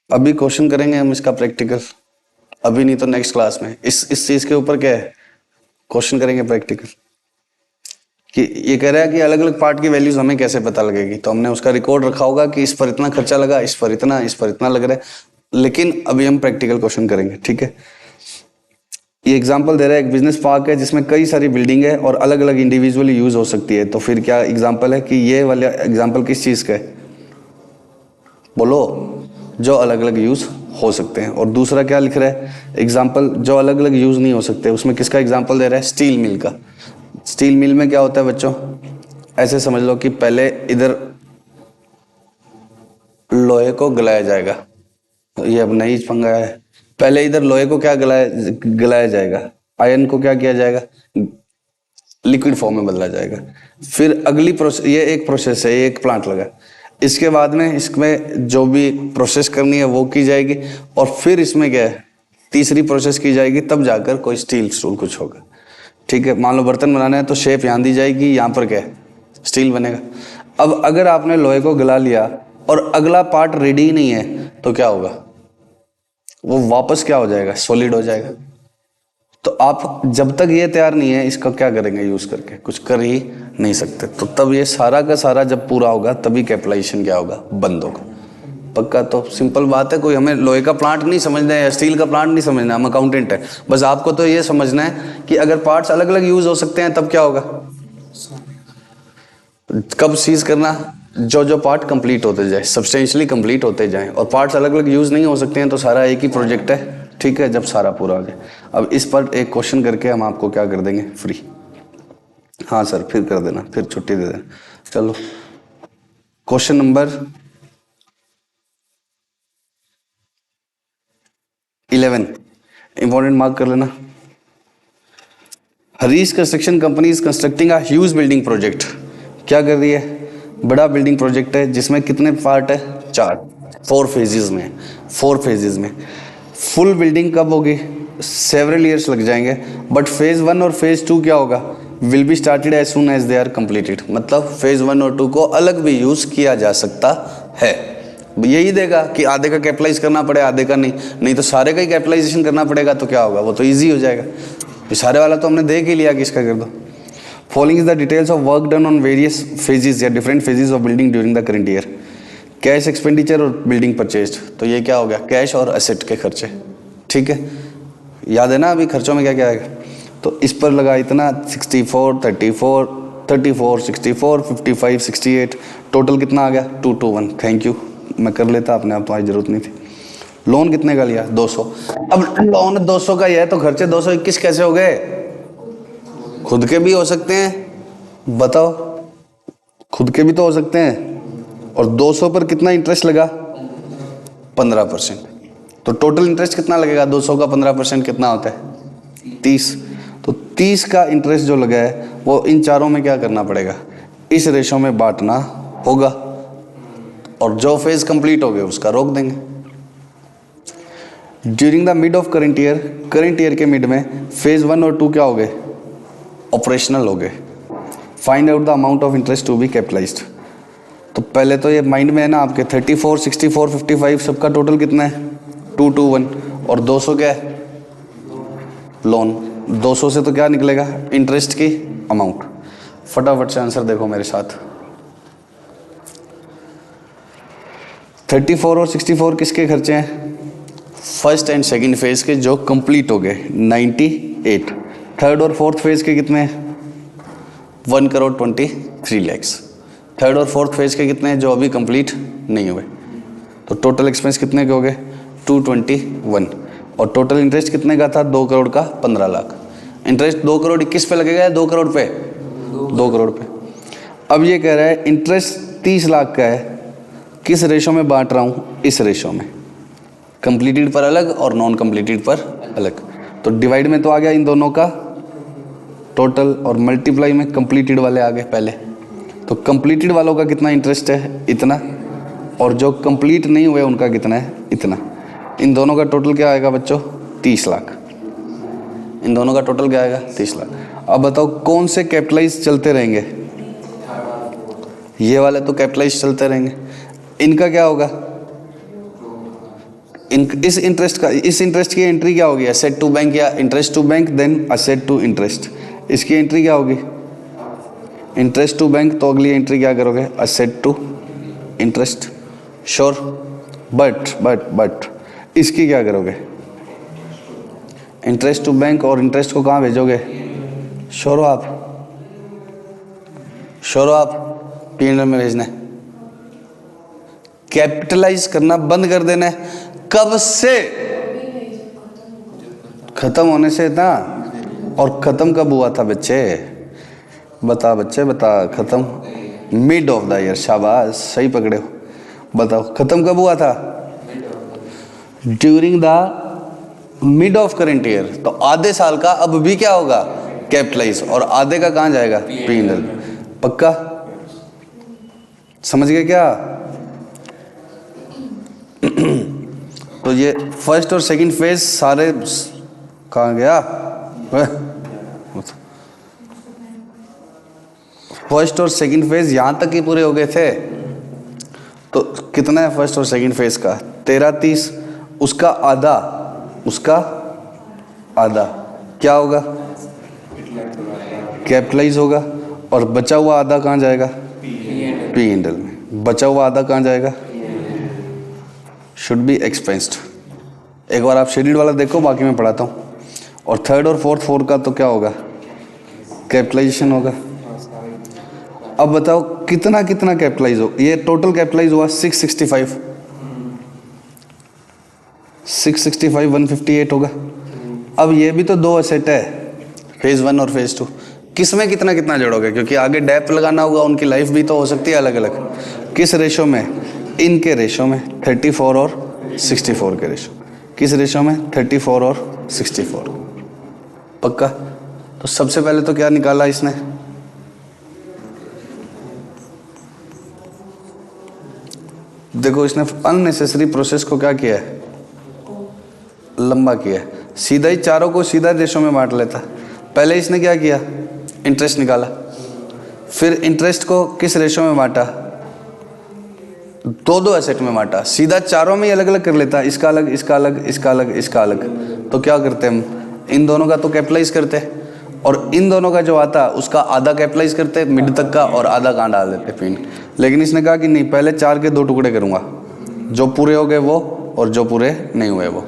Speaker 1: अभी क्वेश्चन करेंगे हम इसका प्रैक्टिकल, अभी नहीं तो नेक्स्ट क्लास में इस चीज के ऊपर क्या है, क्वेश्चन करेंगे प्रैक्टिकल, कि ये कह रहा है कि अलग अलग पार्ट की वैल्यूज हमें कैसे पता लगेगी। तो हमने उसका रिकॉर्ड रखा होगा कि इस पर इतना खर्चा लगा, इस पर इतना लग रहा है, लेकिन अभी हम प्रैक्टिकल क्वेश्चन करेंगे, ठीक है। ये एग्जांपल दे रहा है, एक बिजनेस पार्क है जिसमें कई सारी बिल्डिंग है और अलग अलग इंडिविजुअली यूज हो सकती है। तो फिर क्या एग्जांपल है, कि ये वाला एग्जांपल किस चीज का है, बोलो, जो अलग अलग यूज हो सकते हैं। और दूसरा क्या लिख रहा है, एग्जांपल जो अलग अलग यूज नहीं हो सकते, उसमें किसका एग्जांपल दे रहा है, स्टील मिल का। स्टील मिल में क्या होता है बच्चों, ऐसे समझ लो कि पहले इधर लोहे को गलाया जाएगा, तो ये अब नई पंगा है, पहले इधर लोहे को क्या गलाया जाएगा, आयरन को क्या किया जाएगा, लिक्विड फॉर्म में बदला जाएगा। फिर अगली प्रोसेस, ये एक प्रोसेस है, ये एक प्लांट लगा, इसके बाद में इसमें जो भी प्रोसेस करनी है वो की जाएगी, और फिर इसमें क्या है, तीसरी प्रोसेस की जाएगी, तब जाकर कोई स्टील कुछ होगा, ठीक है। मान लो बर्तन बनाना है तो शेप यहाँ दी जाएगी, यहाँ पर क्या है, स्टील बनेगा। अब अगर आपने लोहे को गला लिया और अगला पार्ट रेडी ही नहीं है, तो क्या होगा, वो वापस क्या हो जाएगा, सॉलिड हो जाएगा। तो आप जब तक ये तैयार नहीं है, इसका क्या करेंगे, यूज करके कुछ कर ही नहीं सकते। तो तब ये सारा का सारा जब पूरा होगा तभी कैपिटलाइजेशन क्या होगा, बंद होगा, पक्का? तो सिंपल बात है, कोई हमें लोहे का प्लांट नहीं समझना है या स्टील का प्लांट नहीं समझना, हम अकाउंटेंट है। बस आपको तो ये समझना है कि अगर पार्ट्स अलग अलग यूज हो सकते हैं तब क्या होगा, कब सीज करना, जो जो पार्ट कंप्लीट होते जाए, सब्सटेंशियली कंप्लीट होते जाएं। और पार्ट्स अलग अलग यूज नहीं हो सकते हैं तो सारा एक ही प्रोजेक्ट है, ठीक है, जब सारा पूरा हो जाए। अब इस पर एक क्वेश्चन करके हम आपको क्या कर देंगे, फ्री। हाँ सर, फिर कर देना, फिर छुट्टी दे देना। चलो क्वेश्चन नंबर 11, इंपॉर्टेंट मार्क कर लेना। Harish construction company is constructing a huge building project. क्या कर रही है, बड़ा बिल्डिंग प्रोजेक्ट है जिसमें कितने पार्ट है, 4, 4 फेजेस में, 4 फेजेस में। फुल बिल्डिंग कब होगी, सेवरल ईयर्स लग जाएंगे, बट फेज 1 और फेज 2 क्या होगा, will be started as soon as they are completed. मतलब फेज 1 और 2 को अलग भी यूज किया जा सकता है। यही देगा कि आधे का कैपिटलाइज करना पड़े, आधे का नहीं तो सारे का ही कैपिटलाइजेशन करना पड़ेगा, तो क्या होगा, वो तो ईजी हो जाएगा। ये सारे वाला तो हमने देख ही लिया कि इसका कर दो। Following is the details of work done on various phases या different phases of building during the current year. Cash expenditure और बिल्डिंग परचेज, तो ये क्या हो गया, कैश और एसेट के खर्चे, ठीक है। याद है ना अभी खर्चों में क्या क्या आएगा, तो इस पर लगा इतना 64, 34, 34, 64, 55, 68, टोटल कितना आ गया 221। थैंक यू, मैं कर लेता अपने आप, तुम्हारी जरूरत नहीं थी। लोन कितने का लिया, 200। अब लोन 200 का ही है तो खर्चे 221 कैसे हो गए, खुद के भी हो सकते हैं, बताओ, खुद के भी तो हो सकते हैं। और 200 पर कितना इंटरेस्ट लगा, 15%। तो टोटल इंटरेस्ट कितना लगेगा, 200 का 15% कितना होता है, 30। तो 30 का इंटरेस्ट जो लगा है वो इन चारों में क्या करना पड़ेगा, इस रेशो में बांटना होगा, और जो फेज कंप्लीट हो गए उसका रोक देंगे। During the mid of current year के मिड में फेज 1 और 2 क्या हो गए, ऑपरेशनल हो गए। Find out the amount of interest to be capitalized. तो पहले तो ये माइंड में है ना आपके, 34, 64, 55 सबका टोटल कितना है, 221, और 200 क्या है, लोन। 200 से तो क्या निकलेगा, इंटरेस्ट की अमाउंट। फटाफट से आंसर देखो मेरे साथ। 34 और 64 किसके खर्चे हैं, फर्स्ट एंड सेकंड फेज के जो कंप्लीट हो गए 98। थर्ड और फोर्थ फेज के कितने, 1,23,00,000। थर्ड और फोर्थ फेज के कितने हैं जो अभी कंप्लीट नहीं हुए। तो टोटल एक्सपेंस कितने के हो गए, 221। और टोटल इंटरेस्ट कितने का था, 2 करोड़ का 15 लाख। इंटरेस्ट 2 करोड़ 21 पे लगेगा या 2 करोड़ पे, 2 करोड़ पे। अब ये कह रहा है इंटरेस्ट 30 लाख का है, किस रेशो में बांट रहा हूँ, इस रेशो में, कंप्लीटेड पर अलग और नॉन कंप्लीटेड पर अलग। तो डिवाइड में तो आ गया इन दोनों का टोटल, और मल्टीप्लाई में कंप्लीटेड वाले आ गए पहले। तो कंप्लीटेड वालों का कितना इंटरेस्ट है, इतना, और जो कंप्लीट नहीं हुए उनका कितना है, इतना। इन दोनों का टोटल क्या आएगा बच्चों, 30 लाख। इन दोनों का टोटल क्या आएगा, 30 लाख। अब बताओ कौन से कैपिटलाइज चलते रहेंगे, ये वाले तो कैपिटलाइज चलते रहेंगे। इनका क्या होगा, इस इंटरेस्ट की एंट्री क्या होगी, असेट टू बैंक या interest to bank, then asset to interest. इसकी एंट्री क्या होगी, इंटरेस्ट टू बैंक, तो अगली एंट्री क्या करोगे, asset to interest. Sure, but इसकी क्या करोगे, इंटरेस्ट टू बैंक, और इंटरेस्ट को कहाँ भेजोगे, श्योर हो आप, श्योर हो आप, P&L में भेजना है। कैपिटलाइज करना बंद कर देना है, कब से, खत्म होने से था। और खत्म कब हुआ था बच्चे, बता बच्चे बता, खत्म मिड ऑफ द ईयर, शाबाश सही पकड़े हो। बताओ खत्म कब हुआ था, during the mid of current year. तो आधे साल का अब भी क्या होगा, कैपिटलाइज, और आधे का कहाँ जाएगा, P&L। पक्का समझ गए क्या। तो ये फर्स्ट और सेकंड फेज सारे कहाँ गया, फर्स्ट और सेकंड फेज यहां तक ही पूरे हो गए थे। तो कितना है फर्स्ट और सेकंड फेज का, 13, 30, उसका आधा, उसका आधा क्या होगा, कैपिटलाइज होगा। और बचा हुआ आधा कहाँ जाएगा, P&L में। बचा हुआ आधा कहाँ जाएगा, शुड बी एक्सपेंस्ड। एक बार आप शेड्यूल वाला देखो, बाकी मैं पढ़ाता हूँ। और थर्ड और फोर्थ का तो क्या होगा, कैपिटलाइजेशन होगा। अब बताओ कितना कितना कैपिटलाइज हो, ये टोटल कैपिटलाइज हुआ 665, 158 होगा। अब ये भी तो दो असेट है, फेज 1 और फेज 2, किसमें कितना कितना जोड़ोगे, क्योंकि आगे डेप्थ लगाना होगा, उनकी लाइफ भी तो हो सकती है अलग अलग। किस रेशो में, इनके रेशो में 34 और 64 के रेशो। किस रेशो में, 34 और 64। पक्का। तो सबसे पहले तो क्या निकाला इसने, देखो इसने अननेसेसरी प्रोसेस को क्या किया है, लंबा किया है। सीधा ही चारों को सीधा रेशो में बांट लेता। पहले इसने क्या किया, इंटरेस्ट निकाला, फिर इंटरेस्ट को किस रेशो में बांटा, दो एसेट में बांटा। सीधा चारों में ही अलग अलग कर लेता, इसका अलग, इसका अलग, इसका अलग, इसका अलग। तो क्या करते हम, इन दोनों का तो कैपिटलाइज करते, और इन दोनों का जो आता उसका आधा कैपिटलाइज करते मिड तक का, और आधा कहाँ डाल देते पिन। लेकिन इसने कहा कि नहीं, पहले 4 के 2 टुकड़े करूंगा, जो पूरे हो गए वो, और जो पूरे नहीं हुए वो।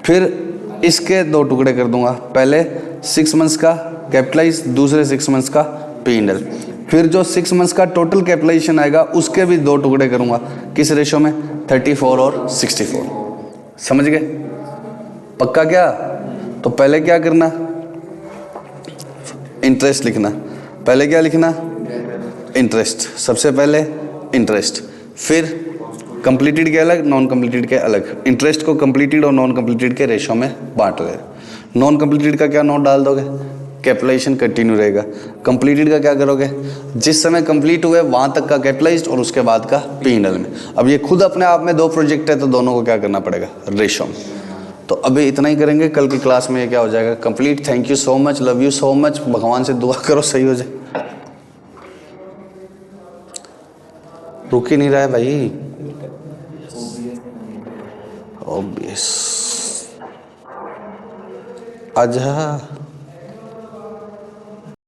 Speaker 1: फिर इसके 2 टुकड़े कर दूंगा, पहले 6 मंथ्स का कैपिटलाइज, दूसरे 6 मंथ्स का P&L। फिर जो 6 मंथ्स का टोटल कैपिटलाइजेशन आएगा उसके भी 2 टुकड़े करूंगा, किस रेशो में, 34 और 64। समझ गए, पक्का क्या। तो पहले क्या करना, इंटरेस्ट लिखना। पहले क्या लिखना, इंटरेस्ट, सबसे पहले इंटरेस्ट, फिर कंप्लीटेड के अलग, नॉन कंप्लीटेड के अलग। इंटरेस्ट को कंप्लीटेड और नॉन कंप्लीटेड के रेशो में बांट ले। नॉन कंप्लीटेड का क्या नोट डाल दोगे, कैपिटलाइजेशन कंटिन्यू रहेगा। कंप्लीटेड का क्या करोगे, जिस समय कंप्लीट हुए वहां तक का कैपिटलाइज्ड और उसके बाद का P&L में। अब ये खुद अपने आप में 2 प्रोजेक्ट है, तो दोनों को क्या करना पड़ेगा, रेशो में। तो अभी इतना ही करेंगे, कल की क्लास में ये क्या हो जाएगा, complete. Thank you so much, love you so much. भगवान से दुआ करो सही हो जाए। रुक ही नहीं रहा है भाई, ऑब्वियस। आजा।